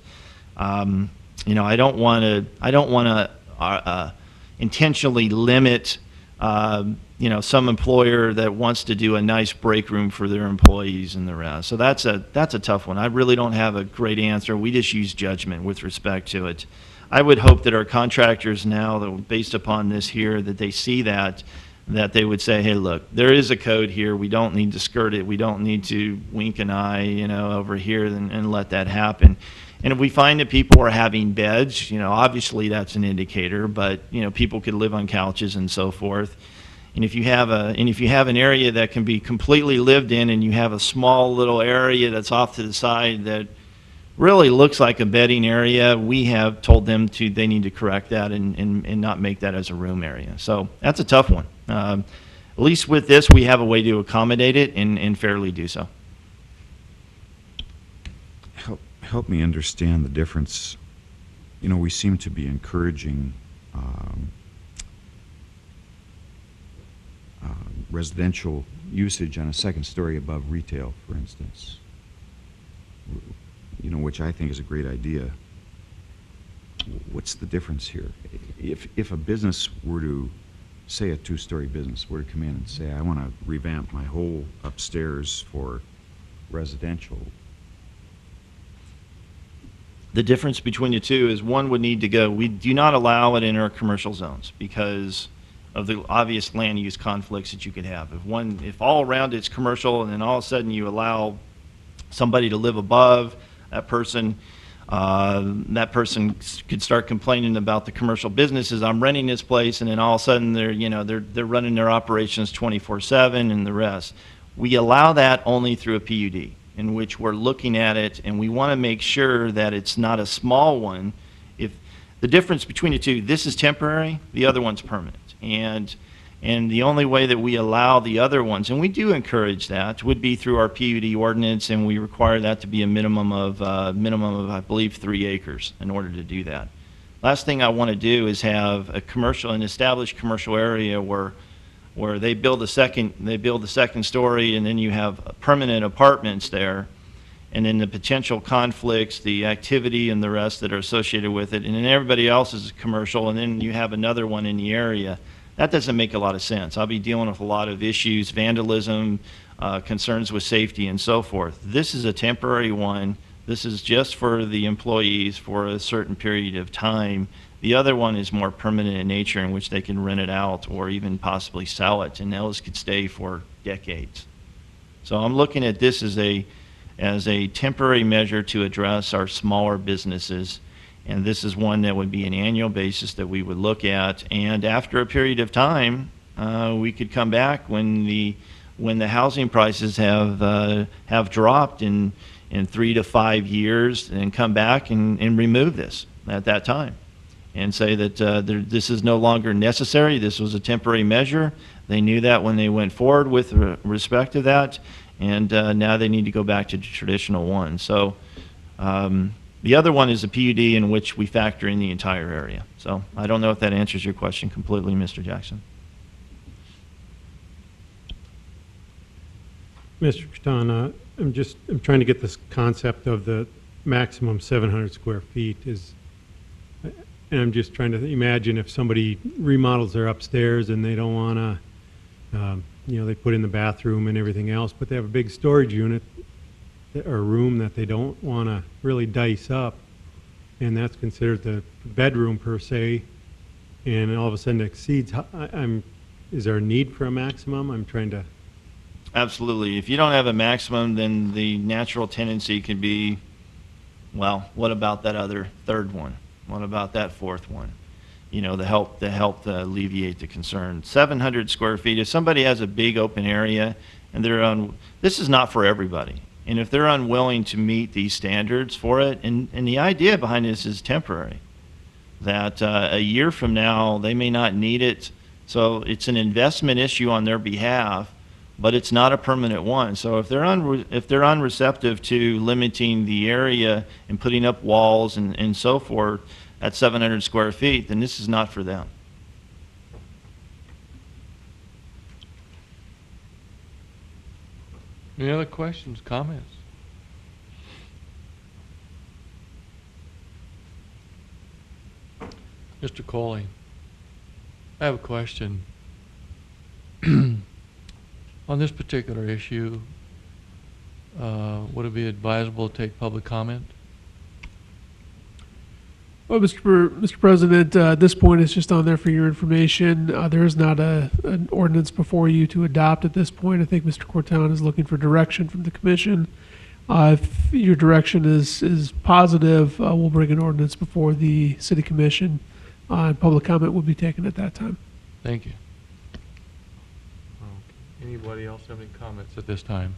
You know, I don't want to intentionally limit, you know, some employer that wants to do a nice break room for their employees and the rest. So that's a tough one. I really don't have a great answer. We just use judgment with respect to it. I would hope that our contractors now, that based upon this here, that they see that they would say, hey, look, there is a code here. We don't need to skirt it. We don't need to wink an eye, you know, over here and let that happen. And if we find that people are having beds, you know, obviously that's an indicator, but, you know, people could live on couches and so forth. And if you have an area that can be completely lived in, and you have a small little area that's off to the side that really looks like a bedding area, we have told them they need to correct that and not make that as a room area. So that's a tough one. At least with this, we have a way to accommodate it and fairly do so. Help me understand the difference. You know, we seem to be encouraging residential usage on a second story above retail, for instance, you know, which I think is a great idea. What's the difference here? If a business were to, say a two-story business were to come in and say, I want to revamp my whole upstairs for residential. The difference between the two is one would need to go, we do not allow it in our commercial zones because of the obvious land use conflicts that you could have. If all around it's commercial and then all of a sudden you allow somebody to live above, that person could start complaining about the commercial businesses. I'm renting this place, and then all of a sudden they're running their operations 24/7 and the rest. We allow that only through a PUD, in which we're looking at it, and we want to make sure that it's not a small one. If the difference between the two, this is temporary, the other one's permanent, and the only way that we allow the other ones, and we do encourage that, would be through our PUD ordinance, and we require that to be a minimum of I believe 3 acres in order to do that. Last thing I want to do is have an established commercial area where they build the second story, and then you have permanent apartments there, and then the potential conflicts, the activity and the rest that are associated with it, and then everybody else is commercial, and then you have another one in the area. That doesn't make a lot of sense. I'll be dealing with a lot of issues, vandalism, concerns with safety, and so forth. This is a temporary one. This is just for the employees for a certain period of time. The other one is more permanent in nature, in which they can rent it out or even possibly sell it, and those could stay for decades. So I'm looking at this as a temporary measure to address our smaller businesses, and this is one that would be an annual basis that we would look at. And after a period of time, we could come back when the housing prices have dropped in 3 to 5 years, and come back and remove this at that time, and say that this is no longer necessary. This was a temporary measure. They knew that when they went forward with respect to that, and now they need to go back to the traditional one. So the other one is a PUD in which we factor in the entire area. So I don't know if that answers your question completely, Mr. Jackson. Mr. Catana, I'm trying to get this concept of the maximum 700 square feet and I'm just trying to imagine if somebody remodels their upstairs and they don't want to, they put in the bathroom and everything else, but they have a big storage unit or room that they don't want to really dice up, and that's considered the bedroom per se, and all of a sudden it exceeds. Is there a need for a maximum? I'm trying to. Absolutely. If you don't have a maximum, then the natural tendency could be, well, what about that other third one? What about that fourth one? You know, to help alleviate the concern. 700 square feet. If somebody has a big open area and this is not for everybody. And if they're unwilling to meet these standards for it, and the idea behind this is temporary, that a year from now they may not need it, so it's an investment issue on their behalf, but it's not a permanent one. So if they're unreceptive to limiting the area and putting up walls and so forth at 700 square feet, then this is not for them. Any other questions, comments? Mr. Coley, I have a question. On this particular issue, would it be advisable to take public comment? Well, Mr. President, at this point, it's just on there for your information. There is not an ordinance before you to adopt at this point. I think Mr. Corton is looking for direction from the commission. If your direction is positive, we'll bring an ordinance before the city commission, and public comment will be taken at that time. Thank you. Anybody else have any comments at this time?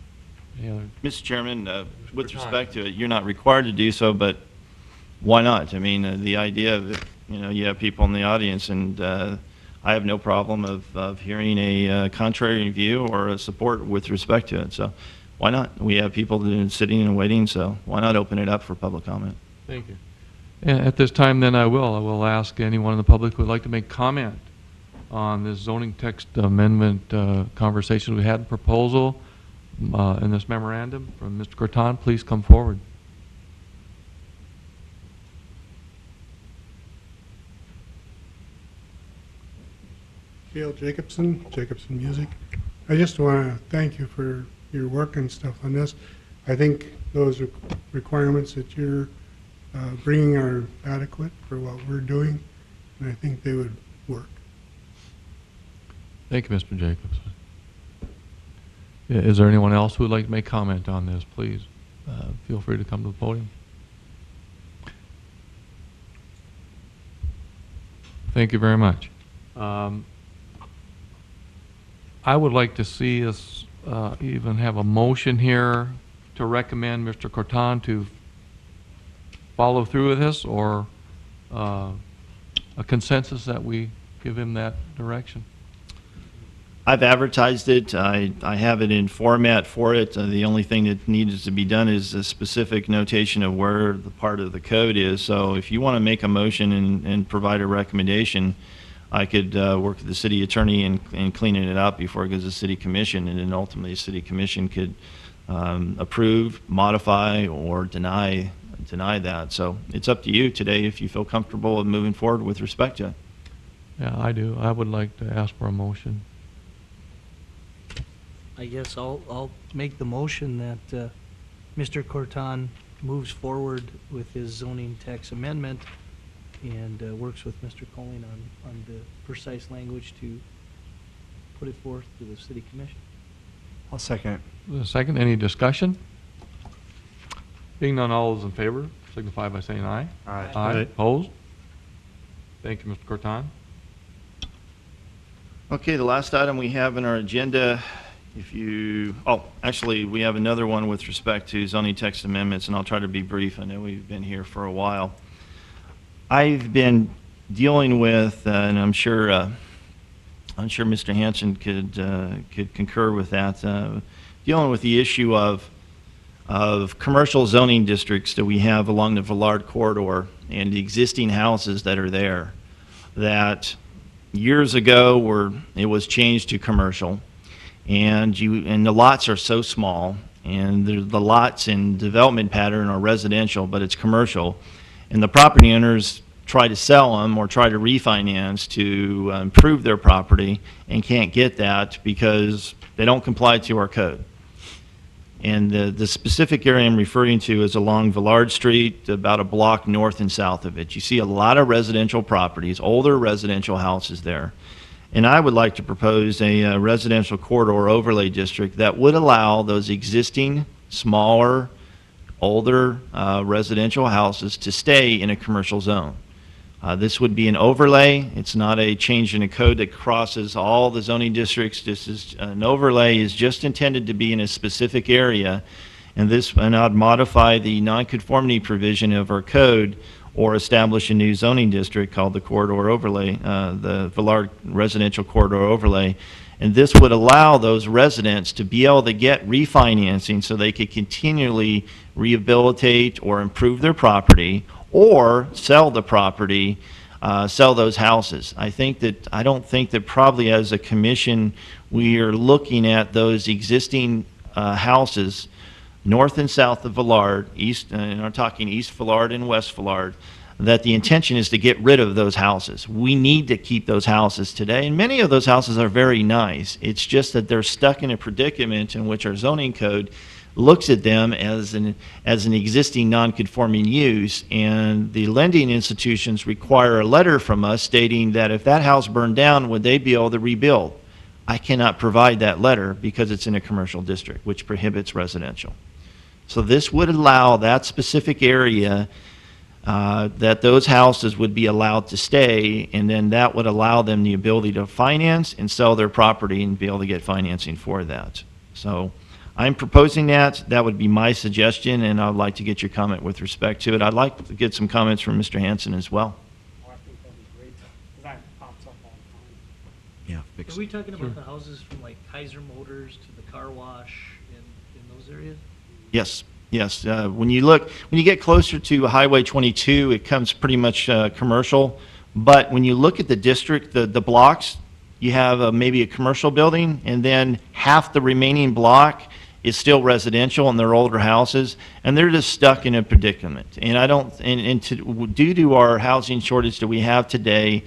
Any other? Mr. Chairman, with respect to it, you're not required to do so, but why not? I mean, the idea of, you have people in the audience, and I have no problem of hearing a contrary view or a support with respect to it. So why not? We have people sitting and waiting, so why not open it up for public comment? Thank you. And at this time, then, I will ask anyone in the public who would like to make comment on this zoning text amendment conversation we had, proposal in this memorandum from Mr. Corton. Please come forward. Gail Jacobson, Jacobson Music. I just want to thank you for your work and stuff on this. I think those requirements that you're bringing are adequate for what we're doing, and I think they would work. Thank you, Mr. Jacobson. Is there anyone else who would like to make comment on this? Please feel free to come to the podium. Thank you very much. I would like to see us even have a motion here to recommend Mr. Corton to follow through with this, or a consensus that we give him that direction. I've advertised it. I have it in format for it. The only thing that needs to be done is a specific notation of where the part of the code is. So if you want to make a motion and provide a recommendation, I could work with the city attorney in cleaning it up before it goes to the city commission, and then ultimately the city commission could approve, modify, or deny that. So it's up to you today if you feel comfortable with moving forward with respect to it. Yeah, I do. I would like to ask for a motion. I guess I'll make the motion that Mr. Corton moves forward with his zoning text amendment and works with Mr. Colling on the precise language to put it forth to the city commission. I'll second. Second, any discussion? Being none, all those in favor signify by saying aye. Aye. Aye. Opposed? Thank you, Mr. Corton. Okay, the last item we have in our agenda, actually, we have another one with respect to zoning text amendments, and I'll try to be brief. I know we've been here for a while. I've been dealing with, and I'm sure Mr. Hanson could concur with that, dealing with the issue of commercial zoning districts that we have along the Villard corridor and the existing houses that are there, that years ago it was changed to commercial, and the lots are so small, and the lots in development pattern are residential, but it's commercial, and the property owners try to sell them or try to refinance to improve their property and can't get that because they don't comply to our code. And the specific area I'm referring to is along Villard Street, about a block north and south of it. You see a lot of residential properties, older residential houses there. And I would like to propose a residential corridor overlay district that would allow those existing, smaller, older residential houses to stay in a commercial zone. This would be an overlay. It's not a change in a code that crosses all the zoning districts. This is an overlay is just intended to be in a specific area, and I'd modify the nonconformity provision of our code or establish a new zoning district called the corridor overlay, the Villard residential corridor overlay, And this would allow those residents to be able to get refinancing so they could continually rehabilitate or improve their property or sell the property, sell those houses. I don't think that probably as a commission we are looking at those existing houses north and south of Villard, east, and I'm talking East Villard and West Villard, that the intention is to get rid of those houses. We need to keep those houses today, and many of those houses are very nice. It's just that they're stuck in a predicament in which our zoning code looks at them as an existing non-conforming use, and the lending institutions require a letter from us stating that if that house burned down, would they be able to rebuild? I cannot provide that letter because it's in a commercial district, which prohibits residential. So this would allow that specific area that those houses would be allowed to stay, and then that would allow them the ability to finance and sell their property and be able to get financing for that. So I'm proposing that. That would be my suggestion, and I'd like to get your comment with respect to it. I'd like to get some comments from Mr. Hanson as well. Yeah. Are we talking about the houses from like Kaiser Motors to the car wash in those areas? Yes, yes. When you get closer to Highway 22, it comes pretty much commercial. But when you look at the district, the blocks, you have maybe a commercial building, and then half the remaining block is still residential, and they're older houses, and they're just stuck in a predicament. And I don't, due to our housing shortage that we have today,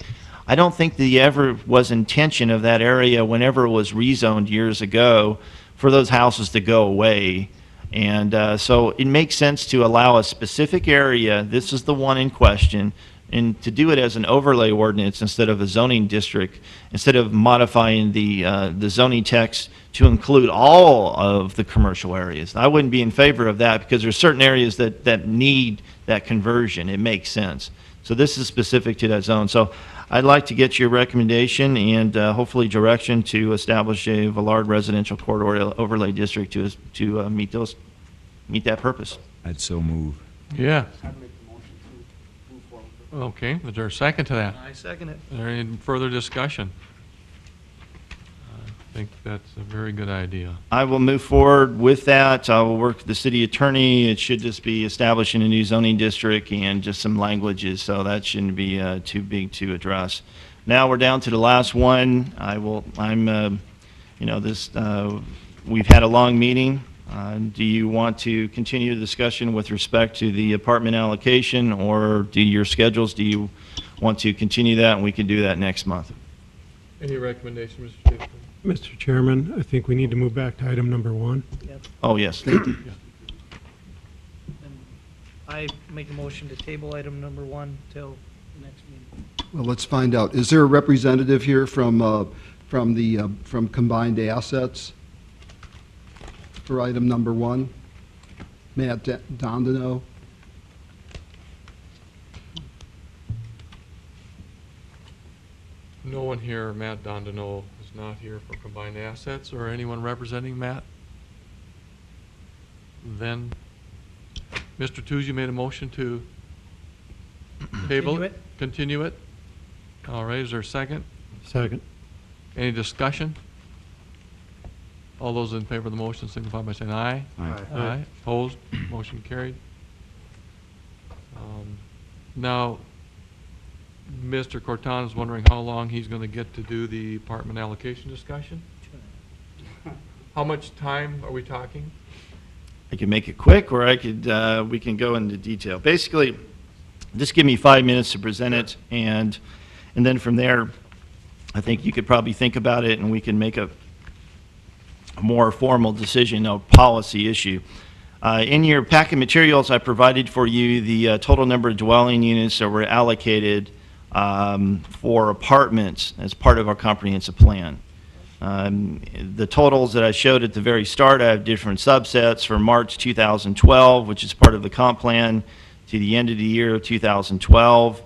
I don't think the ever was intention of that area whenever it was rezoned years ago for those houses to go away. And so it makes sense to allow a specific area, this is the one in question, and to do it as an overlay ordinance instead of a zoning district, instead of modifying the zoning text to include all of the commercial areas. I wouldn't be in favor of that because there's certain areas that need that conversion. It makes sense. So this is specific to that zone. So I'd like to get your recommendation and hopefully direction to establish a Villard residential corridor overlay district to meet that purpose. I'd so move. Yeah. Okay, is there a second to that? I second it. Is there any further discussion? I think that's a very good idea. I will move forward with that. I will work with the city attorney. It should just be establishing a new zoning district and just some languages, so that shouldn't be too big to address. Now we're down to the last one. We've had a long meeting. Do you want to continue the discussion with respect to the apartment allocation, or do you want to continue that, and we can do that next month? Any recommendation, Mr. Chairman? Mr. Chairman, I think we need to move back to item number 1. Yep. Oh, yes, thank you. And I make a motion to table item number 1 till the next meeting. Well, let's find out. Is there a representative here from Combined Assets for item number 1? Matt Dondino? No one here. Matt Dondino is not here for Combined Assets, or anyone representing Matt? Then, Mr. Tucci made a motion to table it? Continue it? All right, is there a second? Second. Any discussion? All those in favor of the motion signify by saying aye. Aye. Aye. Opposed? Motion carried. Now, Mr. Cortana is wondering how long he's going to get to do the apartment allocation discussion? How much time are we talking? I can make it quick, or we can go into detail. Basically, just give me 5 minutes to present it, and then from there, I think you could probably think about it, and we can make a more formal decision, a policy issue. In your packet materials, I provided for you the total number of dwelling units that were allocated for apartments as part of our comprehensive plan. The totals that I showed at the very start, I have different subsets for March 2012, which is part of the comp plan, to the end of the year of 2012.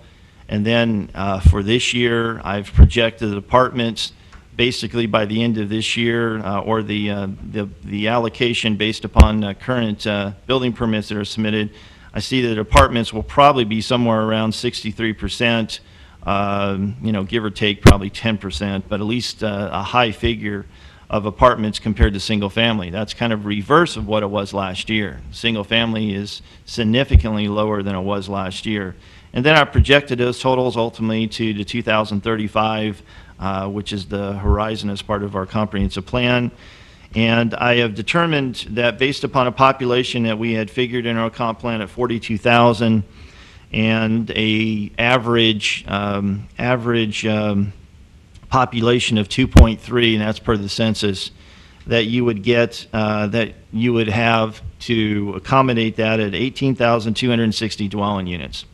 And then for this year, I've projected apartments basically by the end of this year, or the allocation based upon current building permits that are submitted. I see that apartments will probably be somewhere around 63% give or take probably 10%, but at least a high figure of apartments compared to single family. That's kind of reverse of what it was last year. Single family is significantly lower than it was last year. And then I projected those totals ultimately to the 2035, which is the horizon as part of our comprehensive plan. And I have determined that based upon a population that we had figured in our comp plan at 42,000 and a average population of 2.3, and that's per the census, that you would get, that you would have to accommodate that at 18,260 dwelling units.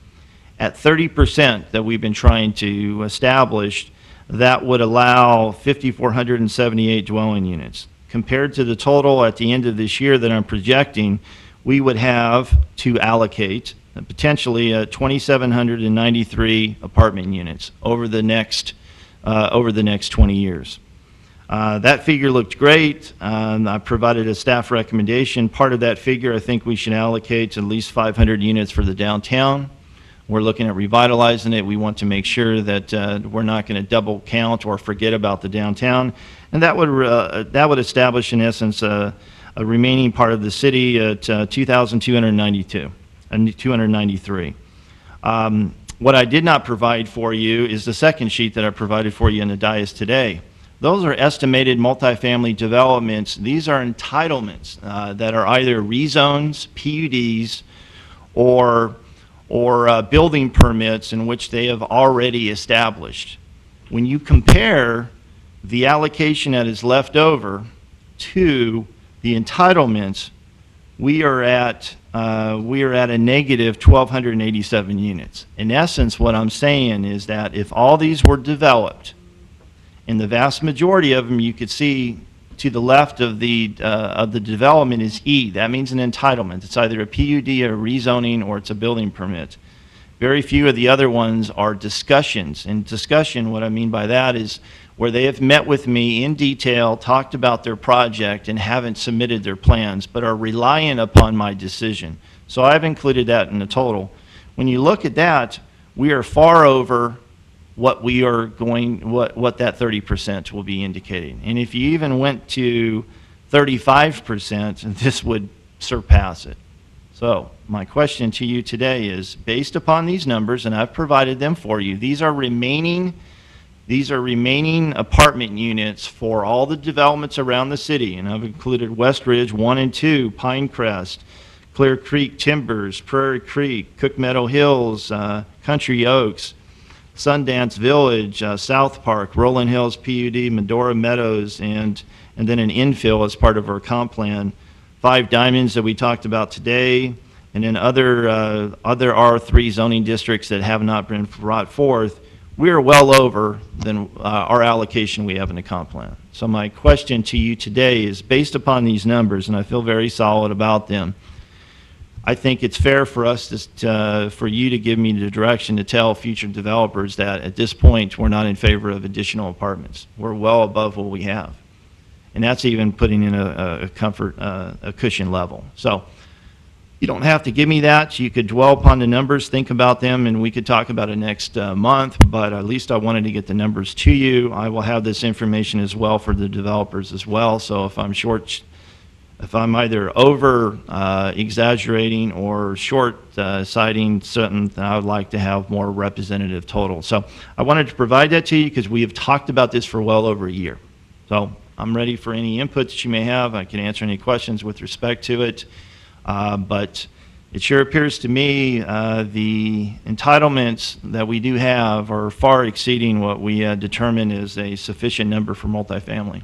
At 30% that we've been trying to establish, that would allow 5,478 dwelling units. Compared to the total at the end of this year that I'm projecting, we would have to allocate potentially 2,793 apartment units over the next 20 years. That figure looked great. I provided a staff recommendation. Part of that figure, I think we should allocate at least 500 units for the downtown. We're looking at revitalizing it. We want to make sure that we're not going to double count or forget about the downtown. And that would establish, in essence, a remaining part of the city at 2,292 and 293. What I did not provide for you is the second sheet that I provided for you in the dais today. Those are estimated multifamily developments. These are entitlements that are either rezones, PUDs, or building permits in which they have already established. When you compare the allocation that is left over to the entitlements, we are at a negative 1,287 units. In essence, what I'm saying is that if all these were developed, and the vast majority of them you could see to the left of the development is E. That means an entitlement. It's either a PUD, a rezoning, or it's a building permit. Very few of the other ones are discussions. And discussion, what I mean by that is where they have met with me in detail, talked about their project, and haven't submitted their plans, but are reliant upon my decision. So I've included that in the total. When you look at that, we are far over what we are going, what that 30% will be indicating. And if you even went to 35%, this would surpass it. So my question to you today is, based upon these numbers, and I've provided them for you, these are remaining apartment units for all the developments around the city, and I've included West Ridge 1 and 2, Pinecrest, Clear Creek Timbers, Prairie Creek, Cook Meadow Hills, Country Oaks, Sundance Village, South Park, Rolling Hills PUD, Medora Meadows, and then an infill as part of our comp plan. 5 Diamonds that we talked about today, and then other R3 zoning districts that have not been brought forth. We are well over than our allocation we have in the comp plan. So my question to you today is, based upon these numbers, and I feel very solid about them, I think it's fair for us for you to give me the direction to tell future developers that at this point we're not in favor of additional apartments. We're well above what we have, and that's even putting in a cushion level. So you don't have to give me that. You could dwell upon the numbers, think about them, and we could talk about it next month. But at least I wanted to get the numbers to you. I will have this information as well for the developers as well. So if I'm either over exaggerating or short citing something, I would like to have more representative total. So I wanted to provide that to you because we have talked about this for well over a year. So I'm ready for any input that you may have. I can answer any questions with respect to it. But it sure appears to me the entitlements that we do have are far exceeding what we determine is a sufficient number for multifamily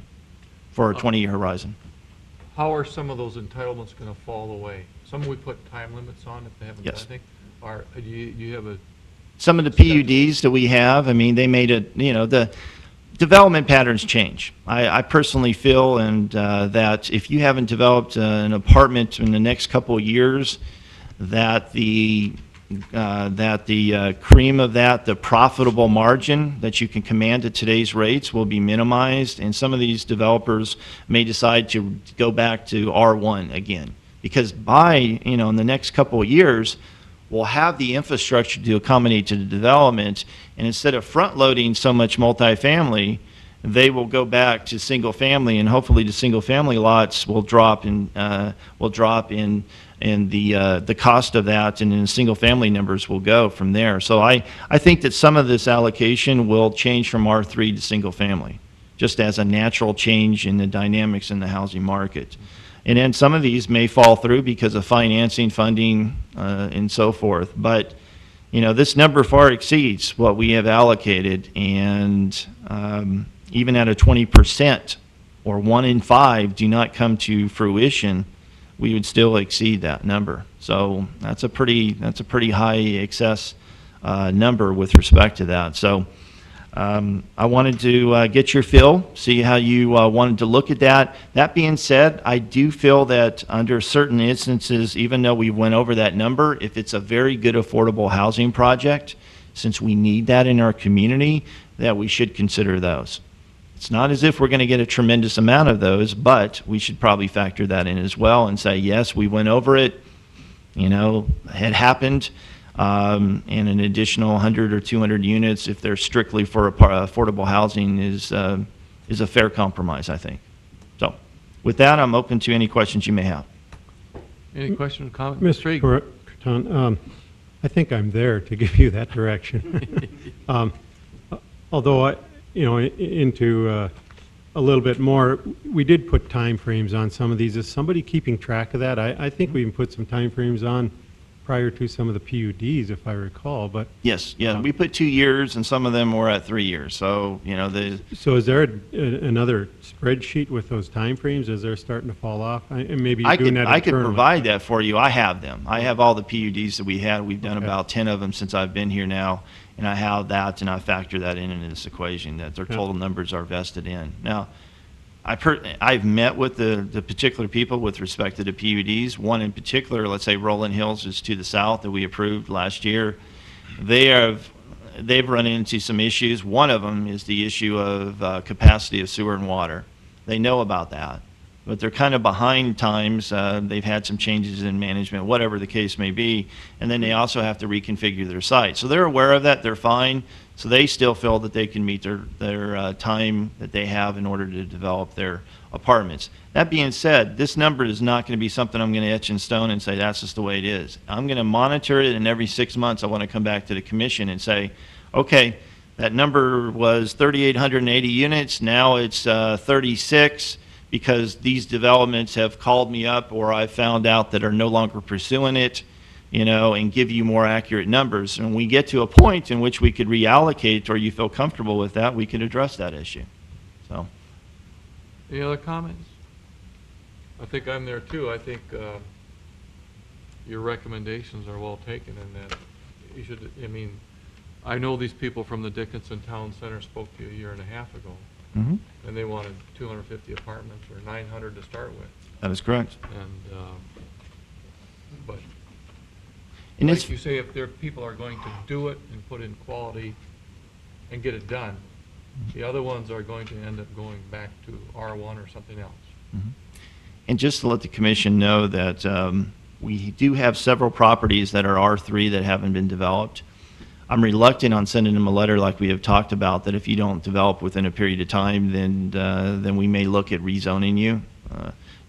for a 20-year horizon. How are some of those entitlements going to fall away? Some we put time limits on if they haven't done anything. Or do you have a... Some of the PUDs that we have, I mean, they made it, the development patterns change. I personally feel that if you haven't developed an apartment in the next couple of years, that the cream of that, the profitable margin that you can command at today's rates will be minimized, and some of these developers may decide to go back to R1 again. Because in the next couple of years, will have the infrastructure to accommodate to the development, and instead of front-loading so much multifamily, they will go back to single-family, and hopefully the single-family lots will drop in the cost of that, and then the single-family numbers will go from there. So I think that some of this allocation will change from R3 to single-family, just as a natural change in the dynamics in the housing market. And then some of these may fall through because of financing, funding, and so forth. But, you know, this number far exceeds what we have allocated, and even at a 20% or 1 in 5 do not come to fruition, we would still exceed that number. So that's a pretty high excess number with respect to that. So I wanted to get your feel, see how you wanted to look at that. That being said, I do feel that under certain instances, even though we went over that number, if it's a very good affordable housing project, since we need that in our community, that we should consider those. It's not as if we're going to get a tremendous amount of those, but we should probably factor that in as well and say, yes, we went over it, you know, it happened. And an additional 100 or 200 units, if they're strictly for affordable housing, is a fair compromise, I think. So, with that, I'm open to any questions you may have. Any questions, comments? Mr. Curton, I think I'm there to give you that direction. Although, into a little bit more, we did put time frames on some of these. Is somebody keeping track of that? I think we even put some time frames on prior to some of the PUDs, if I recall, but... Yes, yeah, we put 2 years, and some of them were at 3 years, so, you know, So is there another spreadsheet with those timeframes as they're starting to fall off? And maybe you're doing that I could internally. provide that for you. I have them. I have all the PUDs that we had. We've done about 10 of them since I've been here now, and I have that, and I factor that into this equation, that their total numbers are vested in. Now, I've met with the particular people with respect to the PUDs. One in particular, let's say Rolling Hills is to the south that we approved last year. They've run into some issues. One of them is the issue of capacity of sewer and water. They know about that, but they're kind of behind times. They've had some changes in management, whatever the case may be, and then they also have to reconfigure their site. So they're aware of that. They're fine. So they still feel that they can meet their time that they have in order to develop their apartments. That being said, this number is not going to be something I'm going to etch in stone and say that's just the way it is. I'm going to monitor it, and every 6 months I want to come back to the commission and say, okay, that number was 3,880 units, now it's 36, because these developments have called me up or I found out that are no longer pursuing it, you know, and give you more accurate numbers. And when we get to a point in which we could reallocate or you feel comfortable with that, we can address that issue. So, any other comments? I think I'm there too. I think your recommendations are well taken, and that you should, I mean, I know these people from the Dickinson Town Center spoke to you a year and a half ago, and they wanted 250 apartments or 900 to start with. That is correct. And but and like you say, if there people are going to do it and put in quality and get it done, the other ones are going to end up going back to R1 or something else. And just to let the commission know that we do have several properties that are R3 that haven't been developed. I'm reluctant on sending them a letter like we have talked about, that if you don't develop within a period of time, then we may look at rezoning you,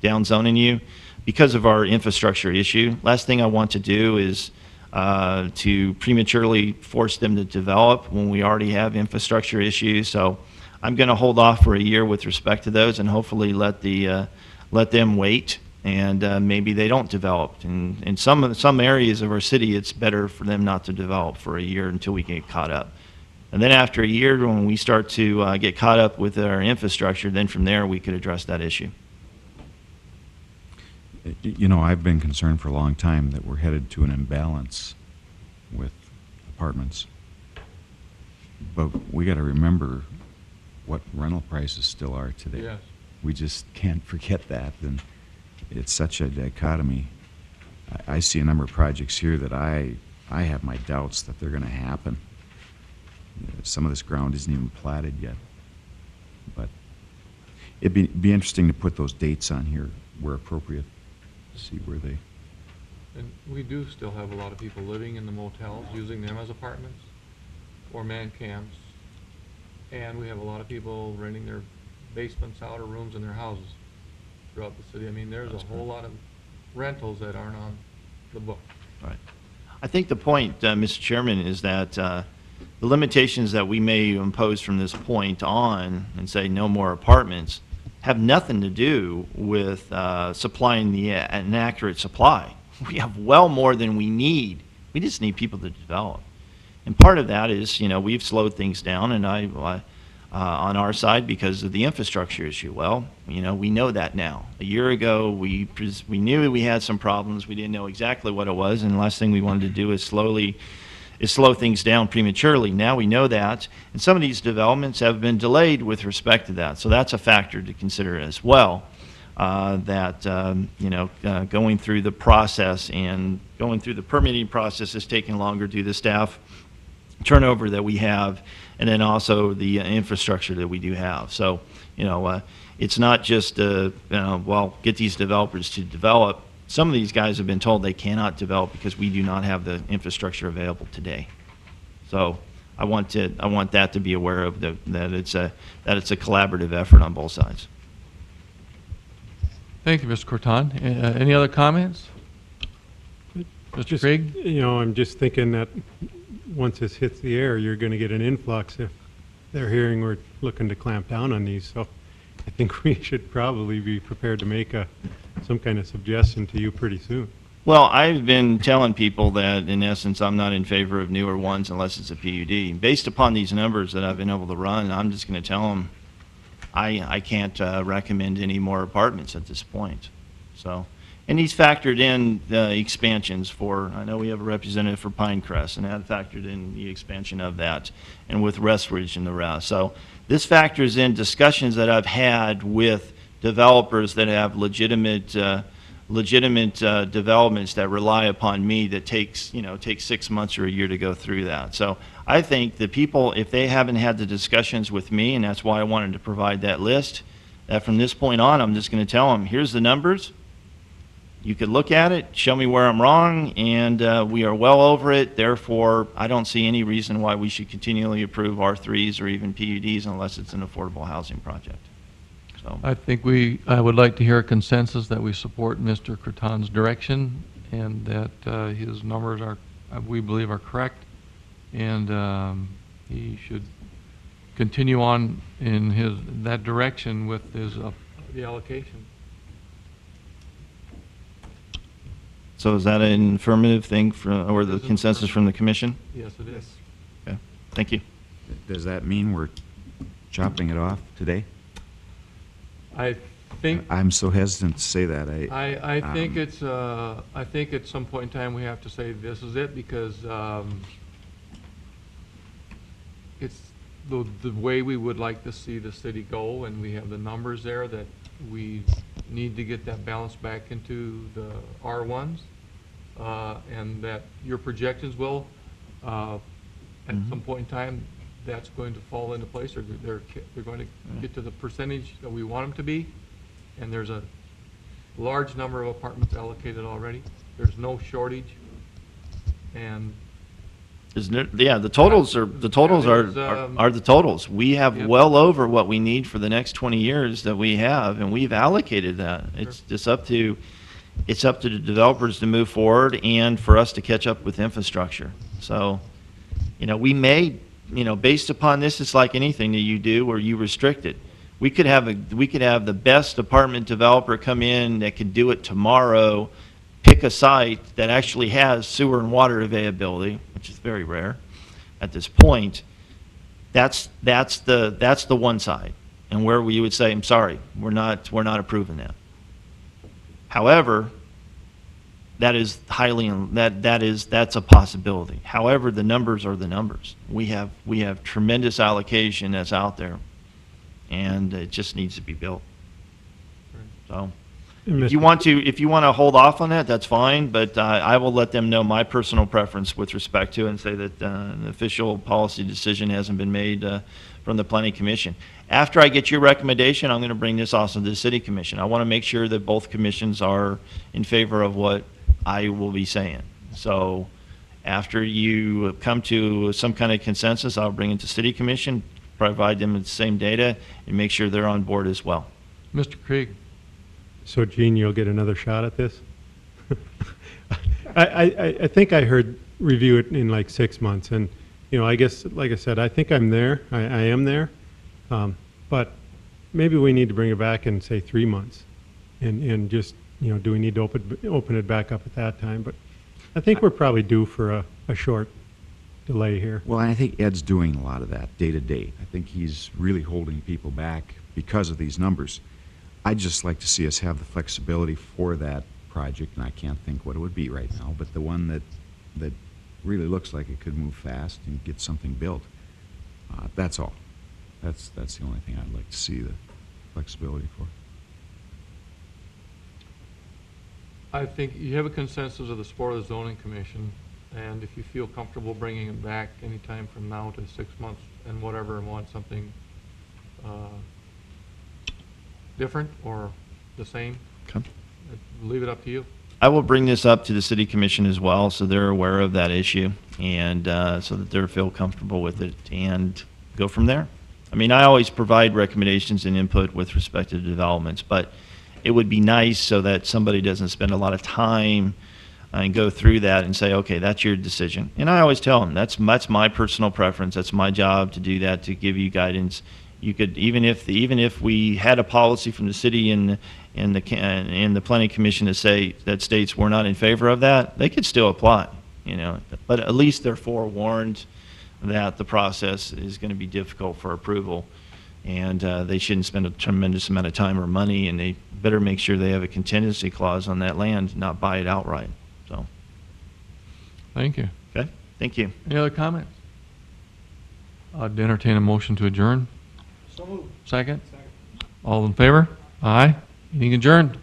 downzoning you, because of our infrastructure issue. Last thing I want to do is to prematurely force them to develop when we already have infrastructure issues. So I'm going to hold off for a year with respect to those, and hopefully let them wait, and maybe they don't develop. And in some areas of our city, it's better for them not to develop for a year until we get caught up. And then after a year, when we start to get caught up with our infrastructure, then from there we could address that issue. You know, I've been concerned for a long time that we're headed to an imbalance with apartments. But we got to remember what rental prices still are today. Yes. We just can't forget that, and it's such a dichotomy. I see a number of projects here that I have my doubts that they're going to happen. Some of this ground isn't even platted yet. But it'd be interesting to put those dates on here where appropriate, see where they And we do still have a lot of people living in the motels, using them as apartments or man camps. And we have a lot of people renting their basements out or rooms in their houses throughout the city. I mean, there's a whole lot of rentals that aren't on the book. Right. I think the point, Mr. Chairman, is that the limitations that we may impose from this point on and say no more apartments have nothing to do with supplying an accurate supply. We have well more than we need. We just need people to develop. And part of that is, we've slowed things down, and on our side because of the infrastructure issue. Well, we know that now. A year ago, we knew we had some problems. We didn't know exactly what it was, and the last thing we wanted to do is slow things down prematurely. Now we know that, and some of these developments have been delayed with respect to that. So that's a factor to consider as well. Going through the process and going through the permitting process is taking longer due to the staff turnover that we have, and then also the infrastructure that we do have. So, it's not just, get these developers to develop. Some of these guys have been told they cannot develop because we do not have the infrastructure available today. So, I want that to be aware of that it's a collaborative effort on both sides. Thank you, Mr. Corton. Any other comments? Mr. Craig? I'm just thinking that once this hits the air, you're going to get an influx if they're hearing we're looking to clamp down on these. So I think we should probably be prepared to make some kind of suggestion to you pretty soon. Well, I've been telling people that, in essence, I'm not in favor of newer ones unless it's a PUD. Based upon these numbers that I've been able to run, I'm just going to tell them I can't recommend any more apartments at this point. So, and he's factored in the expansions for, I know we have a representative for Pinecrest, and that factored in the expansion of that, and with Westridge and the rest. So this factors in discussions that I've had with developers that have legitimate developments that rely upon me that takes 6 months or a year to go through that. So I think the people, if they haven't had the discussions with me, and that's why I wanted to provide that list, that from this point on, I'm just going to tell them, here's the numbers. You could look at it, show me where I'm wrong, and we are well over it. Therefore, I don't see any reason why we should continually approve R3s or even PUDs unless it's an affordable housing project. So I think I would like to hear a consensus that we support Mr. Croton's direction, and that his numbers we believe are correct, and he should continue on in that direction with the allocation. So is that an affirmative thing or the consensus from the commission? Yes, it is. Okay, thank you. Does that mean we're chopping it off today? I think I'm so hesitant to say that. I think it's I think at some point in time we have to say this is it, because it's the way we would like to see the city go, and we have the numbers there that we need to get that balance back into the R1s, and that your projections will at some point in time that's going to fall into place, or they're going to get to the percentage that we want them to be, and there's a large number of apartments allocated already. There's no shortage, and the totals are the totals. We have well over what we need for the next 20 years that we have, and we've allocated that. It's just up to the developers to move forward and for us to catch up with infrastructure. So, we may, based upon this, it's like anything that you do where you restrict it. We could have the best apartment developer come in that could do it tomorrow, pick a site that actually has sewer and water availability, which is very rare at this point. That's the one side, and where you would say, I'm sorry, we're not approving that. However, that's a possibility. However, the numbers are the numbers. We have tremendous allocation that's out there, and it just needs to be built. So if you want to hold off on that, that's fine, but I will let them know my personal preference with respect to it and say that an official policy decision hasn't been made from the Planning Commission. After I get your recommendation, I'm going to bring this also to the City Commission. I want to make sure that both commissions are in favor of what I will be saying. So after you come to some kind of consensus, I'll bring it to City Commission, provide them with the same data, and make sure they're on board as well. Mr. Krieg? So Gene, you'll get another shot at this? I think I heard review it in like 6 months, and, you know, I guess, like I said, I think I'm there, I am there, but maybe we need to bring it back in, say, 3 months, and just, you know, do we need to open it back up at that time? But I think we're probably due for a short delay here. Well, I think Ed's doing a lot of that day to day. I think he's really holding people back because of these numbers. I'd just like to see us have the flexibility for that project, and I can't think what it would be right now, but the one that really looks like it could move fast and get something built. That's all. That's the only thing I'd like to see the flexibility for. I think you have a consensus of the support of the zoning commission, and if you feel comfortable bringing it back anytime from now to 6 months and whatever, and want something different or the same, Okay. Leave it up to you. I will bring this up to the City Commission as well, so they're aware of that issue, and so that they feel comfortable with it, and go from there. I mean, I always provide recommendations and input with respect to developments, but it would be nice so that somebody doesn't spend a lot of time and go through that and say, okay, that's your decision. And I always tell them, that's my personal preference. That's my job to do that, to give you guidance. You could, even if we had a policy from the city and the planning commission that states we're not in favor of that, they could still apply, you know. But at least they're forewarned that the process is going to be difficult for approval, and they shouldn't spend a tremendous amount of time or money, and they better make sure they have a contingency clause on that land, not buy it outright. So, Thank you. okay, thank you. Any other comments? I'd entertain a motion to adjourn. So moved. Second? All in favor? Aye. Meeting adjourned.